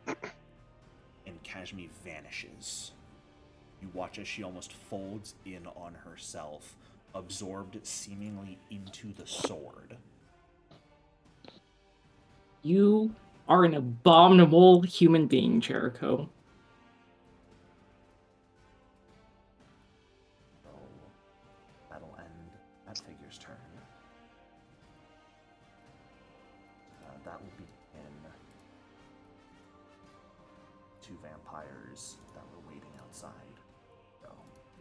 and Cajme vanishes. You watch as she almost folds in on herself, absorbed seemingly into the sword. You are an abominable human being, Jericho. So that'll end that figure's turn. That will begin two vampires that were waiting outside. So,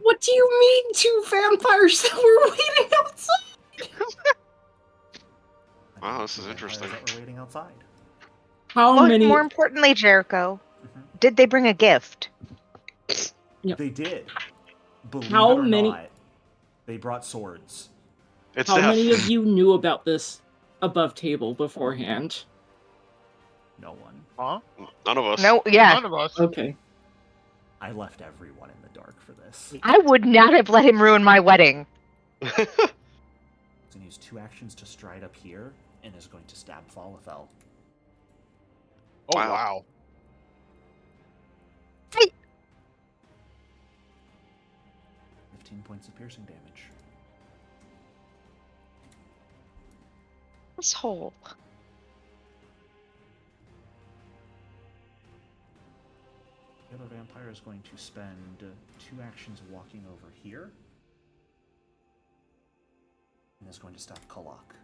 What do you mean, two vampires that were waiting outside? Wow, this two is vampires interesting. that were waiting outside. How many? More importantly, Jericho, did they bring a gift? Yep. They did. Believe How it or many- not, they brought swords. It's How death. many of you knew about this above table beforehand? No one. Huh? None of us. No, yeah. None of us. Okay. I left everyone in the dark for this. I would not have let him ruin my wedding. He's going to use two actions to stride up here, and is going to stab Falafel. Oh, Wow. wow. Hey. 15 points of piercing damage. This hole. The other vampire is going to spend two actions walking over here. And is going to stab Kalak.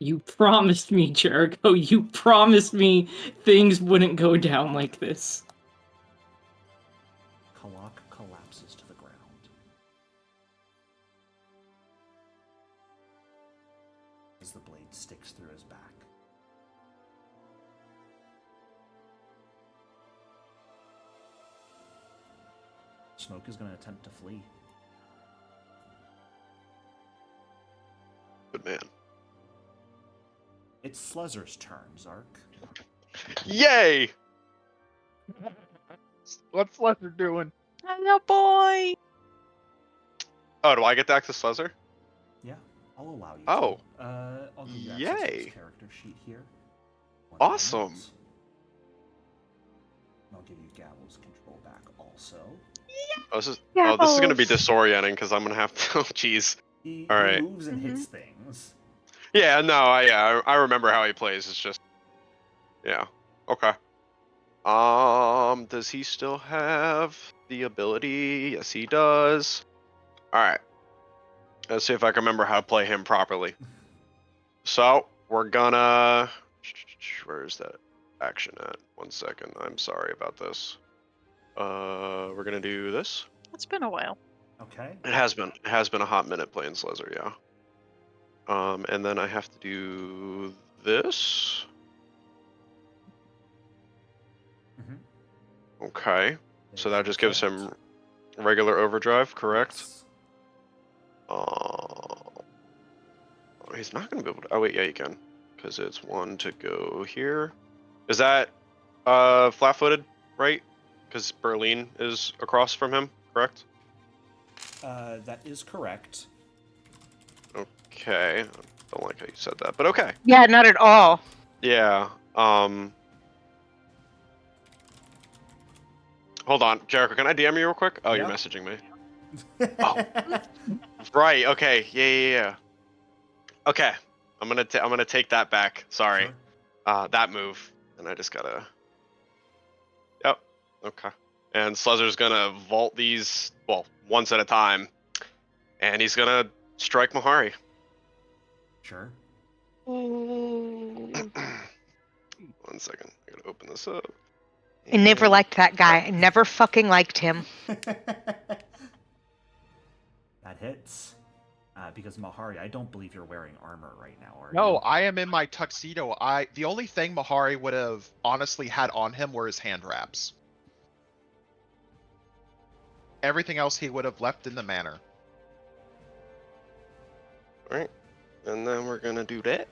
You promised me, Jericho. You promised me things wouldn't go down like this. Kalak collapses to the ground. As the blade sticks through his back. Smoke is going to attempt to flee. Good man. It's Sluzzer's turn, Zark. Yay! What's Lester doing? Hello, boy. Oh, do I get to access Slezzer? Yeah, I'll allow you Oh. to. I'll give you access to his Yay. character sheet here. One Awesome. moment. And I'll give you Gavel's control back also. Oh, this is going to be disorienting because I'm going to have to. Oh, jeez. He All right. moves and hits things. Yeah, no, I remember how he plays. It's just, yeah, okay. Does he still have the ability? Yes, he does. All right. Let's see if I can remember how to play him properly. So we're gonna. Where's that action at? 1 second. I'm sorry about this. We're gonna do this. It's been a while. Okay. It has been a hot minute playing Slezzer, yeah. And then I have to do this. Mm-hmm. Okay. So that just gives him regular overdrive, correct? Yes. He's not going to be able to. Oh, wait, yeah, he can. Because it's 1 to go here. Is that flat footed, right? Because Berlin is across from him, correct? That is correct. Okay. I don't like how you said that, but okay. Yeah, not at all. Yeah. Hold on, Jericho, can I DM you real quick? Oh, Yeah. You're messaging me. Oh. Right, okay. Yeah. Okay. I'm gonna take that back. Sorry. Sure. That move. And I just gotta. Yep. Okay. And Sluzzer's gonna vault these, well, once at a time. And he's gonna strike Mahari. Sure. 1 second. I gotta open this up. I never liked that guy. I never fucking liked him. That hits. Because Mahari, I don't believe you're wearing armor right now, are you? No, I am in my tuxedo. The only thing Mahari would have honestly had on him were his hand wraps. Everything else he would have left in the manor. Alright. And then we're gonna do that.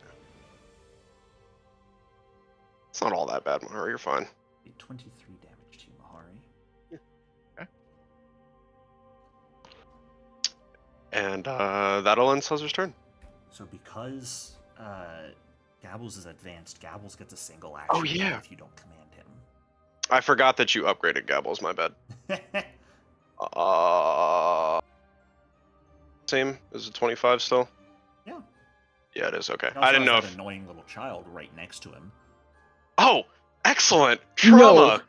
It's not all that bad, Mahari. You're fine. 23 damage to you, Mahari. Okay. And that'll end Sluzzer's turn. So because Gabbles is advanced, Gabbles gets a single action. Oh, yeah. If you don't command him. I forgot that you upgraded Gabbles, my bad. Same? Is it 25 still? Yeah. Yeah, it is. Okay. He also I didn't know has if. that annoying little child right next to him. Oh, excellent! Trauma!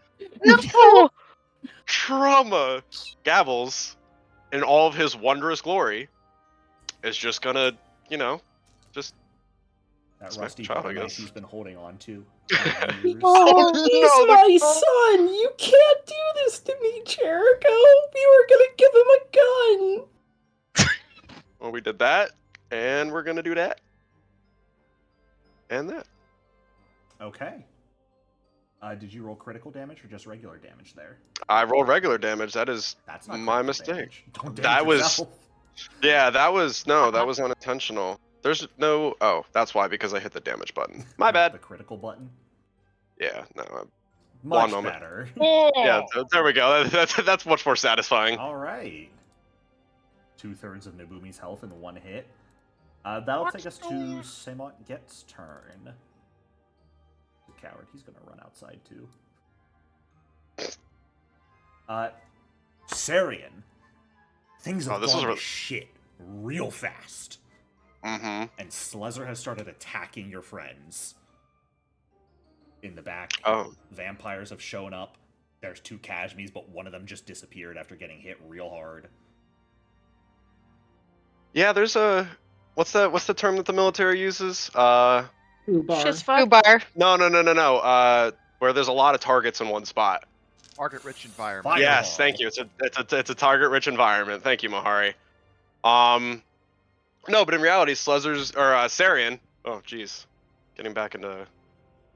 No! Trauma! Gabbles, in all of his wondrous glory, is just gonna, just. That Smack rusty the child, I butter knife guess. he's been holding on to. for years. Oh, no, he's my son! You can't do this to me, Jericho! You were gonna give him a gun! Well, we did that, and we're gonna do that. And that. Okay. Did you roll critical damage or just regular damage there? I rolled regular damage. That's not my critical mistake. damage. Don't damage That was. yourself. Yeah, that was unintentional. There's no. Oh, that's why, because I hit the damage button. My bad. The critical button. Yeah, no. Much moment. better. Yeah, there we go. That's much more satisfying. All right. 2/3 of Nabumi's health in one hit. That'll take us to Semot Get's turn. The coward. He's gonna run outside too. Sarian. Things have gone to shit real fast. Mm-hmm. And Slezzer has started attacking your friends. In the back, vampires have shown up. There's 2 Cajmes, but one of them just disappeared after getting hit real hard. Yeah, there's a what's the term that the military uses? Ubar. Shizfuck. Ubar. No. Where there's a lot of targets in one spot. Target-rich environment. Fireball. Yes, thank you. It's a target-rich environment. Thank you, Mahari. No, but in reality, Sarian. Oh, jeez, getting back into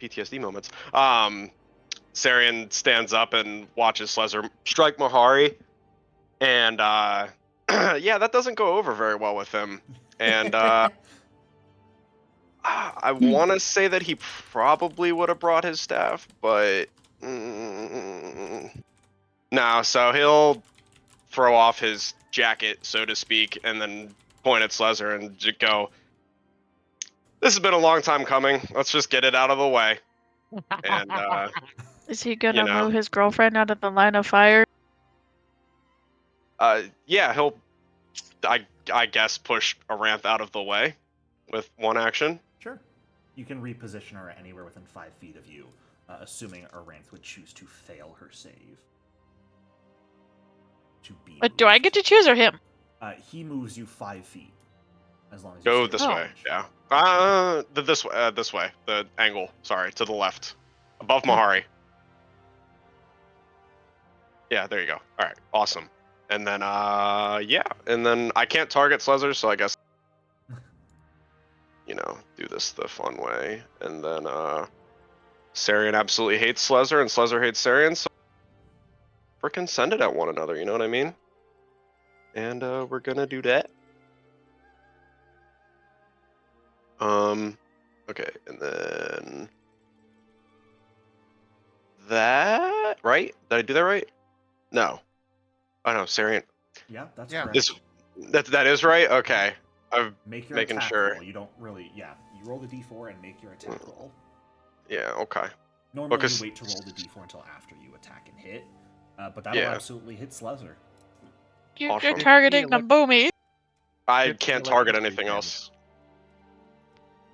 PTSD moments. Sarian stands up and watches Slezzer strike Mahari, and yeah, that doesn't go over very well with him. And I want to say that he probably would have brought his staff, but no. So he'll throw off his jacket, so to speak, and then point at Slezzer and go, "This has been a long time coming. Let's just get it out of the way." And Is he gonna you know. move his girlfriend out of the line of fire? Yeah, he'll, I guess, push Aranth out of the way with one action. Sure. You can reposition her anywhere within 5 feet of you, assuming Aranth would choose to fail her save. To be But do I get to choose or him? He moves you 5 feet, as long as Go you this stay way. range. Yeah. This way. The angle. Sorry, to the left, above Mahari. Yeah, there you go. All right, awesome. And then yeah, and then I can't target Slezzer, so I guess do this the fun way. And then Sarian absolutely hates Slezzer, and Slezzer hates Sarian, so frickin' send it at one another. You know what I mean? And we're gonna do that. Okay, and then that, right? Did I do that right? No. Oh no, Sarian. Yeah, that's Yeah. correct. That is right. Okay, I'm Make your making attack sure. roll. You don't really, you roll the d4 and make your attack roll. Yeah. Okay. Normally Because- you wait to roll the d4 until after you attack and hit, but that'll Yeah. absolutely hit Slezzer. You're Awesome. targeting the boomy. I 50 can't target electricity anything damage. else.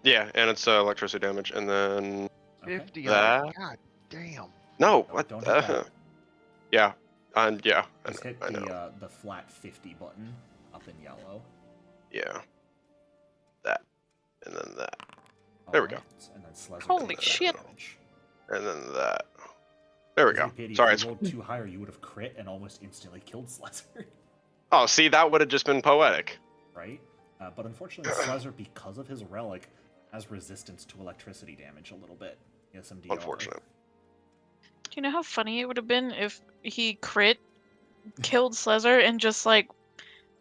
Yeah, and it's electricity damage, and then 50 That- God damn. no, Oh, what? don't hit that. Yeah, and yeah, Just hit I know. the flat 50 button up in yellow. Yeah, that, and then that, There we go. Alright, and then Slezzer Holy takes shit. damage. and then that. There we go. Pity, Sorry. if It's... you rolled too higher, you would have crit and almost instantly killed Slezzer. Oh, see, that would have just been poetic. Right? But unfortunately, Slezzer, because of his relic, has resistance to electricity damage a little bit. He has some DOR. Unfortunate. Do you know how funny it would have been if he crit, killed Slezzer, and just like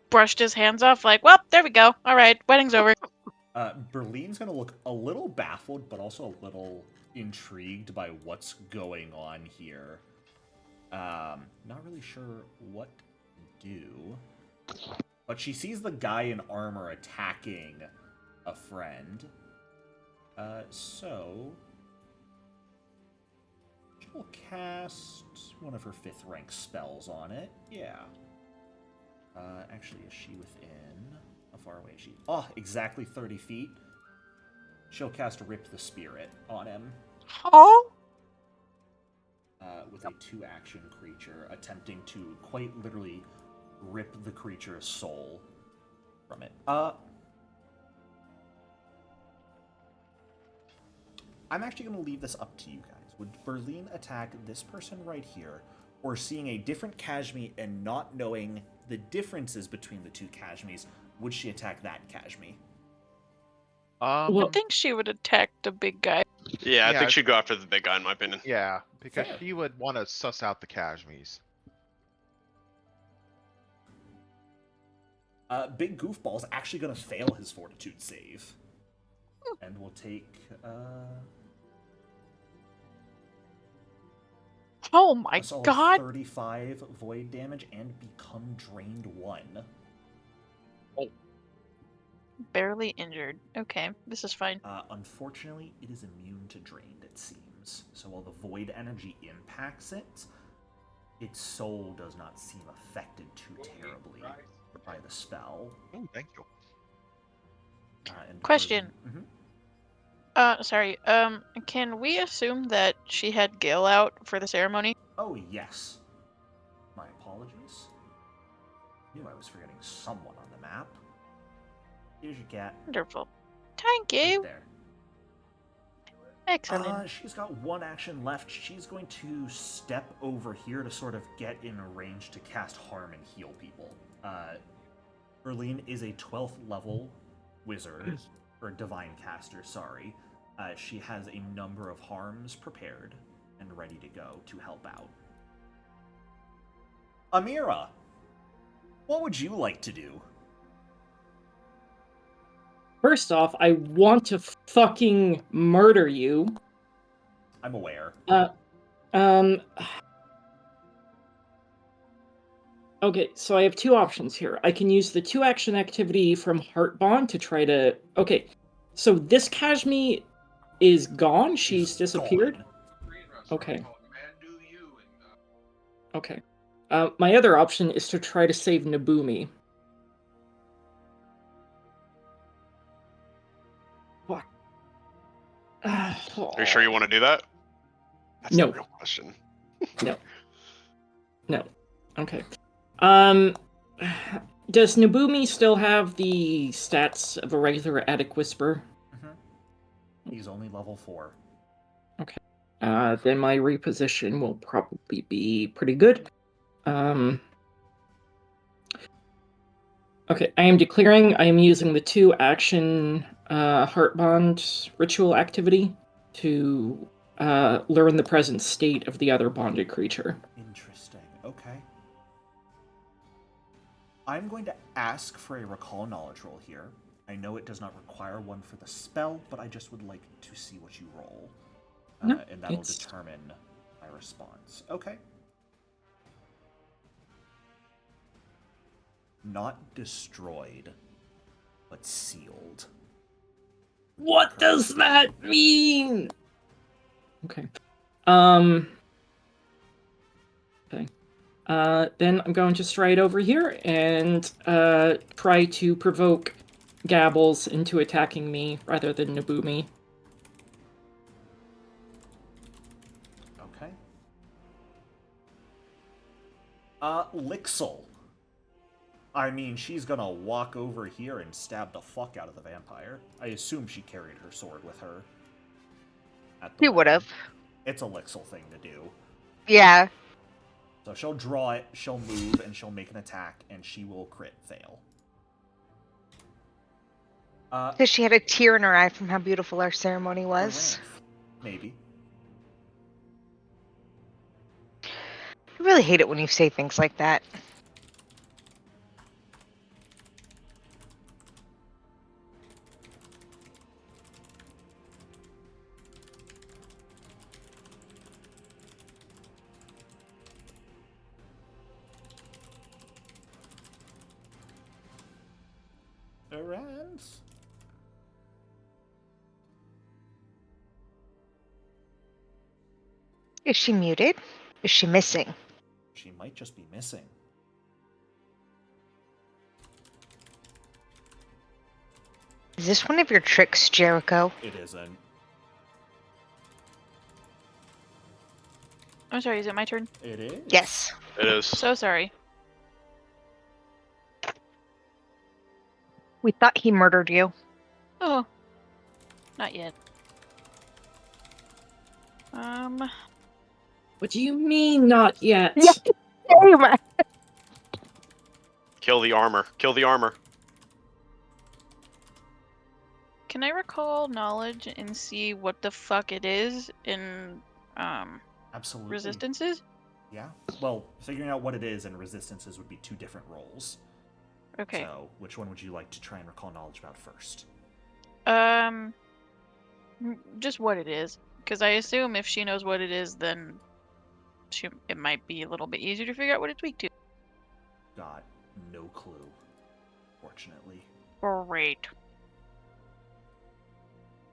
brushed his hands off? Like, well, there we go. All right, wedding's over. Berlin's going to look a little baffled, but also a little intrigued by what's going on here. Not really sure what to do. But she sees the guy in armor attacking a friend. So she'll cast one of her 5th rank spells on it. Yeah. Actually, is she within? How far away is she? Oh, exactly 30 feet. She'll cast Rip the Spirit on him. Oh, With a 2-action creature, attempting to quite literally rip the creature's soul from it. I'm actually going to leave this up to you guys. Would Berlin attack this person right here, or seeing a different Cajme and not knowing the differences between the two Cajmes, would she attack that Cajme? I think she would attack the big guy. Yeah, I Yeah, think she'd go after the big guy, in my opinion. Yeah, because Fair. she would want to suss out the Cajmes. Big Goofball's actually going to fail his Fortitude save. And will take... Oh my a solid god. 35 void damage and become drained 1. Barely injured. Okay, this is fine. Unfortunately, it is immune to drained, it seems. So while the void energy impacts it, its soul does not seem affected too terribly by the spell. Oh, thank you. And Question. Sorry. Can we assume that she had Gil out for the ceremony? Oh, yes. My apologies. Knew I was forgetting someone on the map. Here's your cat. Wonderful. Thank Right you. there. Excellent. She's got one action left. She's going to step over here to sort of get in range to cast harm and heal people. Erlene is a 12th level wizard, or divine caster, sorry. She has a number of harms prepared and ready to go to help out. Amira, what would you like to do? First off, I want to fucking murder you. I'm aware. Okay, so I have two options here. I can use the 2-action activity from Heartbond to try to... Okay, so this Cajme is gone? She's disappeared? Gone. Okay. Okay. My other option is to try to save Nabumi. Fuck. Are you sure you want to do that? That's No. the real question. No. Okay. Does Nabumi still have the stats of a regular Attic Whisper? Mm-hmm. He's only level 4. Okay. Then my reposition will probably be pretty good. Okay, I am declaring I am using the 2-action Heartbond ritual activity to learn the present state of the other bonded creature. Interesting. Okay. I'm going to ask for a recall knowledge roll here. I know it does not require one for the spell, but I just would like to see what you roll. No, and that'll determine my response. Okay. Not destroyed, but sealed. What does that mean? Okay. Okay. Then I'm going to stride over here and try to provoke Gabbles into attacking me rather than Nabumi. Okay. Lixel. I mean, she's gonna walk over here and stab the fuck out of the vampire. I assume she carried her sword with her. She would have. It's a Lixel thing to do. Yeah. So she'll draw it, she'll move, and she'll make an attack, and she will crit fail. Because she had a tear in her eye from how beautiful our ceremony was. Maybe. I really hate it when you say things like that. Arans? Is she muted? Is she missing? She might just be missing. Is this one of your tricks, Jericho? It isn't. I'm sorry, is it my turn? It is? Yes. It is. So sorry. We thought he murdered you. Oh. Not yet. What do you mean, not yet? Yeah. Damn. Kill the armor. Kill the armor. Can I recall knowledge and see what the fuck it is in Absolutely. resistances? Yeah. Well, figuring out what it is and resistances would be 2 different rolls. Okay. So, which one would you like to try and recall knowledge about first? Just what it is, because I assume if she knows what it is, then it might be a little bit easier to figure out what it's weak to. Got no clue, fortunately. Great.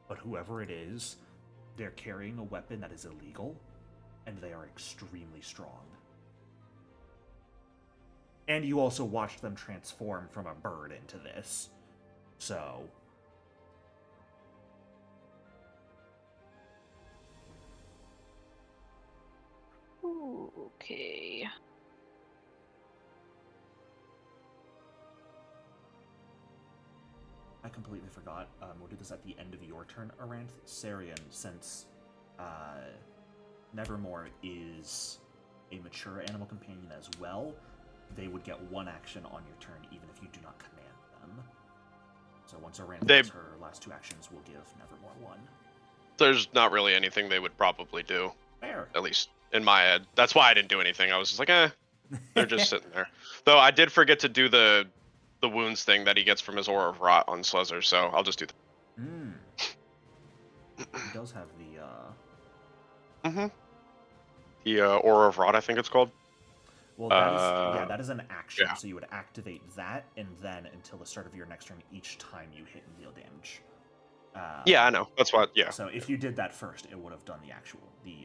But whoever it is, they're carrying a weapon that is illegal, and they are extremely strong. And you also watched them transform from a bird into this. So... Ooh, okay. I completely forgot. We'll do this at the end of your turn, Aranth. Sarian, since Nevermore is a mature animal companion as well, they would get one action on your turn, even if you do not command them. So once Aranth does her last 2 actions, we'll give Nevermore 1. There's not really anything they would probably do. Fair. At least in my head. That's why I didn't do anything. I was just like, they're just sitting there. Though I did forget to do the wounds thing that he gets from his Aura of Rot on Slezzer, so I'll just do that. He does have the Aura of Rot, I think it's called. Well, that is an action. Yeah. So you would activate that, and then until the start of your next turn, each time you hit and deal damage. Yeah, I know. That's what. Yeah. So if you did that first, it would have done the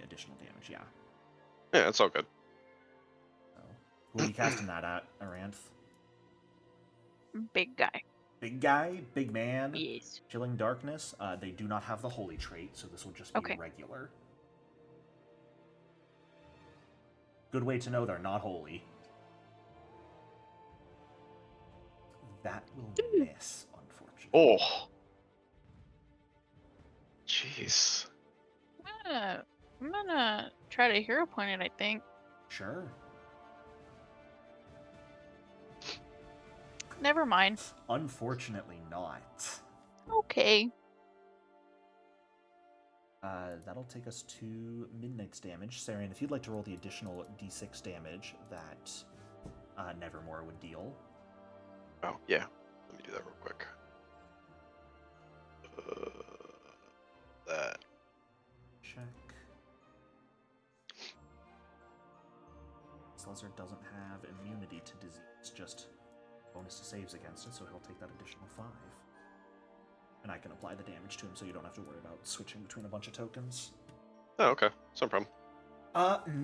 additional damage. Yeah. Yeah, it's all good. So, who are you casting that at, Aranth? Big guy. Big guy, big man. Yes. Chilling Darkness. They do not have the holy trait, so this will just be regular. Good way to know they're not holy. That will miss, unfortunately. Oh. Jeez. I'm gonna try to hero point it, I think. Sure. Never mind. Unfortunately not. Okay. That'll take us to Midnight's damage. Sarian, if you'd like to roll the additional d6 damage that Nevermore would deal. Oh, yeah. Let me do that real quick. That. Check. Slezzer doesn't have immunity to disease, just bonus to saves against it, so he'll take that additional 5. And I can apply the damage to him, so you don't have to worry about switching between a bunch of tokens. Oh, okay. It's no problem.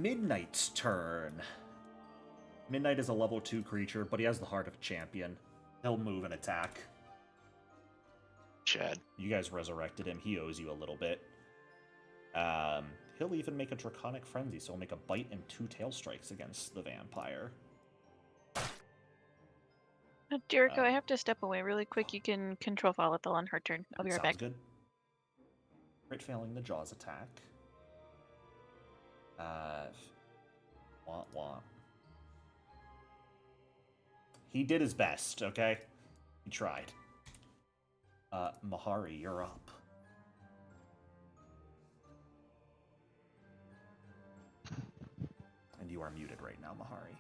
Midnight's turn. Midnight is a level 2 creature, but he has the heart of a champion. He'll move and attack. Chad. You guys resurrected him. He owes you a little bit. He'll even make a Draconic Frenzy, so he'll make a bite and 2 tail strikes against the vampire. Jericho, I have to step away really quick. You can control Volatile on her turn. I'll be right back. Sounds good. Crit failing the Jaws attack. Wah. He did his best, okay? He tried. Mahari, you're up. And you are muted right now, Mahari.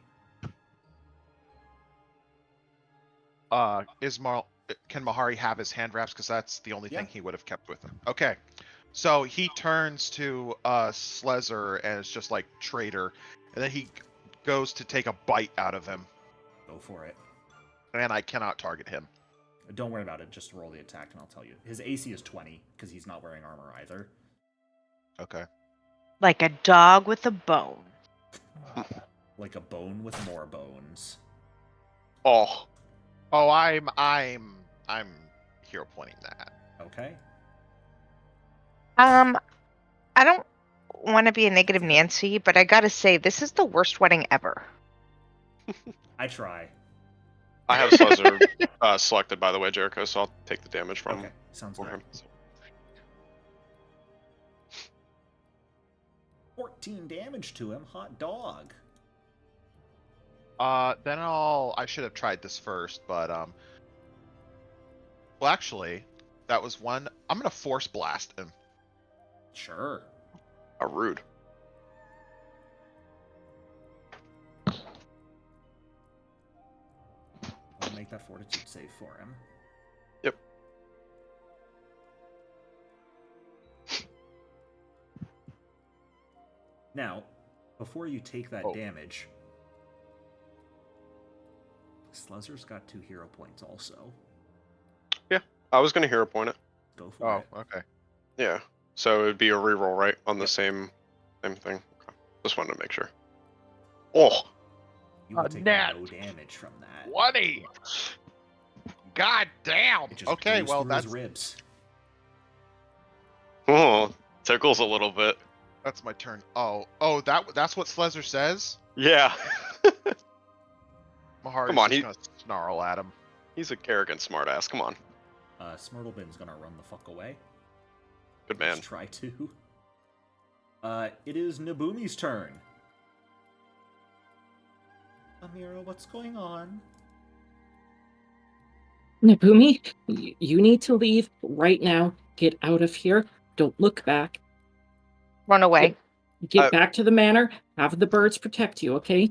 Can Mahari have his hand wraps? Because that's the only thing he would have kept with him. Okay. So he turns to Slezzer and it's just like traitor. And then he goes to take a bite out of him. Go for it. And I cannot target him. Don't worry about it. Just roll the attack and I'll tell you. His AC is 20 because he's not wearing armor either. Okay. Like a dog with a bone. Like a bone with more bones. Oh, I'm hero pointing that. Okay. I don't want to be a negative Nancy, but I gotta say this is the worst wedding ever. I try. I have Slezzer selected, by the way, Jericho, so I'll take the damage from Okay, sounds good. him. 14 damage to him, hot dog. Then I should have tried this first, but well, actually, that was one. I'm gonna force blast him. Sure. How rude. I'll make that fortitude save for him. Yep. Now, before you take that damage, Slezzer's got 2 hero points also. Yeah, I was going to hero point it. Go for it. Oh, okay. Yeah, so it would be a reroll, right? On the same thing. Okay. Just wanted to make sure. Oh! You will take no damage from that. 20! God damn! Okay, well, that's... his ribs. Oh, tickles a little bit. That's my turn. Oh, that's what Slezzer says? Yeah. Mahari's Come on, just gonna snarl at him. He's an arrogant smartass. Come on. Smurtlebin's gonna run the fuck away. Good man. Let's try to. It is Nabumi's turn. Amira, what's going on? Nabumi, you need to leave right now. Get out of here. Don't look back. Run away. Get back to the manor. Have the birds protect you, okay?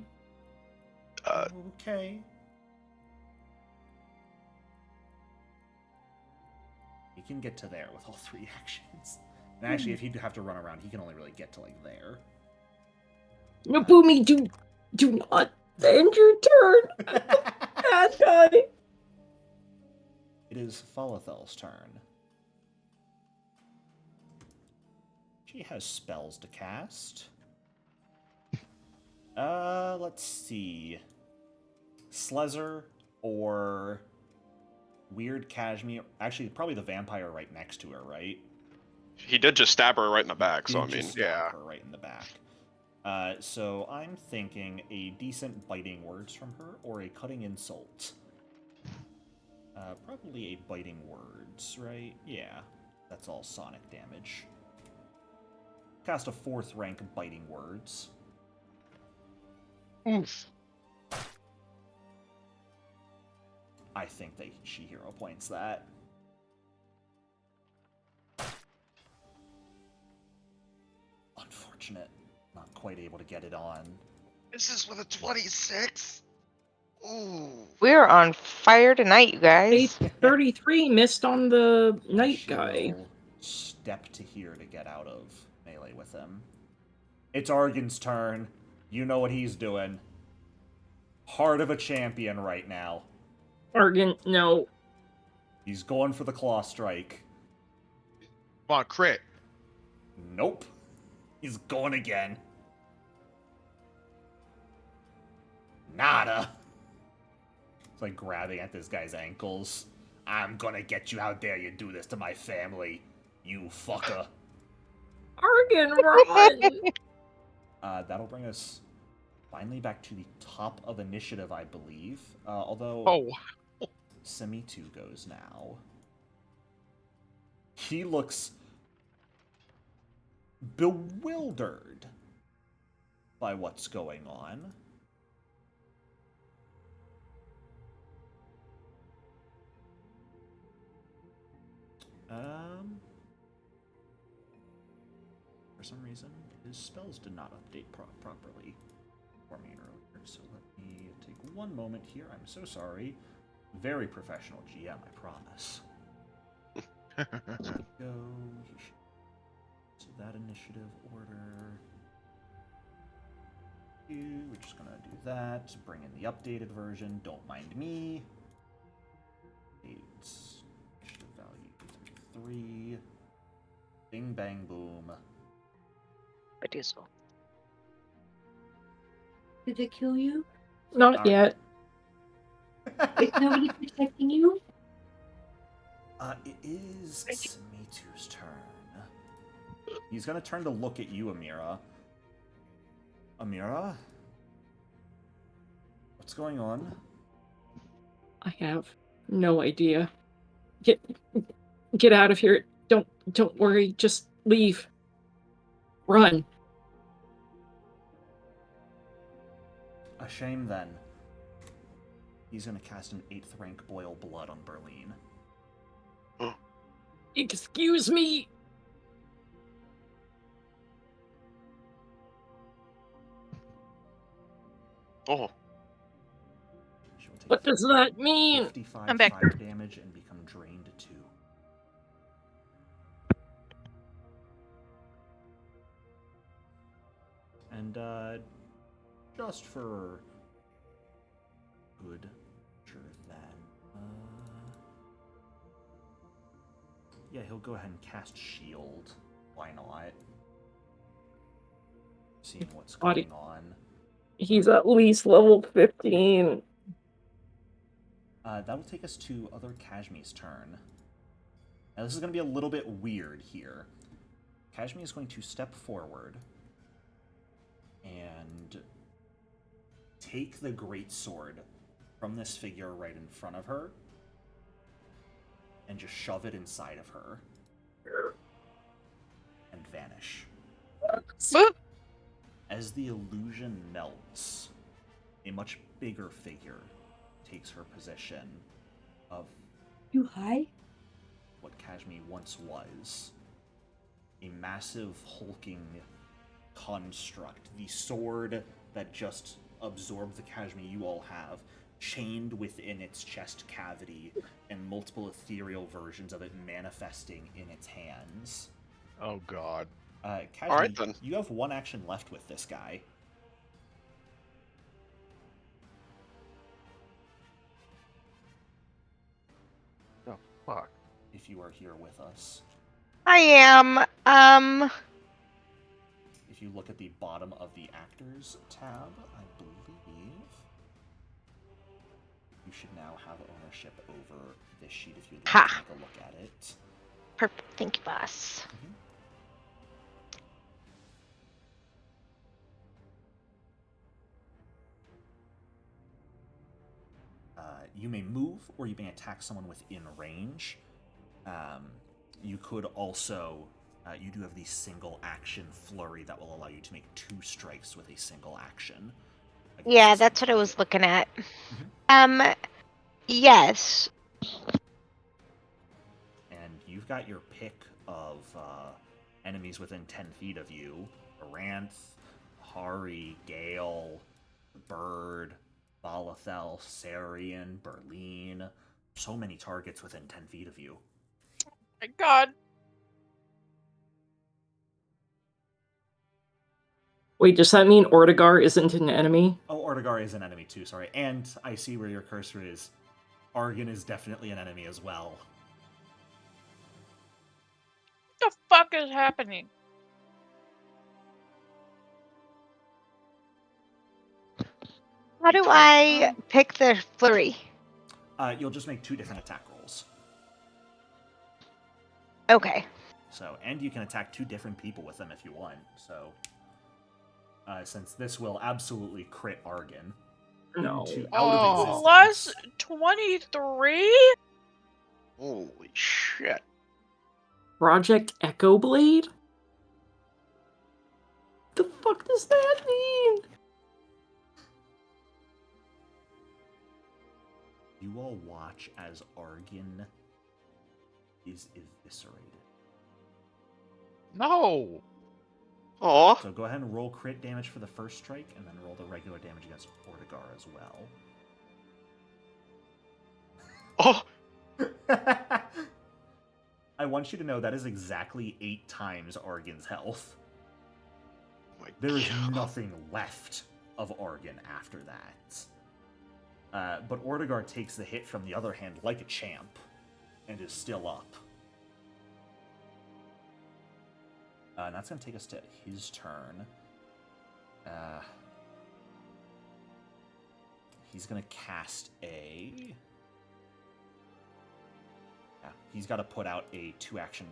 Okay. He can get to there with all 3 actions. And actually, if he'd have to run around, he can only really get to, like, there. Nabumi, do not end your turn. Bad guy. It is Falathel's turn. She has spells to cast. Let's see. Slezer or Weird Cajme. Actually, probably the vampire right next to her, right? He did just stab her right in the back, so I Did mean, just stab yeah. her right in the back. So I'm thinking a decent biting words from her or a cutting insult. Probably a biting words, right? Yeah, that's all sonic damage. Cast a 4th rank biting words. Oof. I think she hero points that. Unfortunate. Not quite able to get it on. This is with a 26. Ooh. We're on fire tonight, you guys. 33 missed on the night She guy. will step to here to get out of melee with him. It's Argan's turn. You know what he's doing. Heart of a champion right now. Argan, no. He's going for the claw strike. Come on, crit. Nope. He's going again. Nada. It's like grabbing at this guy's ankles. I'm gonna get you out there. You do this to my family. You fucker. Argan, run! That'll bring us finally back to the top of initiative, I believe. Although Semi-2 goes now. He looks bewildered by what's going on. For some reason, his spells did not update properly for me earlier, so let me take one moment here. I'm so sorry. Very professional GM, I promise. Go. So that initiative order. We're just gonna do that. Bring in the updated version. Don't mind me. It's initiative value 3. Bing bang boom. Paizo. Did it kill you? Not yet. Is nobody protecting you? It is Semi-2's turn. He's gonna turn to look at you, Amira. Amira? What's going on? I have no idea. Get out of here. Don't worry. Just leave. Run. A shame then. He's gonna cast an 8th rank Boil Blood on Berlin. Excuse me. Oh. She will take What does that mean? 55 I'm back. fire damage and become drained 2. And just for good sure then, yeah, he'll go ahead and cast Shield. Why not? Seeing what's going on. He's at least level 15. That'll take us to other Cajme's turn. Now this is going to be a little bit weird here. Cajme is going to step forward and take the greatsword from this figure right in front of her and just shove it inside of her and vanish. Boop. As the illusion melts, a much bigger figure takes her position of You high? what Cajme once was. A massive, hulking construct. The sword that just absorbed the Cajme you all have, chained within its chest cavity, and multiple ethereal versions of it manifesting in its hands. Oh god. Cajme, Alright, then. you have one action left with this guy. Oh fuck. If you are here with us. I am. If you look at the bottom of the Actors tab, I believe you should now have ownership over this sheet if you'd like Ha. to take a look at it. Perfect. Thank you, boss. You may move, or you may attack someone within range. You could also, you do have the single action flurry that will allow you to make 2 strikes with a single action. Yeah, that's what I was looking at. Yes. And you've got your pick of enemies within 10 feet of you. Aranth, Hari, Gale, Bird, Balathel, Sarian, Berlin. So many targets within 10 feet of you. My God. Wait, does that mean Ortigar isn't an enemy? Oh, Ortigar is an enemy too, sorry. And I see where your cursor is. Argon is definitely an enemy as well. What the fuck is happening? How do I pick the flurry? You'll just make 2 different attack rolls. Okay. So, and you can attack 2 different people with them if you want. So, since this will absolutely crit Argon No. out of Plus existence. 23? Holy shit. Project Echo Blade? The fuck does that mean? You all watch as Argon is eviscerated. No! Aw. So go ahead and roll crit damage for the first strike, and then roll the regular damage against Ortigar as well. Oh! I want you to know that is exactly 8 times Argon's health. My There is God. nothing left of Argon after that. But Ortigar takes the hit from the other hand like a champ, and is still up. And that's going to take us to his turn. He's going to cast a... Yeah, he's got to put out a 2-action...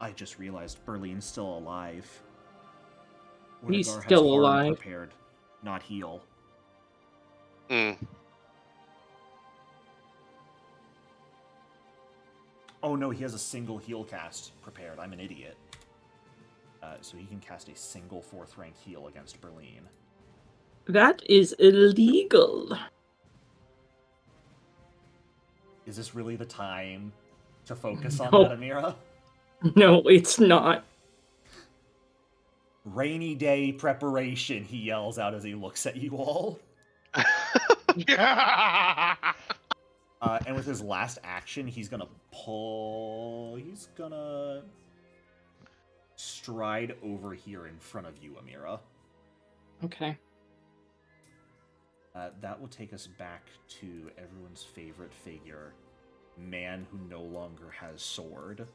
I just realized Berlin's still alive. He's Ortigar still has Harm alive. prepared, not heal. Hmm. Oh no, he has a single heal cast prepared. I'm an idiot. So he can cast a single 4th rank heal against Berlin. That is illegal. Is this really the time to focus on No. that, Amira? No, it's not. Rainy day preparation, he yells out as he looks at you all. Yeah! And with his last action, he's gonna pull... He's gonna stride over here in front of you, Amira. Okay. That will take us back to everyone's favorite figure, man who no longer has sword.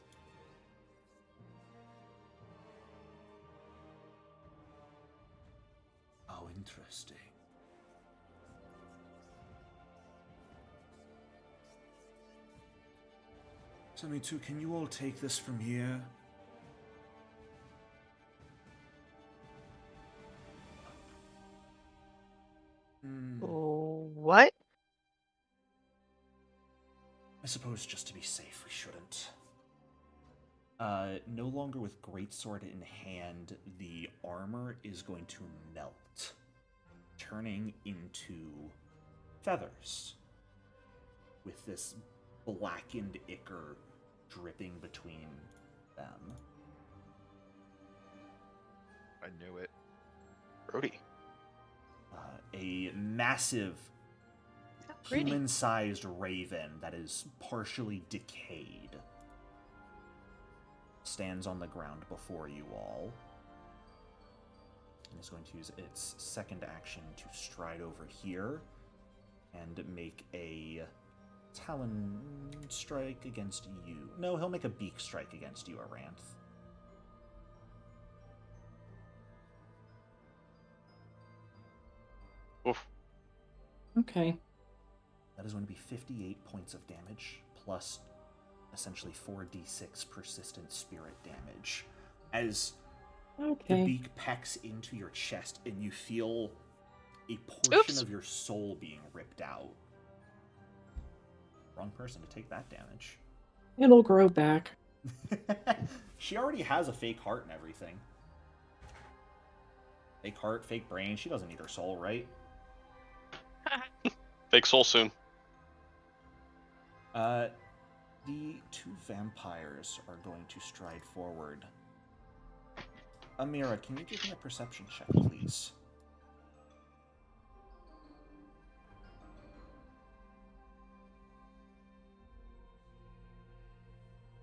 Oh, interesting. So, me too, can you all take this from here? What? I suppose just to be safe, we shouldn't. No longer with greatsword in hand, the armor is going to melt, turning into feathers, with this blackened ichor dripping between them. I knew it. Brody. A massive Pretty. human-sized raven that is partially decayed stands on the ground before you all and is going to use its second action to stride over here and make a talon strike against you. No, he'll make a beak strike against you, Aranth. Oof. Okay. That is going to be 58 points of damage, plus essentially 4d6 persistent spirit damage. As the beak pecks into your chest and you feel a portion of your soul being ripped out. Wrong person to take that damage. It'll grow back. She already has a fake heart and everything. Fake heart, fake brain. She doesn't need her soul, right? Fake soul soon. The two vampires are going to stride forward. Amira, can you give me a perception check, please?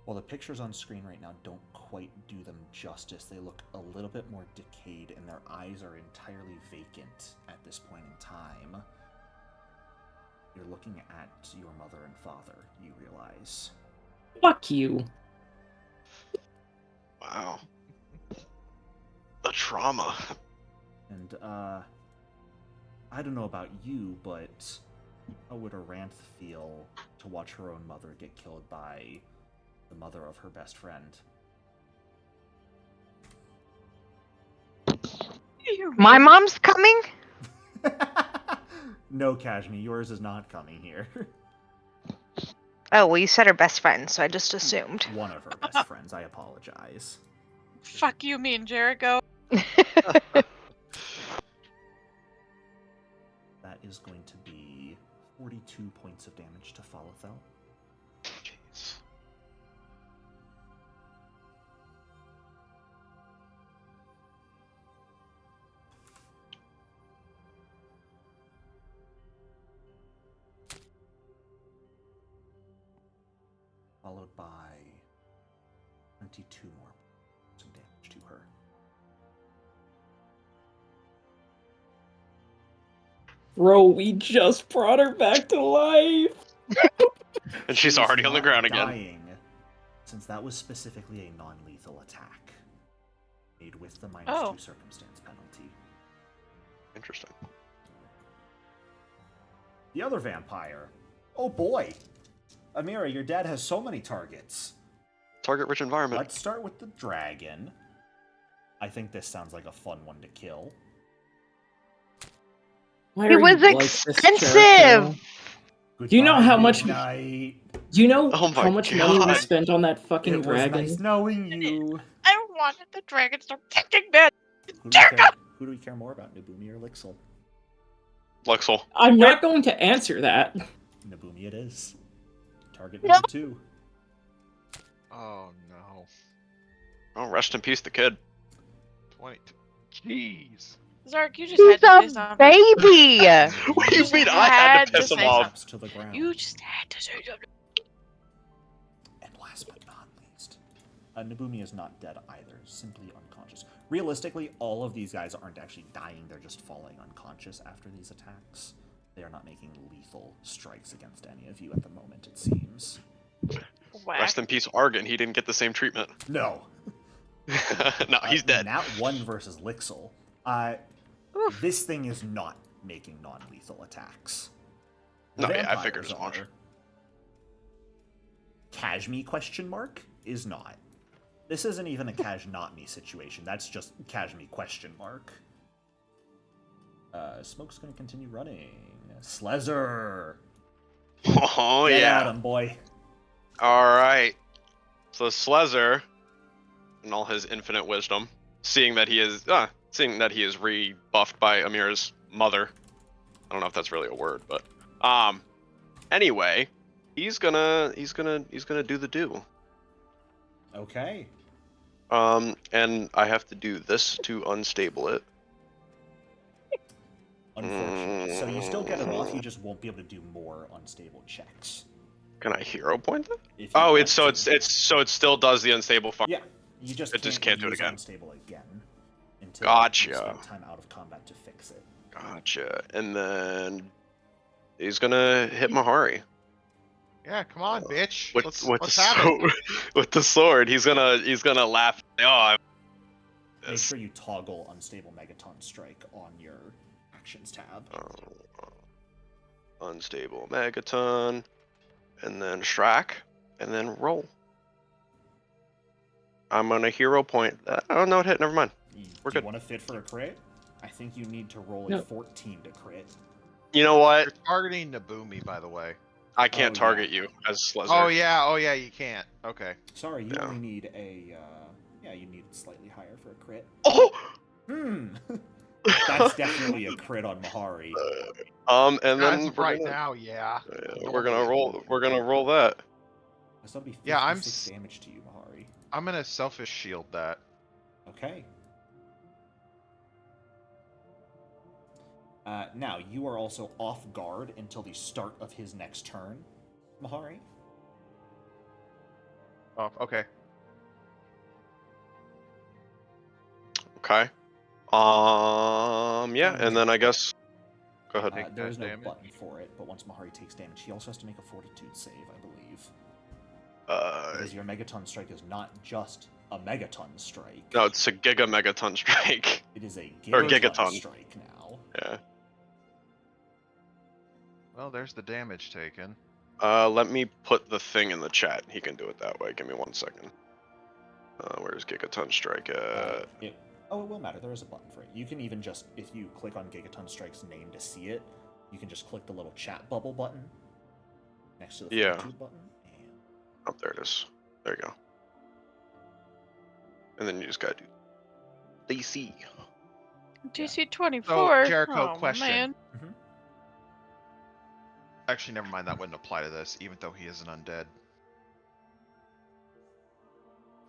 Well, the pictures on screen right now don't quite do them justice. They look a little bit more decayed, and their eyes are entirely vacant at this point in time. You're looking at your mother and father, you realize. Fuck you. Wow. The trauma. And, I don't know about you, but how would Aranth feel to watch her own mother get killed by the mother of her best friend? My mom's coming? No, Cajme, yours is not coming here. Oh, well, you said her best friend, so I just assumed. One of her best friends, I apologize. Fuck you, me and Jericho. That is going to be 42 points of damage to Falethel. Jeez. Followed by 22 more points of damage to her. Bro, we just brought her back to life. And she's already on the not ground again. dying, since that was specifically a non-lethal attack, made with the -2 circumstance penalty. Interesting. The other vampire. Oh boy! Amira, your dad has so many targets. Target-rich environment. Let's start with the dragon. I think this sounds like a fun one to kill. Why It are was you like this, expensive! Jericho? Do you know Goodbye, how much? midnight. Do you know Oh my how much money we God. spent on that fucking It dragon? was nice knowing you. I wanted the dragons to fucking bad. Who do we care more about, Nabumi or Lixel? Lexel. I'm not going to answer that. Nabumi it is. Target number 2. Oh no. Oh, rest in peace, the kid. 20. Jeez. Zark, you just had He's to say a something. baby! What do you mean I had to piss him off? Snaps to the ground. You just had to say something. And last but not least, Nabumi is not dead either, simply unconscious. Realistically, all of these guys aren't actually dying, they're just falling unconscious after these attacks. They are not making lethal strikes against any of you at the moment, it seems. Whack. Rest in peace, Argon. He didn't get the same treatment. No. No, he's dead. Nat 1 versus Lixel. This thing is not making non-lethal attacks. The No, yeah, I vampires figured as much. are. Cajme question mark is not. This isn't even a Kaj not me situation. That's just Cajme question mark. Smoke's gonna continue running. Slezer! Oh, Get yeah. at him, boy. All right. So Slezer, in all his infinite wisdom, seeing that he is rebuffed by Amira's mother. I don't know if that's really a word, but anyway, he's gonna do the do. Okay. And I have to do this to unstable it. Unfortunately. So you still get it off, you just won't be able to do more unstable checks. Can I hero point that? If you Oh, want it's so to. it still does the unstable function. Yeah. You just It can't, just can't do it use again. unstable again until Gotcha. you spend time out of combat to fix it. Gotcha. And then he's gonna hit Mahari. Yeah, come on, bitch. With Let's have it. with the sword, he's gonna laugh. Oh, Make sure you toggle unstable Megaton Strike on your actions tab. Unstable Megaton, and then Shrek, and then roll. I'm gonna hero point. Oh no, it hit. Never mind. We're Do you good. want to fit for a crit? I think you need to roll No. a 14 to crit. You know what? You're targeting Nabumi, by the way. I can't Oh, target yeah. you as Slezer. Oh yeah, you can't. Okay. Sorry, you Yeah. only need a. Yeah, you need slightly higher for a crit. Oh. That's definitely a crit on Mahari. And As then of right now, yeah. we're gonna roll that. That's gonna be 56 Yeah, damage to you, Mahari. I'm gonna selfish shield that. Okay. Now, you are also off guard until the start of his next turn, Mahari. Oh, okay. Okay. Yeah, and then I guess. Go ahead. There is no damage. button for it, but once Mahari takes damage, he also has to make a Fortitude save, I believe. Because your Megaton Strike is not just a Megaton Strike. No, it's a Giga Megaton Strike. It is a Or Gigaton Gigaton. Strike now. Yeah. Well, there's the damage taken. Let me put the thing in the chat. He can do it that way. Give me 1 second. Where's Gigaton Strike at? It will matter. There is a button for it. You can even just, if you click on Gigaton Strike's name to see it, you can just click the little chat bubble button next to the Fortitude button. And... Oh, there it is. There you go. And then you just gotta do DC. DC 24. So, Jericho, oh, question. Man. Actually, never mind. That wouldn't apply to this, even though he is an undead.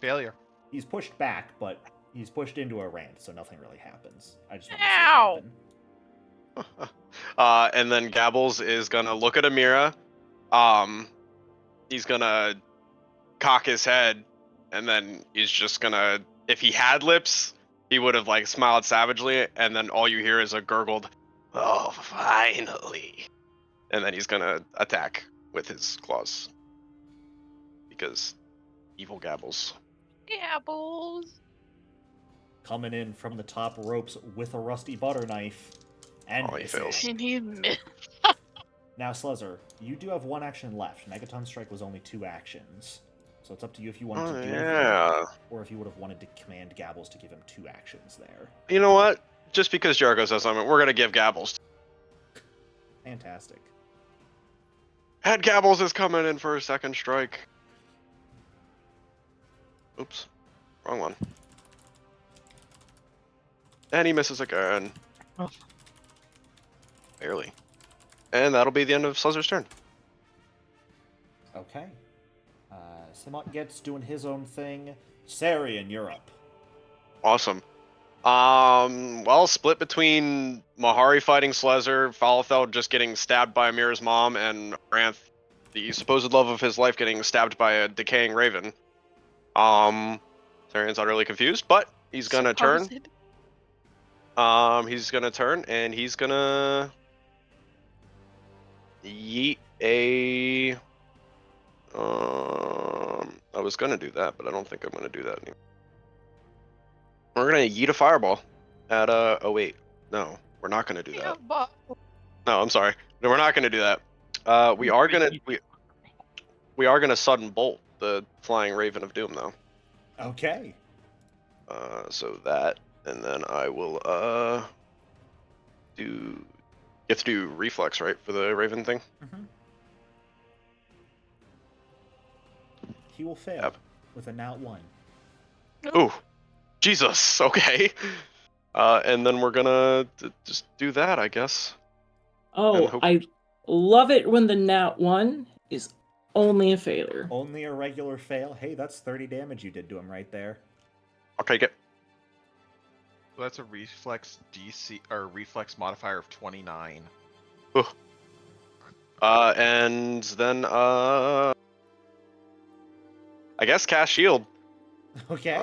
Failure. He's pushed back, but he's pushed into a rant, so nothing really happens. I just want Ow! to see it happen. And then Gabbles is gonna look at Amira. He's gonna cock his head, and then he's just gonna. If he had lips, he would have like smiled savagely, and then all you hear is a gurgled, "Oh, finally!" And then he's gonna attack with his claws because evil Gabbles. Gabbles. Coming in from the top ropes with a rusty butter knife. And Oh, he missing. fails. And he missed. Now, Slezer, you do have 1 action left. Megaton Strike was only 2 actions. So it's up to you if you wanted to do anything, or if you would have wanted to command Gabbles to give him 2 actions there. You know what? Just because Jericho says something, we're gonna give Gabbles. Fantastic. Head Gabbles is coming in for a second strike. Oops. Wrong one. And he misses again. Oh. Barely. And that'll be the end of Slezer's turn. Okay. Simot gets doing his own thing. Sarian, you're up. Awesome. Well, split between Mahari fighting Slezer, Falafel just getting stabbed by Amira's mom, and Ranth, the supposed love of his life, getting stabbed by a decaying raven. Sarian's utterly confused, but he's gonna turn. He's gonna turn, and he's gonna yeet a. I was gonna do that, but I don't think I'm gonna do that anymore. We're gonna yeet a fireball at oh wait, no, we're not gonna do that. No, I'm sorry. No, we're not gonna do that. We are gonna sudden bolt the flying raven of doom though. Okay. So that, and then I will do. You have to do reflex, right, for the raven thing? Mm-hmm. he will fail Yep. with a nat 1. Ooh, Jesus. Okay. And then we're gonna just do that, I guess. Oh, hope- I love it when the nat 1 is only a failure. Only a regular fail? Hey, that's 30 damage you did to him right there. I'll take it. So that's a reflex DC or reflex modifier of 29. Ooh. And then I guess cast shield. Okay.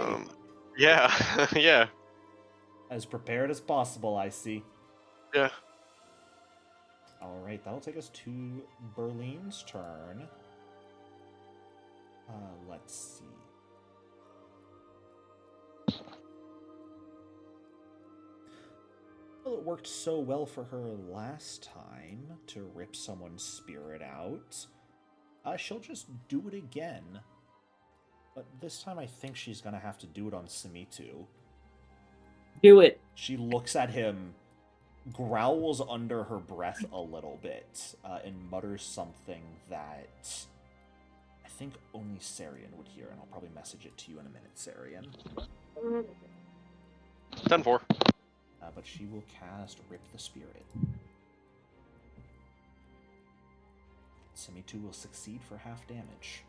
Yeah, yeah, As prepared as possible, I see. yeah. Alright, that'll take us to Berlin's turn. Let's see. Well, it worked so well for her last time to rip someone's spirit out. She'll just do it again. But this time I think she's gonna have to do it on Simitu. Do it. She looks at him, growls under her breath a little bit, and mutters something that I think only Sarian would hear, and I'll probably message it to you in a minute, Sarian. 10-4. But she will cast Rip the Spirit. Simitu will succeed for half damage.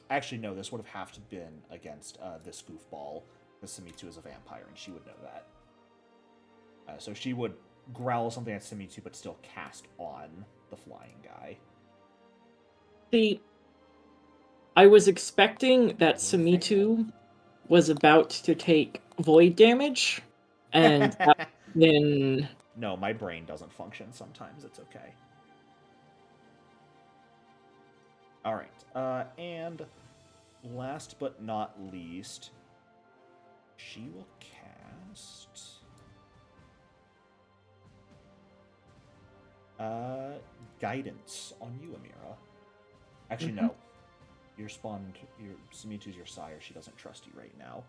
Actually, no, this would have have to been against this goofball, because Simitu is a vampire, and she would know that. So she would growl something at Simitu, but still cast on the flying guy. See, I was expecting that Simitu was about to take void damage, and then... No, my brain doesn't function sometimes. It's okay. Alright, and last but not least, she will cast... Guidance on you, Amira. Actually, no. Your Simitu's your sire. She doesn't trust you right now.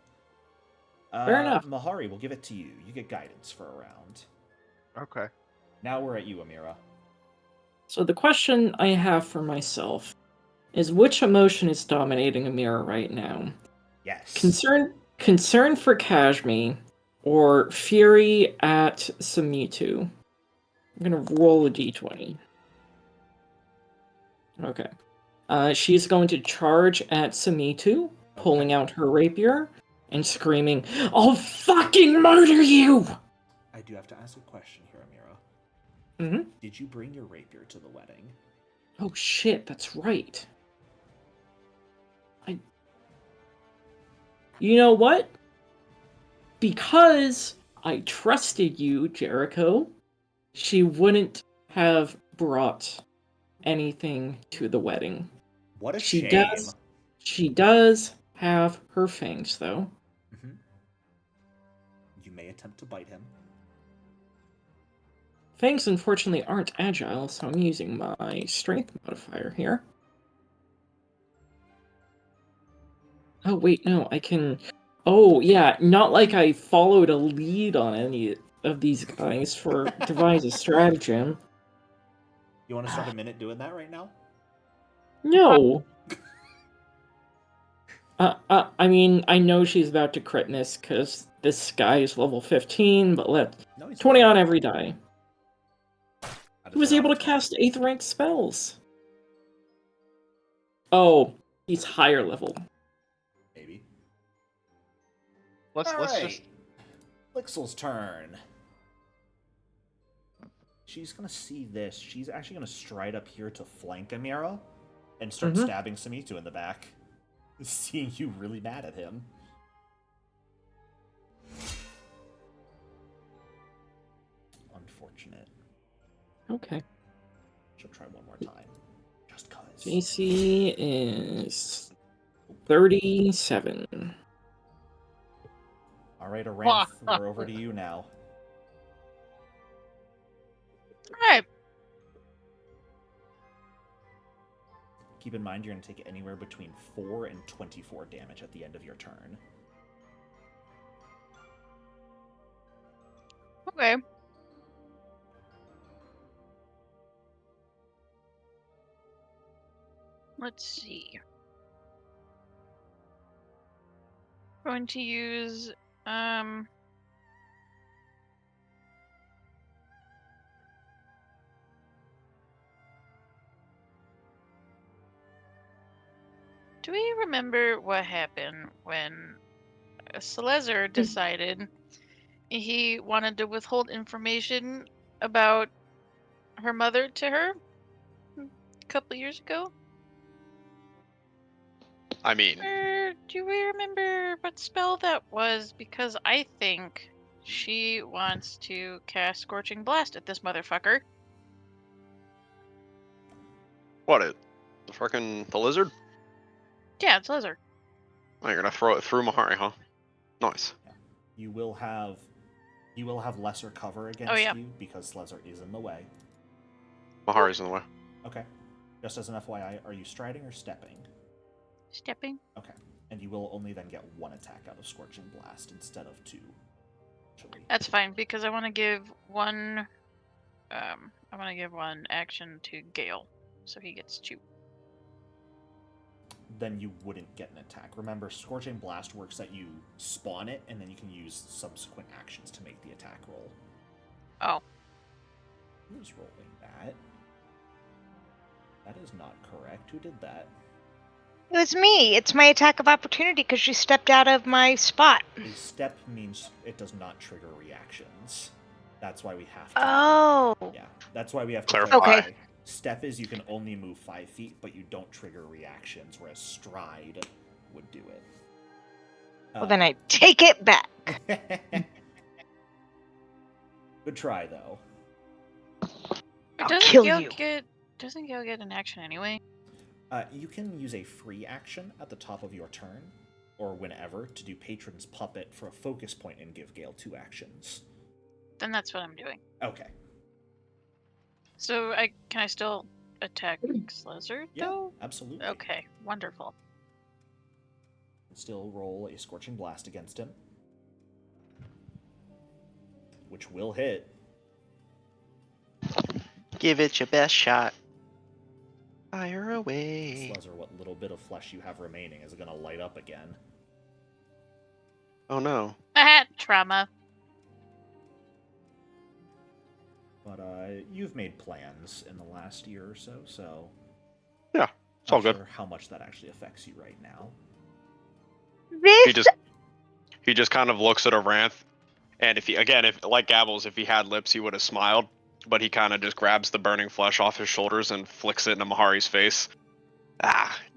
Fair enough. Mahari, we'll give it to you. You get guidance for a round. Okay. Now we're at you, Amira. So the question I have for myself is which emotion is dominating Amira right now? Yes. Concern for Cajme or fury at Simitu? I'm gonna roll a d20. Okay. She's going to charge at Simitu, pulling out her rapier and screaming, "I'll fucking murder you!" I do have to ask a question here, Amira. Mm-hmm. Did you bring your rapier to the wedding? Oh shit, that's right. You know what? Because I trusted you, Jericho, she wouldn't have brought anything to the wedding. What a shame. She does have her fangs, though. Mm-hmm. You may attempt to bite him. Fangs, unfortunately, aren't agile, so I'm using my strength modifier here. Oh, wait, no, I can... Oh, yeah, not like I followed a lead on any of these guys for devise a stratagem. You want to start a minute doing that right now? No! I mean, I know she's about to crit miss, because this guy is level 15, but No, he's 20 fine. on every die. He was able to cast 8th rank spells. Oh, he's higher level. Maybe. Let's just... Lixel's turn. She's gonna see this. She's actually gonna stride up here to flank Amira and start stabbing Simitu in the back. Seeing you really mad at him. Unfortunate. Okay. She'll try one more time. Just cause. JC is 37. Alright, Aranth, we're over to you now. Alright. Keep in mind you're going to take anywhere between 4 and 24 damage at the end of your turn. Okay. Let's see. Going to use do we remember what happened when Celezer decided he wanted to withhold information about her mother to her a couple years ago? I mean, Or do we remember what spell that was? Because I think she wants to cast Scorching Blast at this motherfucker. what it? The lizard? Yeah, it's Lizard. Oh, you're gonna throw it through Mahari, huh? Nice. You will have lesser cover against yeah. you because Slezzer is in the way. Mahari's in the way. Okay. Just as an FYI, are you striding or stepping? Stepping. Okay. And you will only then get one attack out of Scorching Blast instead of two. Actually. That's fine because I want to give one. I want to give one action to Gale, so he gets 2. Then you wouldn't get an attack. Remember, Scorching Blast works that you spawn it, and then you can use subsequent actions to make the attack roll. Oh. Who's rolling that? That is not correct. Who did that? It was me. It's my attack of opportunity because you stepped out of my spot. A step means it does not trigger reactions. That's why we have to. Oh. Yeah, that's why we have to Clarify. Okay. Step is you can only move 5 feet, but you don't trigger reactions, whereas stride would do it. Well, then I take it back. Good try, though. I'll kill you. Doesn't Gale get an action anyway? You can use a free action at the top of your turn, or whenever, to do Patron's Puppet for a focus point and give Gale 2 actions. Then that's what I'm doing. Okay. So can I still attack Slezzer though? Yeah, absolutely. Okay, wonderful. Still roll a Scorching Blast against him, which will hit. Give it your best shot. Fire away. Slezzer, what little bit of flesh you have remaining is going to light up again. Oh no. Trauma. But you've made plans in the last year or so, so Yeah, it's all not good. sure how much that actually affects you right now. This He just kind of looks at Aranth, and if like Gabbles, if he had lips, he would have smiled. But he kind of just grabs the burning flesh off his shoulders and flicks it into Mahari's face.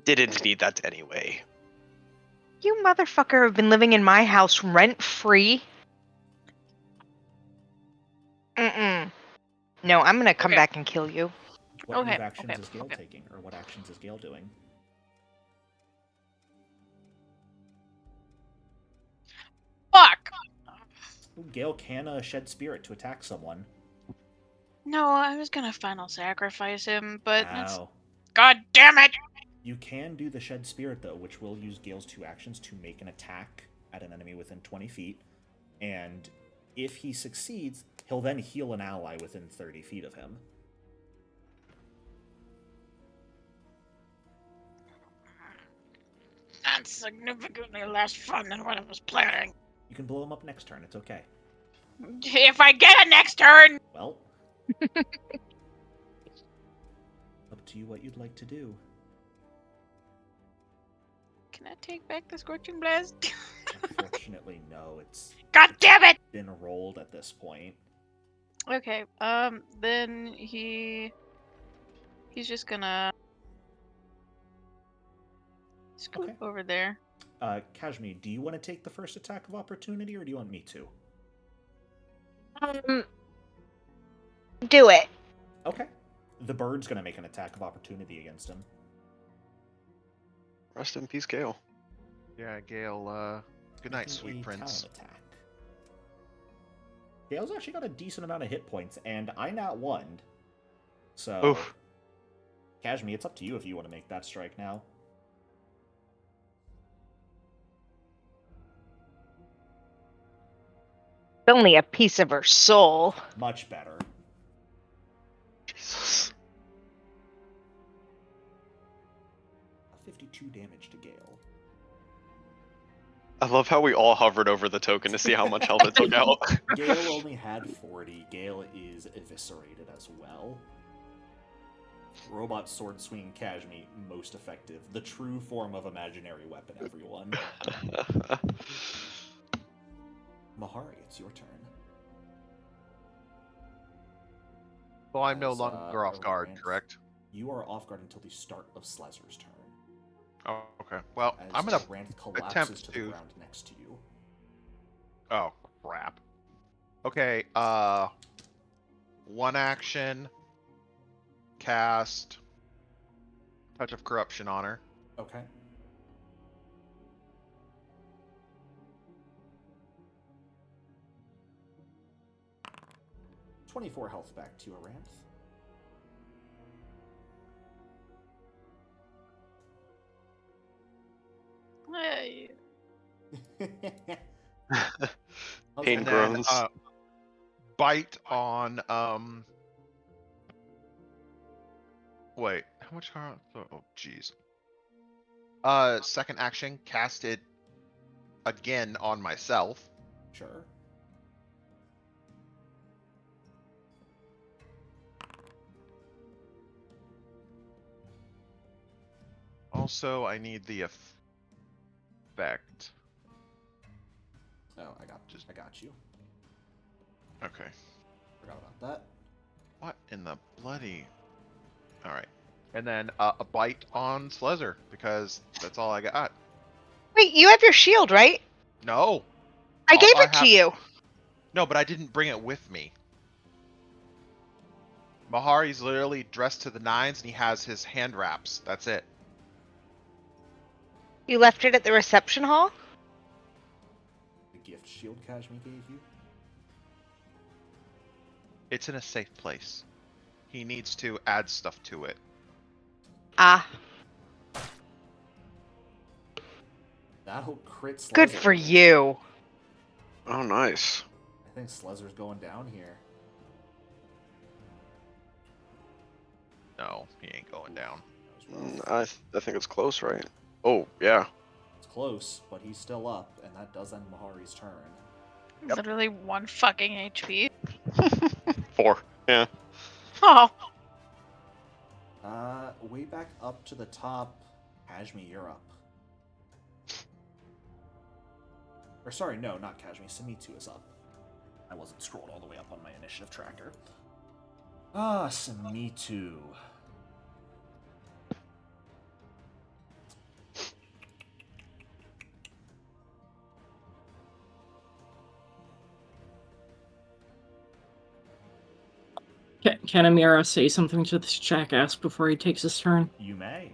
Didn't need that anyway. you motherfucker have been living in my house rent-free. Mm-mm. No, I'm gonna come back and kill you. What Okay, move actions okay, is Gale okay. taking, or what actions is Gale doing? Fuck! Ooh, Gale can shed spirit to attack someone. No, I was gonna final sacrifice him, but it's... Ow. God damn it! You can do the shed spirit, though, which will use Gale's 2 actions to make an attack at an enemy within 20 feet. And if he succeeds, he'll then heal an ally within 30 feet of him. That's significantly less fun than what I was planning. You can blow him up next turn, it's okay. If I get a next turn! Well, up to you what you'd like to do. Can I take back the Scorching Blast? Unfortunately, no, it's God damn it! been rolled at this point. Okay, then he's just gonna scoot over there. Cajme, do you want to take the first attack of opportunity, or do you want me to? Do it. Okay. The bird's going to make an attack of opportunity against him. Rest in peace, Gale. Yeah, Gale, good night, Making sweet a prince. talent attack. Gale's actually got a decent amount of hit points, and I nat 1. So, Oof. Cajme, it's up to you if you want to make that strike now. only a piece of her soul. Much better. Jesus. 52 damage to Gale. I love how we all hovered over the token to see how much health it took out. Gale only had 40. Gale is eviscerated as well. Robot sword swinging Cajme, most effective. The true form of imaginary weapon, everyone. Mahari, it's your turn. Well, I'm no As, longer off guard, Aranth, correct? You are off guard until the start of Slezer's turn. Oh, okay. Well, As I'm gonna Aranth collapses attempt to the to. ground next to you. Oh crap. Okay. One action. Cast. Touch of Corruption on her. Okay. $24 health back to Aranth. Hey. Pain And groans. then bite on wait, how much oh jeez. Second action, cast it again on myself. Sure. Also, I need the effect. Oh, I got you. Okay. Forgot about that. What in the bloody? All right. And then a bite on Slezer because that's all I got. Wait, you have your shield, right? No. I gave it to you. No, but I didn't bring it with me. Mahari's literally dressed to the nines and he has his hand wraps. That's it. You left it at the reception hall? The gift shield Cajme gave you? It's in a safe place. He needs to add stuff to it. Ah. That'll crit Slezer. Good for you. Oh, nice. I think Slezer's going down here. No, he ain't going down. That was rough. I think it's close, right? Oh, yeah. It's close, but he's still up, and that does end Mahari's turn. Yep. Literally 1 fucking HP. 4. Yeah. Oh. Way back up to the top, Cajme, you're up. Or sorry, no, not Cajme. Samitu is up. I wasn't scrolled all the way up on my initiative tracker. Samitu. Can Amira say something to this jackass before he takes his turn? You may.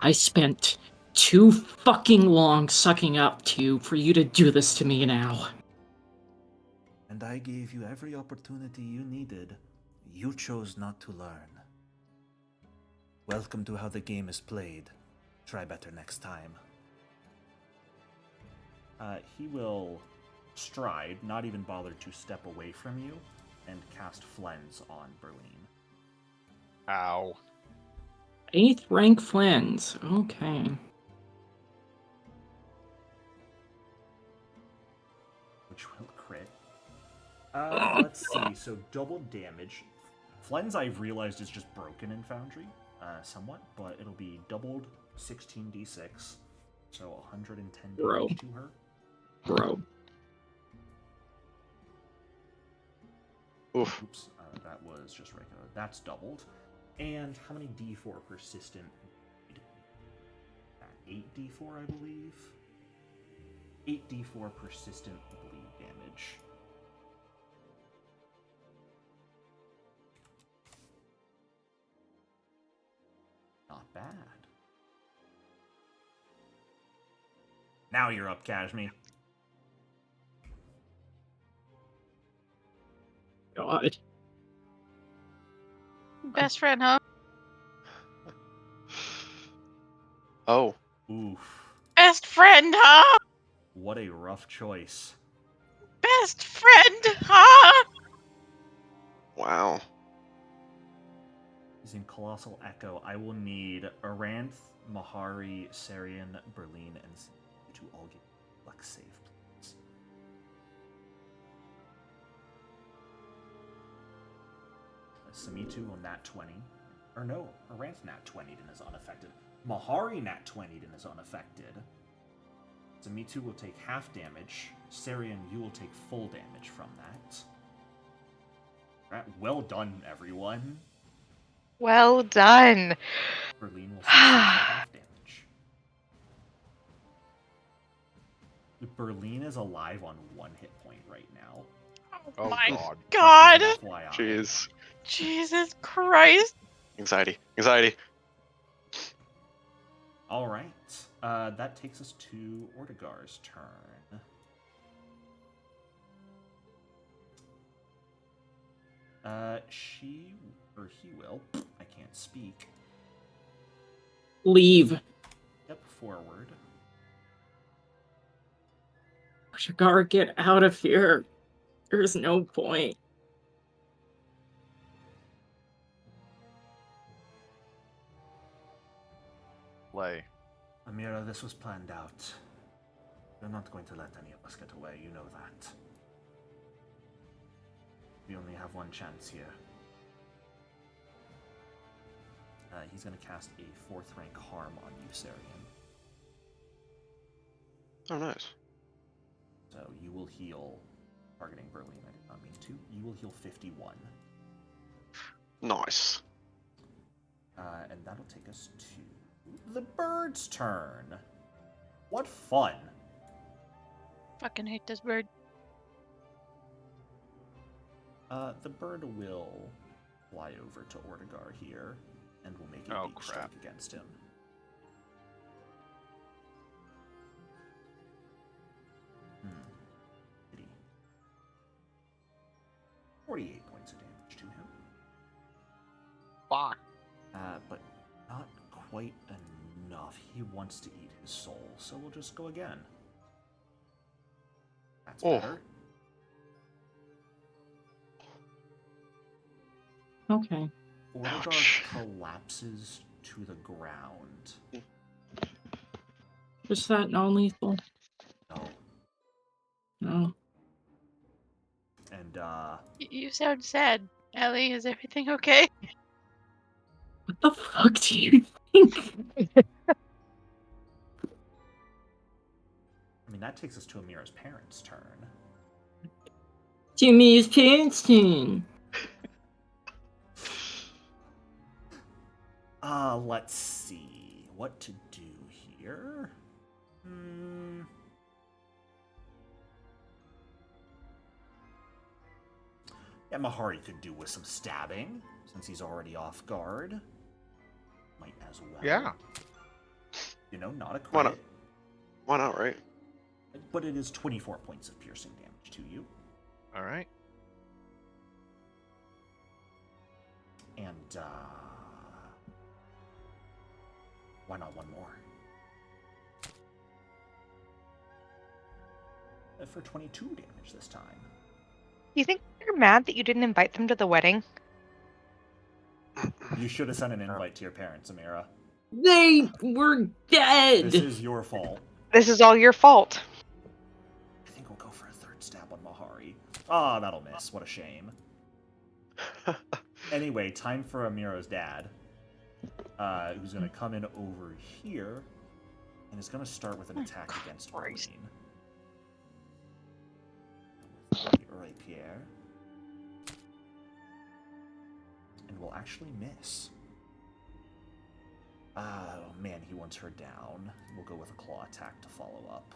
I spent too fucking long sucking up to you for you to do this to me now. And I gave you every opportunity you needed. You chose not to learn. Welcome to how the game is played. Try better next time. He will stride, not even bother to step away from you, and cast Flens on Berlin. Ow. 8th rank Flens. Okay. Which will crit. Let's see. So double damage. Flens, I've realized, is just broken in Foundry, somewhat, but it'll be doubled 16d6, so 110 damage to her. Bro. Oof. Oops, that was just regular. That's doubled. And how many d4 persistent? 8d4, I believe. 8d4 persistent bleed damage. Not bad. Now you're up, Cajme. God. Best friend, huh? Oh. Oof. Best friend, huh? What a rough choice. best friend, huh? Wow. Using Colossal Echo, I will need Aranth, Mahari, Sarian, Berlin, and Simitu to all get Flex save, please. Simitu will nat 20. Or no, Aranth nat 20 and is unaffected. Mahari nat 20 and is unaffected. Simitu will take half damage. Sarian, you will take full damage from that. Alright, well done, everyone. Well done. Berlin will succeed for half damage. Berlin is alive on 1 hit point right now. Oh my god. God. Just as an FYI. Jeez. Jesus Christ. Anxiety. Anxiety. Alright. That takes us to Ortigar's turn. She, or he will, I can't speak, Leave. step forward. Shigar, get out of here. There's no point. Play. Amira, this was planned out. You're not going to let any of us get away, you know that. We only have one chance here. He's going to cast a 4th rank harm on you, Sarian. Oh, nice. So you will heal, targeting Berlin, I did not mean to. You will heal 51. Nice. And that'll take us to the bird's turn. What fun. Fucking hate this bird. The bird will fly over to Ortigar here, and will make a beak strike against him. Pity. 48 points of damage to him. Fuck. But not quite enough. He wants to eat his soul, so we'll just go again. That's better. Okay. Ortigar collapses to the ground. Is that non-lethal? No. No. And, You sound sad. Ellie, is everything okay? What the fuck do you think? I mean, that takes us to Amira's parents' turn. Jimmy's parents' turn. Let's see what to do here. Yeah, Mahari could do with some stabbing, since he's already off guard. Might as well. Yeah. You know, not a crit. Why not? Why not, right? But it is 24 points of piercing damage to you. Alright. And, why not one more? For 22 damage this time. You think they're mad that you didn't invite them to the wedding? You should have sent an invite to your parents, Amira. They were dead. This is your fault. This is all your fault. I think we'll go for a 3rd stab on Mahari. Ah, that'll miss. What a shame. Anyway, time for Amira's dad. Who's going to come in over here and is going to start with an attack against Berlin. Rapier. And will actually miss. Oh man, he wants her down. We'll go with a claw attack to follow up.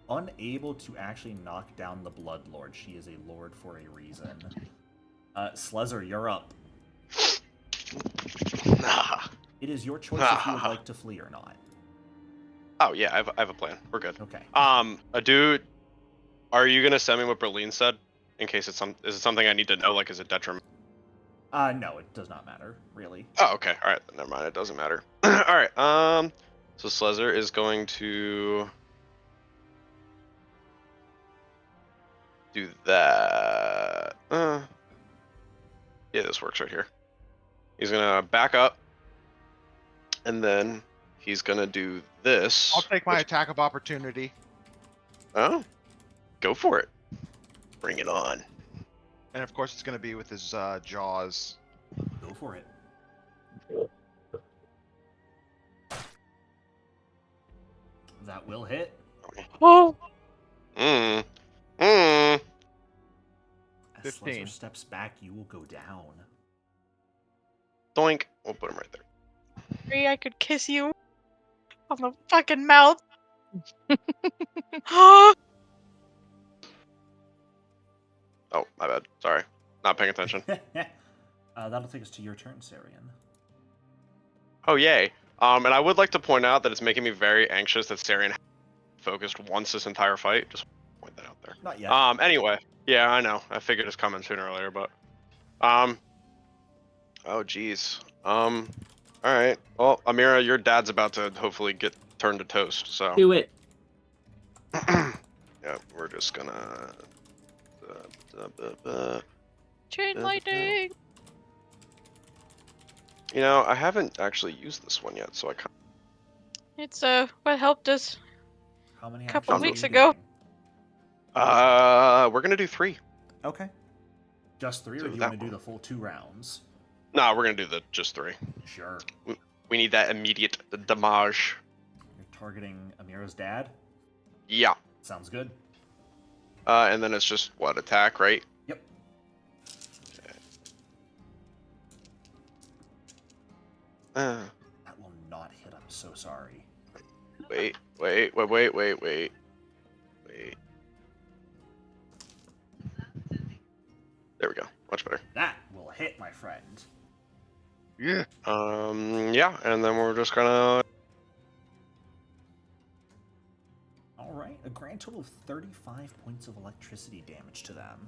Unable to actually knock down the Bloodlord. She is a lord for a reason. Slezer, you're up. Nah. It is your choice if you would like to flee or not. Oh yeah, I have a plan. We're good. Okay. A dude, are you gonna send me what Berlin said? In case it's is it something I need to know? Like, is it detriment? No, it does not matter, really. Oh, okay. All right, never mind. It doesn't matter. All right. So Slezer is going to. do that. Yeah, this works right here. He's gonna back up, and then he's gonna do this. I'll take my attack of opportunity. Oh, go for it. Bring it on. And of course, it's going to be with his jaws. Go for it. That will hit. Oh, Mm. As 15. Slesser steps back, you will go down. Doink. We'll put him right there. Free, I could kiss you on the fucking mouth. Oh, Oh, my bad. Sorry. Not paying attention. That'll take us to your turn, Sarian. Oh, yay. And I would like to point out that it's making me very anxious that Sarian focused once this entire fight. Just point that out there. Not yet. Anyway. Yeah, I know. I figured it's coming sooner or later, but... Oh, jeez. Alright. Well, Amira, your dad's about to hopefully get turned to toast, so... Do it. Yeah, we're just gonna... chain lightning. You know, I haven't actually used this one yet, so I can't... It's what helped us. How many couple actions are weeks you ago. doing? We're gonna do 3. Okay. Just 3, or Do do you that want to do one. the full 2 rounds? No, we're gonna do just 3. Sure. We need that immediate damage. You're targeting Amira's dad? Yeah. Sounds good. And then it's just, what, attack, right? Yep. Uh, That will not hit. I'm so sorry. wait. There we go. Much better. That will hit, my friend. Yeah. Yeah, and then we're just gonna... Alright, a grand total of 35 points of electricity damage to them.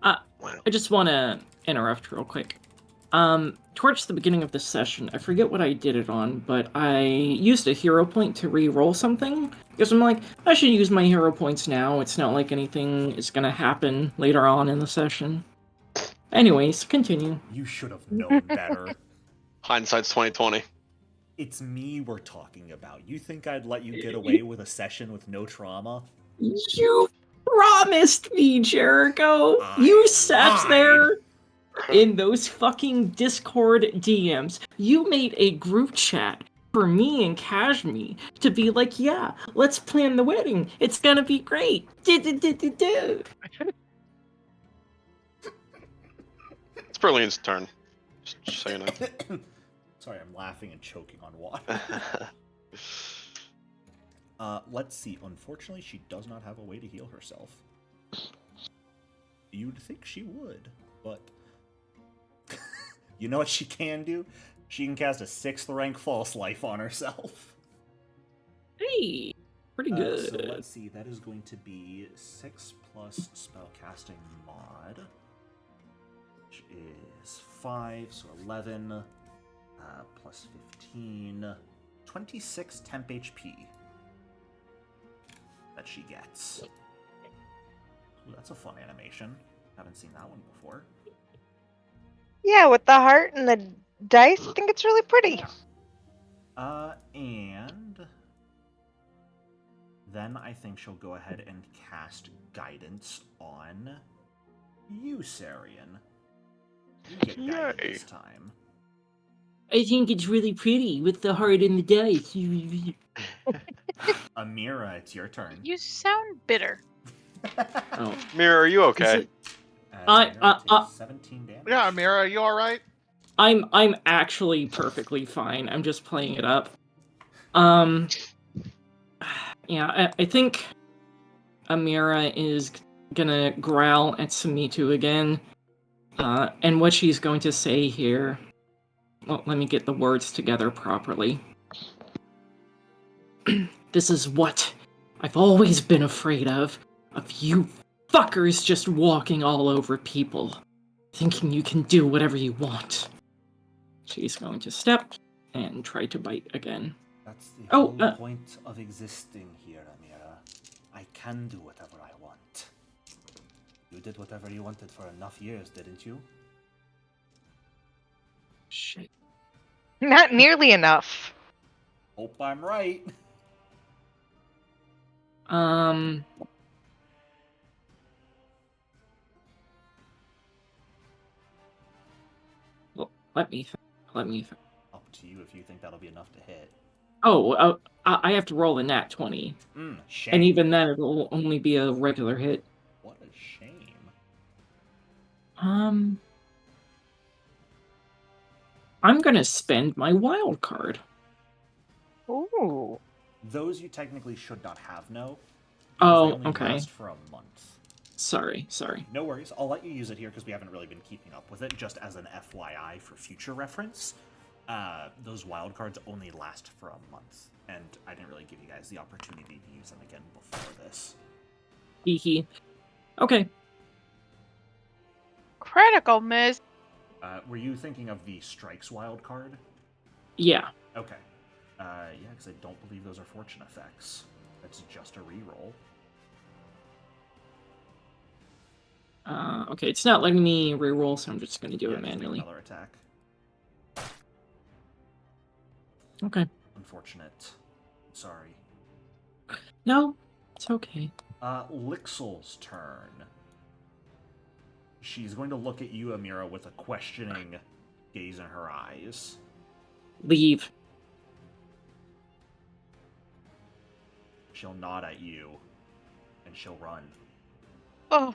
Wow. I just want to interrupt real quick. Towards the beginning of this session, I forget what I did it on, but I used a hero point to re-roll something, because I'm like, I should use my hero points now, it's not like anything is gonna happen later on in the session. Anyways, continue. You should have known better. Hindsight's 20/20. It's me we're talking about. You think I'd let you get away with a session with no trauma? You promised me, Jericho! I You sat lied. there in those fucking Discord DMs. You made a group chat for me and Cajme to be like, yeah, let's plan the wedding. It's gonna be great. Do. It's Berlin's turn. Just so you know. Sorry, I'm laughing and choking on water. Let's see. Unfortunately, she does not have a way to heal herself. You'd think she would, but... You know what she can do? She can cast a 6th rank false life on herself. Hey, pretty good. So let's see. That is going to be 6 plus spellcasting mod, which is 5, so 11, plus 15, 26 temp HP that she gets. Ooh, that's a fun animation. Haven't seen that one before. Yeah, with the heart and the dice, I think it's really pretty. And then I think she'll go ahead and cast guidance on you, Sarian. You get guided Yay. this time. I think it's really pretty with the heart and the dice. Amira, it's your turn. You sound bitter. Oh, Mirror, are you is okay? it- Amira takes 17 damage. Yeah, Amira, are you all right? I'm actually perfectly fine. I'm just playing it up. Yeah, I think Amira is gonna growl at Samitu again. And what she's going to say here... Well, let me get the words together properly. This is what I've always been afraid of you fuckers just walking all over people, thinking you can do whatever you want. She's going to step and try to bite again. That's the Oh, whole point of existing here, Amira. I can do whatever I want. You did whatever you wanted for enough years, didn't you? Shit. Not nearly enough. Hope I'm right. Well, let me think. Up to you if you think that'll be enough to hit. Oh, I have to roll a nat 20. Shame. And even then, it'll only be a regular hit. What a shame. I'm gonna spend my wild card. Ooh. Those you technically should not have, no. Because Oh, they only okay. last for a month. Sorry. No worries. I'll let you use it here because we haven't really been keeping up with it, just as an FYI for future reference. Those wild cards only last for a month, and I didn't really give you guys the opportunity to use them again before this. Hee. Okay. Critical miss. Were you thinking of the Strikes wild card? Yeah. Okay. Yeah, because I don't believe those are fortune effects. That's just a reroll. Okay, it's not letting me reroll, so I'm just gonna do it Just make manually. another attack. Okay. Unfortunate. Sorry. No, it's okay. Lixel's turn. She's going to look at you, Amira, with a questioning gaze in her eyes. Leave. She'll nod at you, and she'll run. Oh.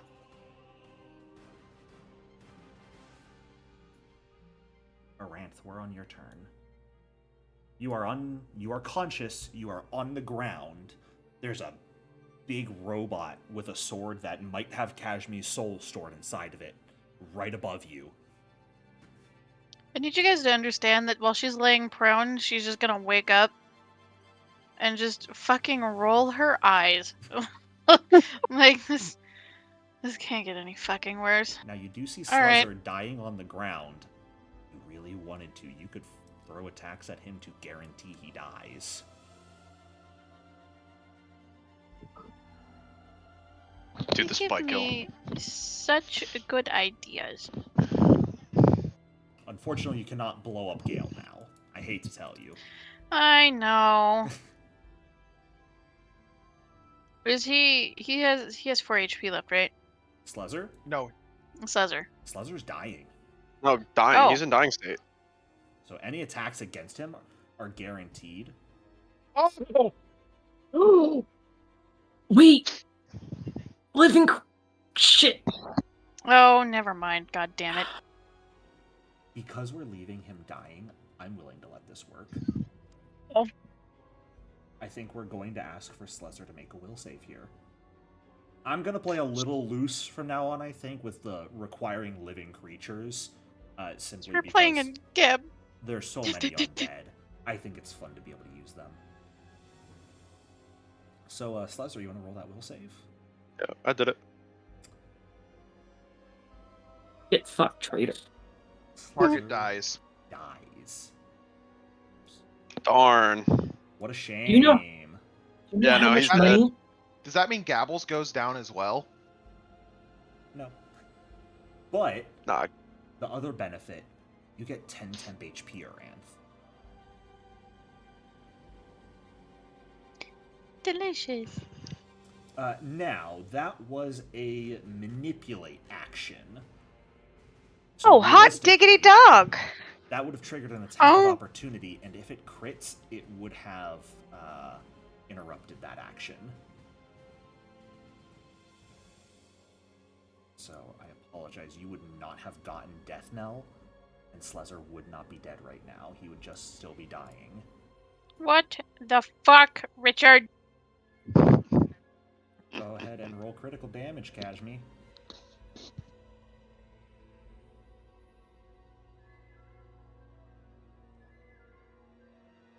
Aranth, we're on your turn. You are conscious, you are on the ground. There's a big robot with a sword that might have Cajme's soul stored inside of it, right above you. I need you guys to understand that while she's laying prone, she's just gonna wake up and just fucking roll her eyes. Like, this can't get any fucking worse. Now you do see All right. Sluzzer dying on the ground. If you really wanted to, you could throw attacks at him to guarantee he dies. Do You the give spike kill. me such good ideas. Unfortunately, you cannot blow up Gale now. I hate to tell you. I know. Is he has 4 HP left, right? Sluzzer? No. Sluzzer's Sluzzer's dying. No, dying. Oh. He's in dying state. So any attacks against him are guaranteed. Oh. Wait. Living shit. Oh, never mind. God damn it. Because we're leaving him dying, I'm willing to let this work. Oh. I think we're going to ask for Sluzzer to make a will save here. I'm going to play a little loose from now on, I think, with the requiring living creatures. Simply We're because playing in Gib. there's so many undead. I think it's fun to be able to use them. So, Sluzzer, you want to roll that will save? Yeah, I did it. Get fucked, traitor. Target Sluzzer dies. dies. Darn. What a shame. You know Yeah, how no, much he's dead. money? Does that mean Gabbles goes down as well? No. But Nah, the other benefit, you get 10 temp HP, Aranth. Delicious. Now, that was a manipulate action. Oh, hot diggity dog! That would have triggered an attack Oh. of opportunity, and if it crits, it would have interrupted that action. So, I apologize. You would not have gotten Death Knell, and Sluzzer would not be dead right now. He would just still be dying. What the fuck, Richard? Go ahead and roll critical damage, Cajme.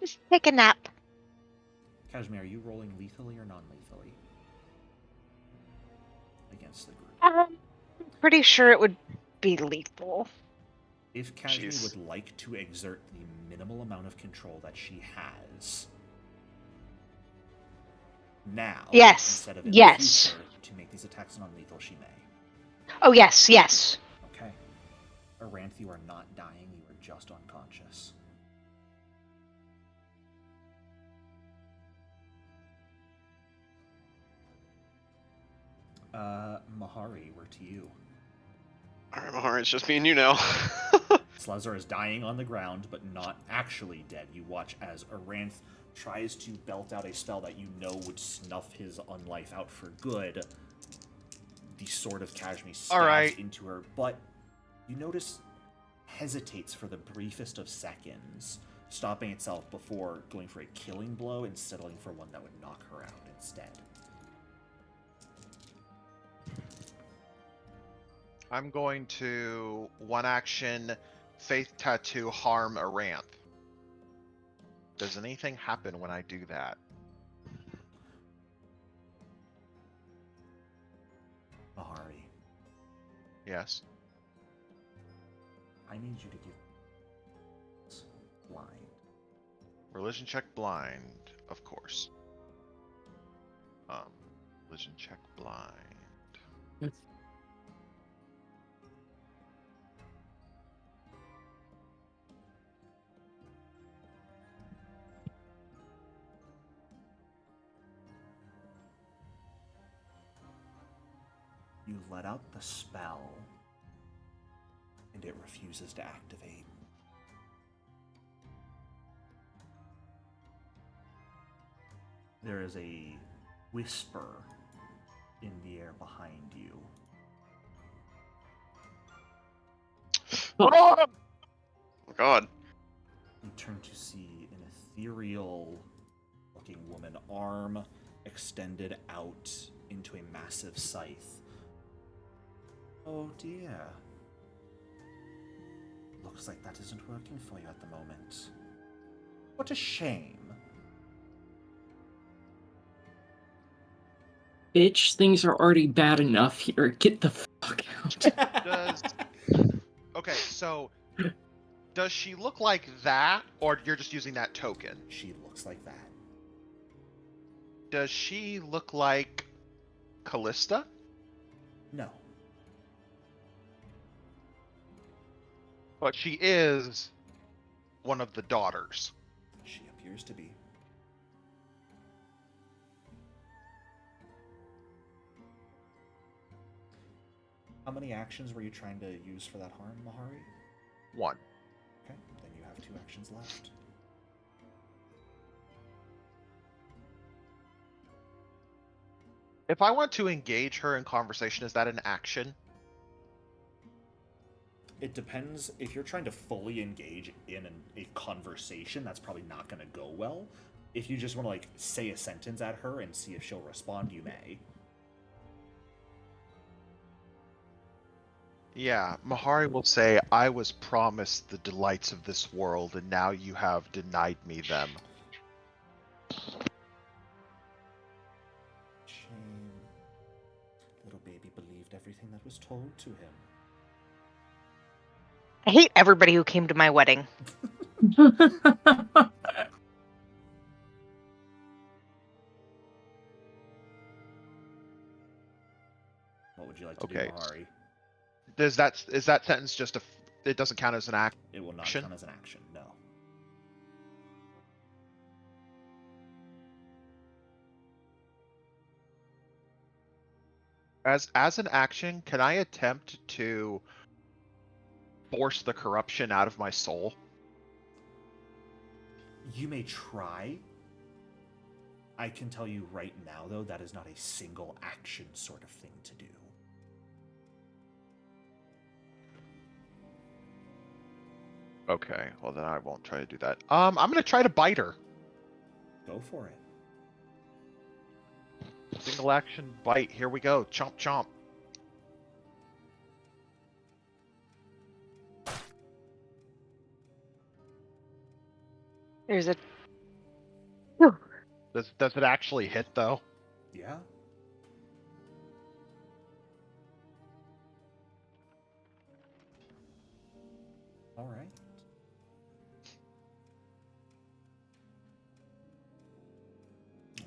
Just take a nap. Cajme, are you rolling lethally or non-lethally? Against the group. I'm pretty sure it would be lethal. If Cajme Jeez. would like to exert the minimal amount of control that she has now, Yes. instead of in Yes. the future, to make these attacks non-lethal, she may. Oh, yes, yes. Okay. Aranth, you are not dying. You are just unconscious. Mahari, we're to you. Alright, Mahar, it's just me and you now. Slezar is dying on the ground, but not actually dead. You watch as Aranth tries to belt out a spell that you know would snuff his unlife out for good. The sword of Cajme stabs into her, but you notice hesitates for the briefest of seconds, stopping itself before going for a killing blow and settling for one that would knock her out instead. I'm going to one action Faith Tattoo harm Aranth. Does anything happen when I do that? Mahari, Yes. I need you to give blind. Religion check blind, of course. Religion check blind. You let out the spell, and it refuses to activate. There is a whisper in the air behind you. Oh god. You turn to see an ethereal-looking woman, arm extended out into a massive scythe. Oh dear. Looks like that isn't working for you at the moment. What a shame. Bitch, things are already bad enough here. Get the fuck out. Okay, so does she look like that, or you're just using that token? She looks like that. Does she look like Callista? No. But she is one of the daughters. She appears to be. How many actions were you trying to use for that harm, Mahari? 1. Okay, then you have 2 actions left. If I want to engage her in conversation, is that an action? It depends. If you're trying to fully engage in a conversation, that's probably not going to go well. If you just want to, like, say a sentence at her and see if she'll respond, you may. Yeah, Mahari will say, I was promised the delights of this world, and now you have denied me them. Shame. Little baby believed everything that was told to him. I hate everybody who came to my wedding. What would you like to Okay. do, Mahari? Is that sentence just it doesn't count as an action? It will not count as an action, no. As an action, can I attempt to force the corruption out of my soul? You may try. I can tell you right now, though, that is not a single action sort of thing to do. Okay, well then I won't try to do that. I'm gonna try to bite her. Go for it. Single action bite. Here we go. Chomp chomp. There's a. Does it actually hit though? Yeah. All right. Oh.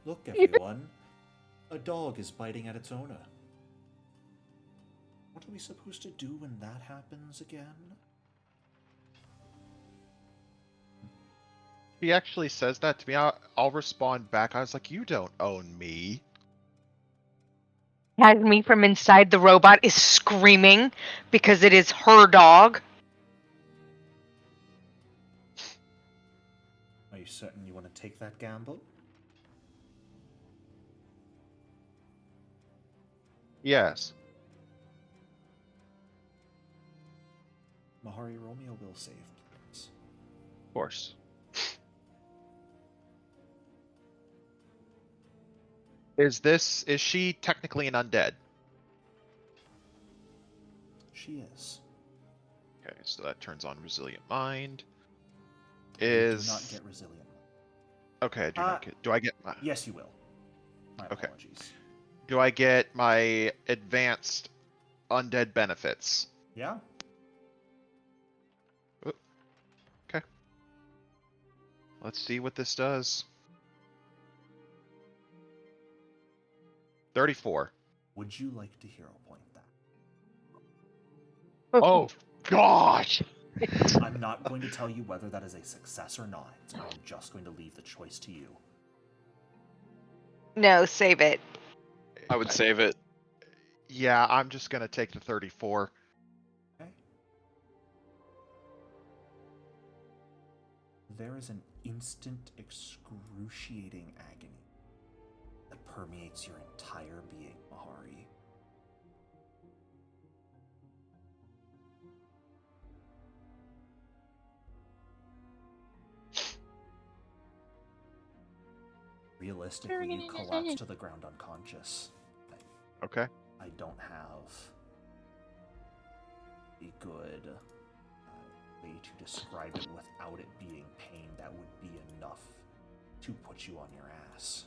Look, everyone. A dog is biting at its owner. What are we supposed to do when that happens again? He actually says that to me. I'll respond back. I was like, you don't own me. Cajme from inside the robot is screaming because it is her dog. Are you certain you want to take that gamble? Yes. Mahari, Romeo will save, please. Of course. Is she technically an undead? She is. Okay, so that turns on Resilient Mind. You do not get resilient. Okay, I do not get... Do I get... Yes, you will. My Okay. apologies. Do I get my advanced undead benefits? Yeah? Okay. Let's see what this does. 34. Would you like to hero point that? Oh, gosh! I'm not going to tell you whether that is a success or not. I'm just going to leave the choice to you. No, save it. I would save it. Yeah, I'm just gonna take the 34. Okay. There is an instant, excruciating agony that permeates your entire being, Mahari. Realistically, you collapse to the ground unconscious. Okay. I don't have a good way to describe it without it being pain that would be enough to put you on your ass.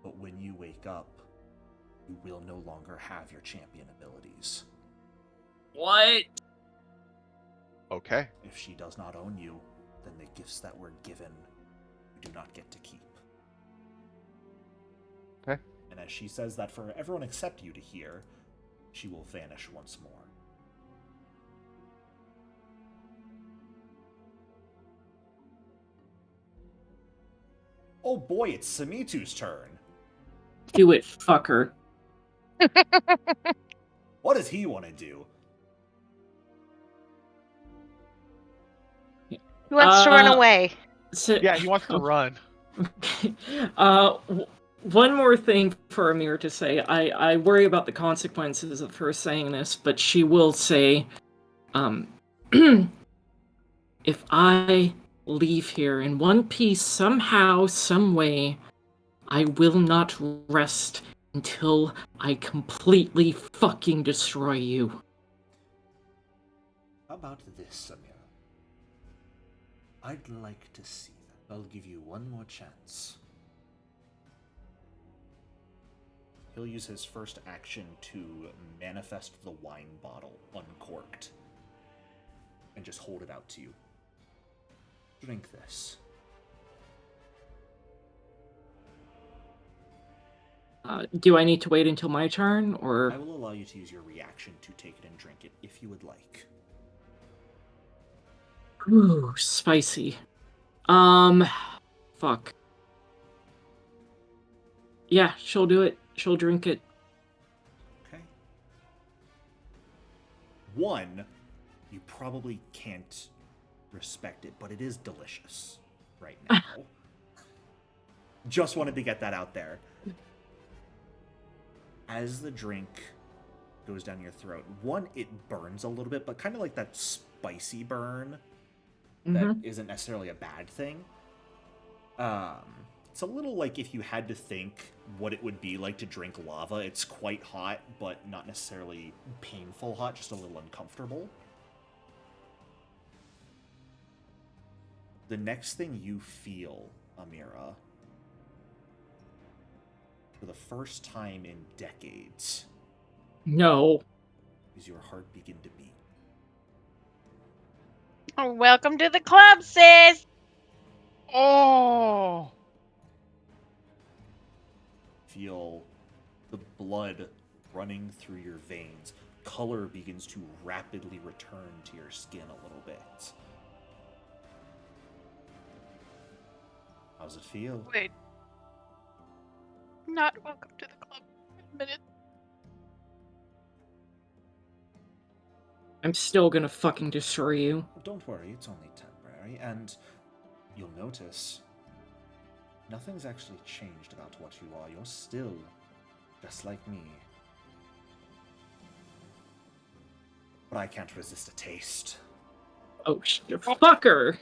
But when you wake up, you will no longer have your champion abilities. What? Okay. If she does not own you, then the gifts that were given, you do not get to keep. Okay. And as she says that for everyone except you to hear, she will vanish once more. Oh boy, it's Samitu's turn. Do it, fucker. What does he want to do? He wants to run away. So, Yeah, he wants to run. One more thing for Amir to say. I worry about the consequences of her saying this, but she will say, if I leave here in one piece somehow, some way, I will not rest until I completely fucking destroy you. How about this, Samira? I'd like to see that. I'll give you one more chance. He'll use his first action to manifest the wine bottle uncorked and just hold it out to you. Drink this. Do I need to wait until my turn, or? I will allow you to use your reaction to take it and drink it if you would like. Ooh, spicy. Fuck. Yeah, she'll do it. She'll drink it. Okay. One, you probably can't respect it, but it is delicious right now. Just wanted to get that out there. As the drink goes down your throat, one, it burns a little bit, but kind of like that spicy burn that isn't necessarily a bad thing. It's a little like if you had to think what it would be like to drink lava. It's quite hot, but not necessarily painful hot, just a little uncomfortable. The next thing you feel, Amira, for the first time in decades, No. is your heart begin to beat. Welcome to the club, sis. Oh! feel the blood running through your veins. Color begins to rapidly return to your skin a little bit. How's it feel? Wait. Not welcome to the club. A minute. I'm still gonna fucking destroy you. Don't worry, it's only temporary, and you'll notice nothing's actually changed about what you are. You're still just like me. But I can't resist a taste. Oh, fucker!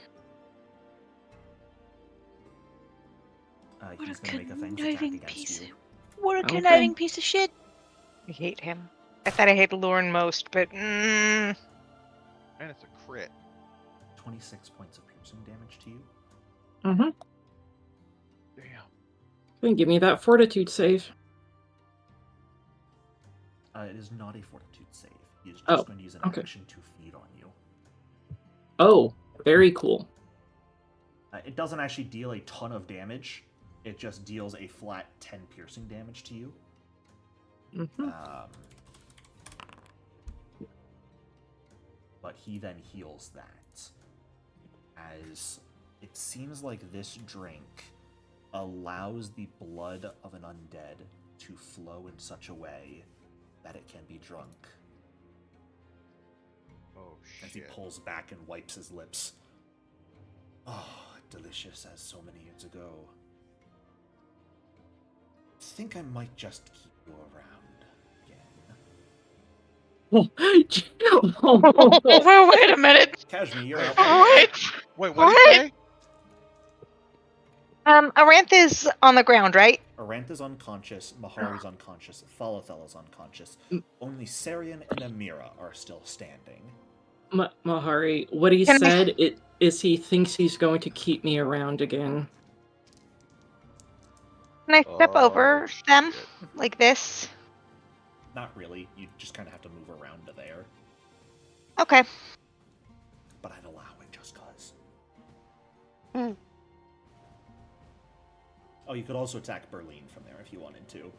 What He's a gonna make a fangs attack conniving against piece. you. What a Okay. conniving piece of shit. I hate him. I thought I hated Lauren most, but And it's a crit. 26 points of piercing damage to you. Mm-hmm. Damn. Then give me that fortitude save. It is not a fortitude save. He is just Oh, going to use an okay. action to feed on you. Oh, very cool. It doesn't actually deal a ton of damage. It just deals a flat 10 piercing damage to you. Mm-hmm. But he then heals that. As it seems like this drink allows the blood of an undead to flow in such a way that it can be drunk. Oh, As he shit. pulls back and wipes his lips. Oh, delicious as so many years ago. Think I might just keep you around again. Well, wait a minute. Cajme, you're up. What? Wait, what did he say? Aranth is on the ground, right? Aranth is unconscious, Mahari's unconscious, Thalathel is unconscious. Only Sarian and Amira are still standing. Mahari, what he Can I- said is he thinks he's going to keep me around again. Can I step over them shit. like this? Not really, you just kind of have to move around to there. Okay. But I'd allow it just cause. Hmm. Oh, you could also attack Berlin from there if you wanted to.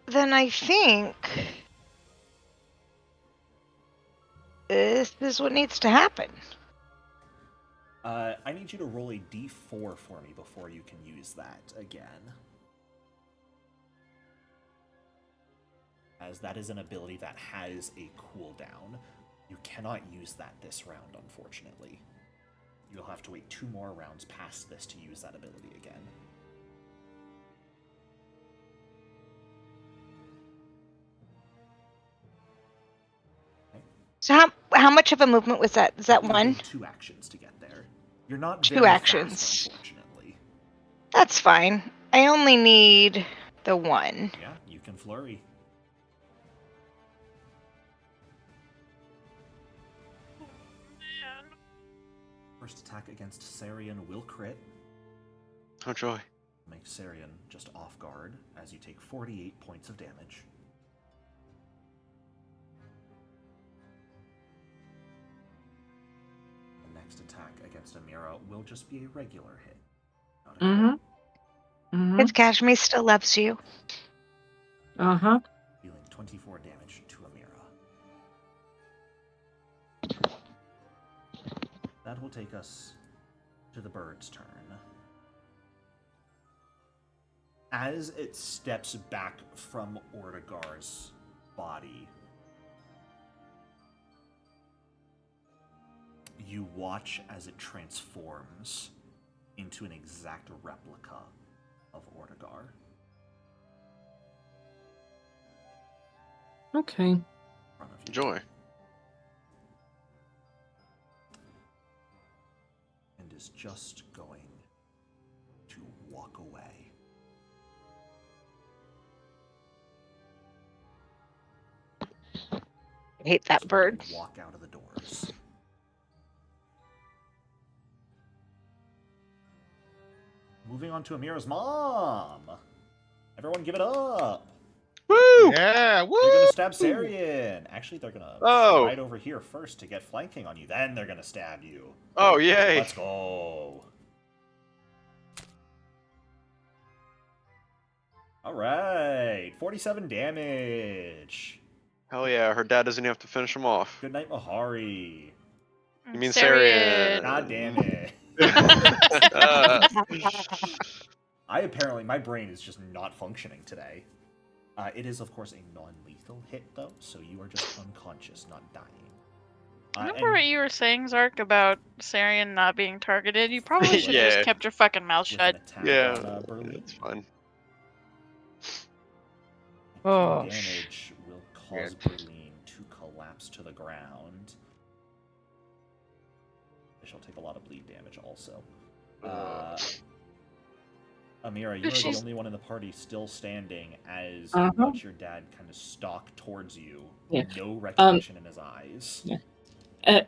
Then I think this is what needs to happen. I need you to roll a d4 for me before you can use that again. As that is an ability that has a cooldown. You cannot use that this round, unfortunately. You'll have to wait 2 more rounds past this to use that ability again. So how much of a movement was that? Is that You'll one? need 2 actions to get there. You're not 2 very actions. fast, unfortunately. That's fine. I only need the 1. Yeah, you can flurry. Man. First attack against Sarian will crit. Oh joy. Make Sarian just off guard as you take 48 points of damage. The next attack against Amira will just be a regular hit. Not a crit. Mm-hmm. Because Cashme still loves you. Uh-huh. Dealing 24 damage to Amira. That will take us to the bird's turn. As it steps back from Ortigar's body, you watch as it transforms into an exact replica of Ortigar. Okay. In front of you. Joy. And is just going to walk away. I hate that Just ready bird. to walk out of the doors. Moving on to Amira's mom. Everyone give it up. Woo! Yeah, woo! They're gonna stab Sarian. Actually, they're gonna Oh. slide over here first to get flanking on you. Then they're gonna stab you. Oh yay! Let's go. All right, 47 damage. Hell yeah, her dad doesn't even have to finish him off. Good night, Mahari. You mean Sarian. Sarian? God damn it. My brain is just not functioning today. It is, of course, a non-lethal hit, though, so you are just unconscious, not dying. Remember what you were saying, Zark, about Sarian not being targeted? You probably should have Yeah. just kept your fucking mouth with shut. an attack Yeah, on Berlin. it's fine. Oh, Damage will cause shit. Berlin to collapse to the ground. She'll take a lot of bleed damage also. Amira, you are the only one in the party still standing as you watch your dad kind of stalk towards you. Yeah. No recognition in his eyes. Yeah.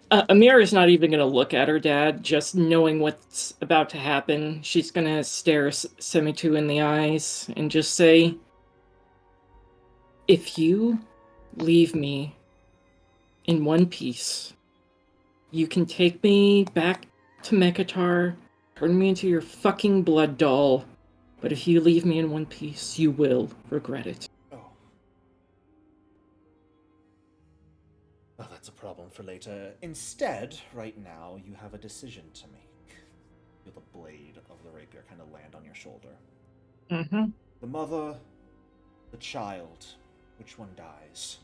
Amira is not even going to look at her dad, just knowing what's about to happen. She's going to stare Semitu in the eyes and just say, if you leave me in one piece, you can take me back to Mekatar, turn me into your fucking blood doll, but if you leave me in one piece, you will regret it. Well, that's a problem for later. Instead, right now, you have a decision to make. Feel the blade of the rapier kind of land on your shoulder. Mm-hmm. The mother, the child, which one dies?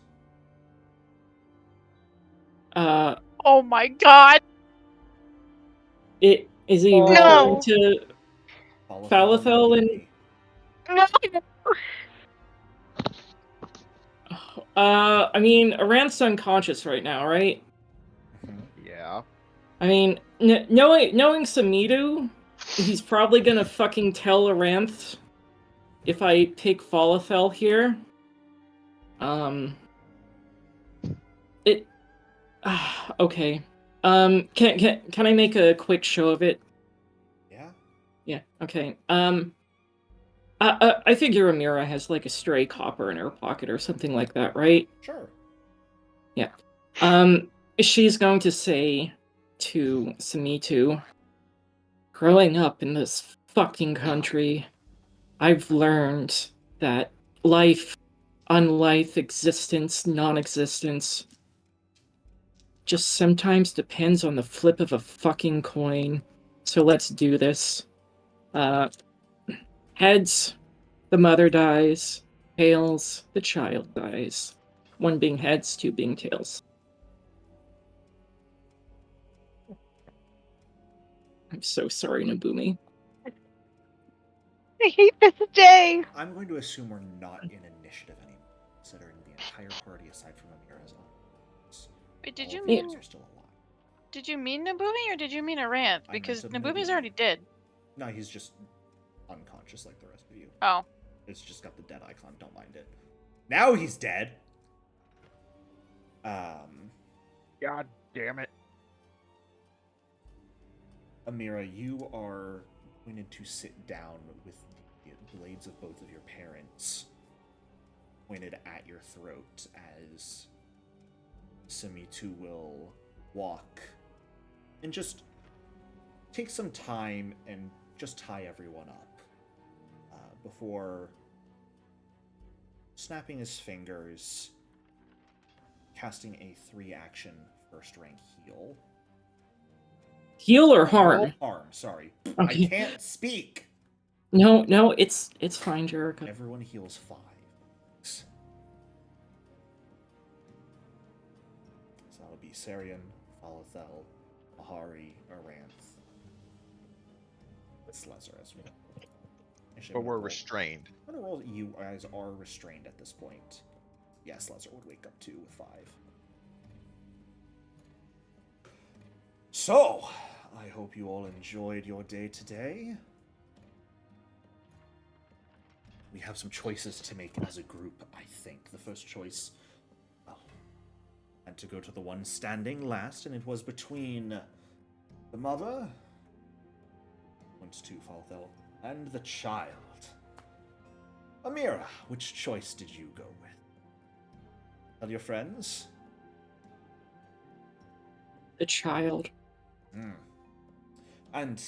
Oh my god! Is he No. referring to Falafel and... No. I mean, Arant's unconscious right now, right? Yeah. I mean, knowing Samitu, he's probably gonna fucking tell Aranth if I take Falafel here. Okay. Can I make a quick show of it? Yeah? Yeah, okay. I figure Amira has like a stray copper in her pocket or something like that, right? Sure. Yeah. She's going to say to Samitu, growing up in this fucking country, I've learned that life, unlife, existence, non-existence just sometimes depends on the flip of a fucking coin. So let's do this. Heads, the mother dies. Tails, the child dies. One being heads, two being tails. I'm so sorry, Nabumi. I hate this day. I'm going to assume we're not in initiative anymore, considering the entire party, aside from Amira's own. Wait, did All you of mean... these are still alive. Did you mean Nabumi or did you mean Aranth? I Because meant Nabumi's Nabumi. already dead. No, he's just unconscious like the rest of you. Oh. It's just got the dead icon, don't mind it. Now he's dead! God damn it. Amira, you are pointed to sit down with the blades of both of your parents pointed at your throat as Samitu will walk and just take some time and just tie everyone up before snapping his fingers, casting a 3-action first-rank heal. Heal or harm? Harm, sorry. Okay. I can't speak! No, it's fine, Jericho. Everyone heals 5. So that would be Sarian, Falafel, Mahari, Aranth. It's lesser as well. Actually, But we're restrained. I'm gonna roll that you guys are restrained at this point. Yes, Lesser would wake up too with 5. So, I hope you all enjoyed your day today. We have some choices to make as a group, I think. The first choice, well, had to go to the one standing last, and it was between the mother, went to Falthel, and the child. Amira, which choice did you go with? Tell your friends? The child. And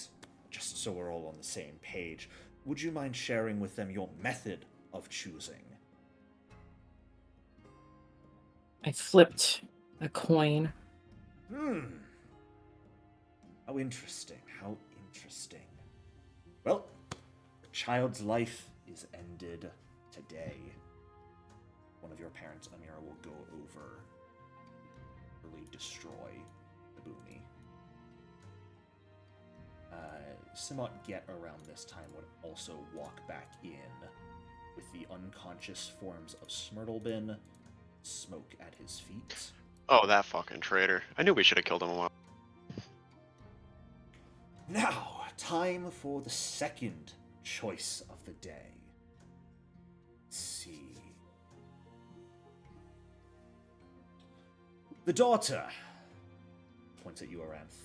just so we're all on the same page, would you mind sharing with them your method of choosing. I flipped a coin. How interesting, how interesting. Well, the child's life is ended today. One of your parents, Amira, will go over, really destroy the boomy. Simot Get around this time would also walk back in with the unconscious forms of Smurtlebin, Smoke at his feet. Oh, that fucking traitor. I knew we should have killed him a while. Now, time for the second choice of the day. Let's see. The daughter points at you, Aranth.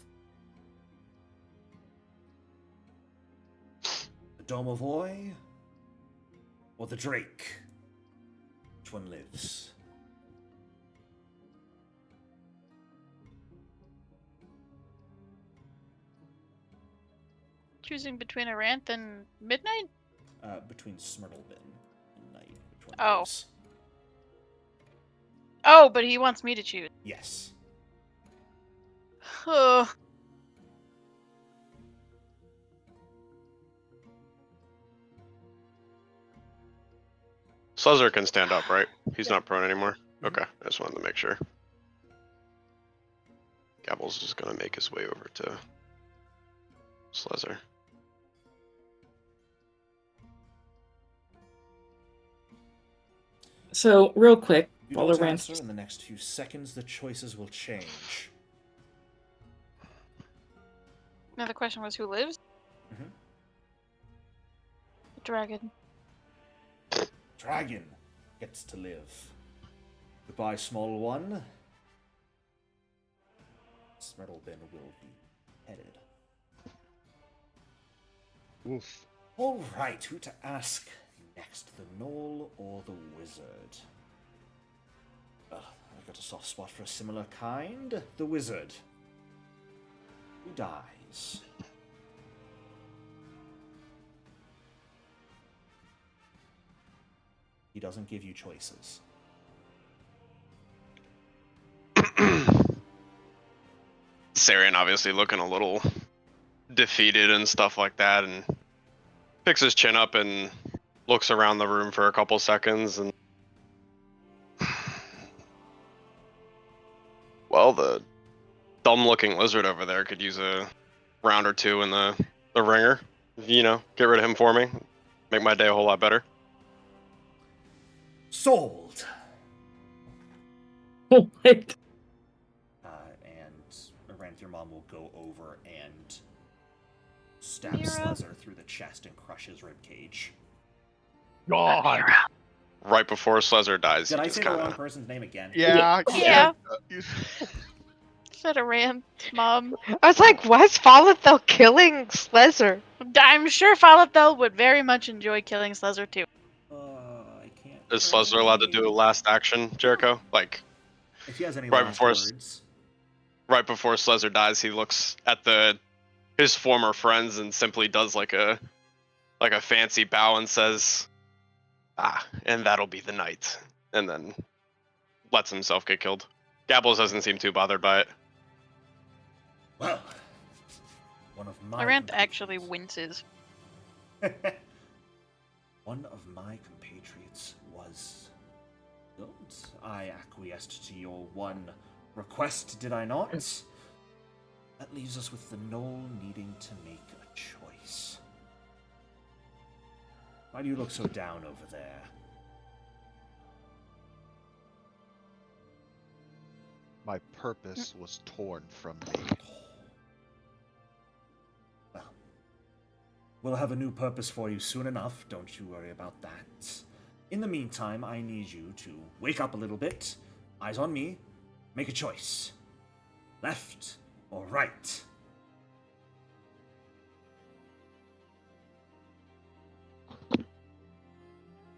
The Domovoy or the Drake? Which one lives? Choosing between Aranth and Midnight? Between Smurtlebin and Night. Which one Oh. lives? Oh, but he wants me to choose. Yes. Oh. Slezzer can stand up, right? He's not prone anymore? Okay, I just wanted to make sure. Gabble's just gonna make his way over to Slezzer. So, real quick, You while don't the answer, rant. in the next few seconds, the choices will change. Now the question was who lives? Mhm. The dragon. Dragon gets to live. Goodbye, small one. Smurtlebin will be headed. Oof. All right, who to ask next, the Gnoll or the Wizard? I've got a soft spot for a similar kind. The Wizard. Who dies? He doesn't give you choices. Sarian obviously looking a little defeated and stuff like that, and picks his chin up and looks around the room for a couple seconds, and well, the dumb-looking lizard over there could use a round or two in the ringer. You know, get rid of him for me. Make my day a whole lot better. Sold! What? And Aranth, your mom will go over and stab Mira. Slezzer through the chest and crush his ribcage. God. Right before Slezzer dies, Did he I just say the kind wrong of... person's name again? Yeah. Yeah. You Said Aranth, Mom. I was like, why is Falafel killing Slezzer? I'm sure Falafel would very much enjoy killing Slezzer too. I can't. Is Slezzer allowed to do a last action, Jericho? Like, If he has any right last before words. right before Slezzer dies, he looks at his former friends and simply does like a fancy bow and says, "Ah, and that'll be the night," and then lets himself get killed. Gabbles doesn't seem too bothered by it. Well, one of my Aranth actually compatriots- winces. One of my compatriots was killed. I acquiesced to your one request, did I not? That leaves us with the Gnoll needing to make a choice. Why do you look so down over there? My purpose was torn from me. Well, we'll have a new purpose for you soon enough, don't you worry about that. In the meantime, I need you to wake up a little bit, eyes on me, make a choice. Left or right?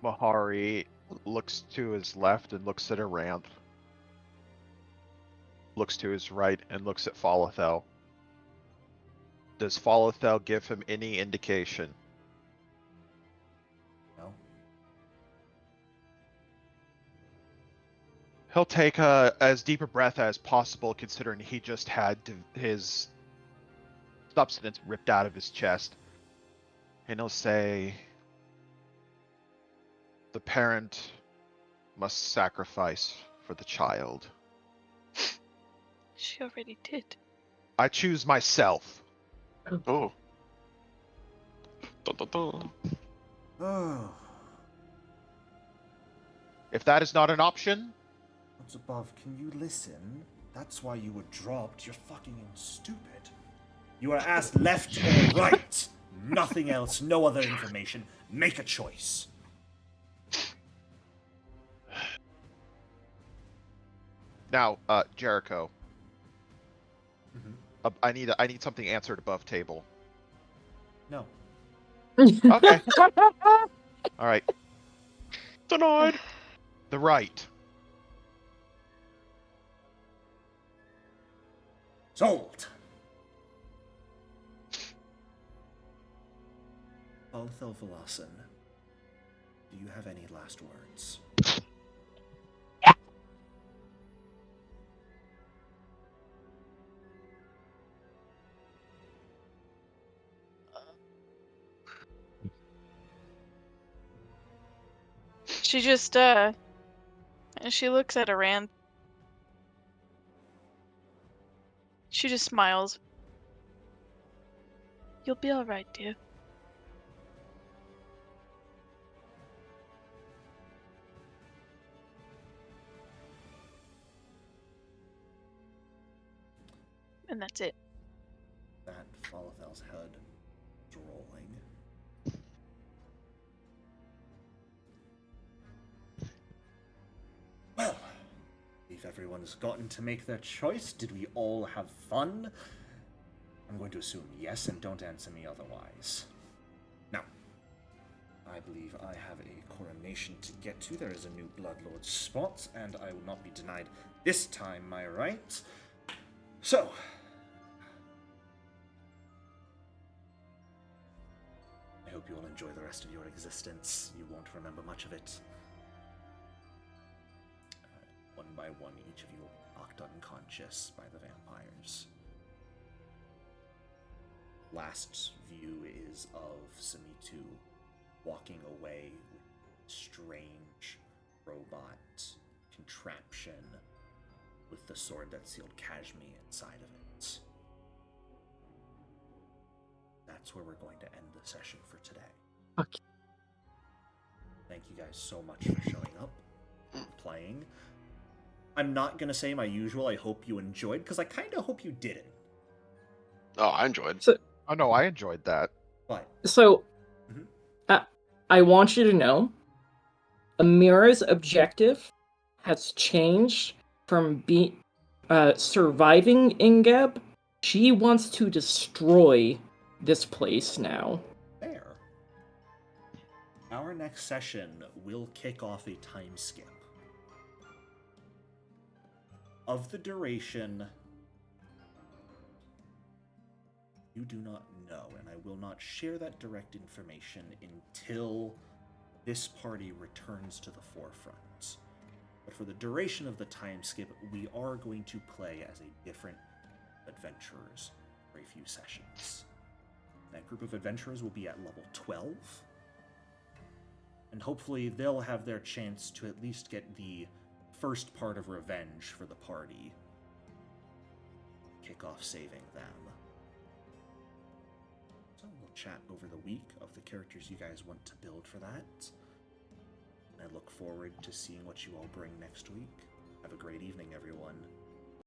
Mahari looks to his left and looks at Aranth. Looks to his right and looks at Falafel. Does Falafel give him any indication? No. He'll take as deep a breath as possible, considering he just had his substance ripped out of his chest. And he'll say, "The parent must sacrifice for the child. She already did. I choose myself." Oh. Dun, dun, dun. Oh, If that is not an option, what's above? Can you listen? That's why you were dropped. You're fucking stupid. You are asked left or right. Nothing else, no other information. Make a choice. now, Jericho, Mm-hmm. I need something answered above table. No. Okay. All right. Denied. The right. Sold. Althel Velasan, do you have any last words? She just, she looks at Aran. She just smiles. You'll be alright, dear. And that's it. That Falathel's head is rolling. Well, if everyone's gotten to make their choice, did we all have fun? I'm going to assume yes, and don't answer me otherwise. Now, I believe I have a coronation to get to. There is a new Bloodlord spot, and I will not be denied this time my right. So, I hope you all enjoy the rest of your existence. You won't remember much of it. One by one, each of you will be knocked unconscious by the vampires. Last view is of Samitu walking away with a strange robot contraption with the sword that sealed Cajme inside of it. That's where we're going to end the session for today. Okay. Thank you guys so much for showing up and playing. I'm not going to say my usual, I hope you enjoyed, because I kind of hope you didn't. Oh, I enjoyed. Oh no, I enjoyed that. But, So, I want you to know, Amira's objective has changed from surviving Ingeb. She wants to destroy this place now. fair. Our next session will kick off a time skip. Of the duration, you do not know, and I will not share that direct information until this party returns to the forefront. But for the duration of the time skip, we are going to play as a different adventurers for a few sessions. That group of adventurers will be at level 12, and hopefully they'll have their chance to at least get the first part of revenge for the party. Kick off saving them. So we'll chat over the week of the characters you guys want to build for that. And I look forward to seeing what you all bring next week. Have a great evening, everyone.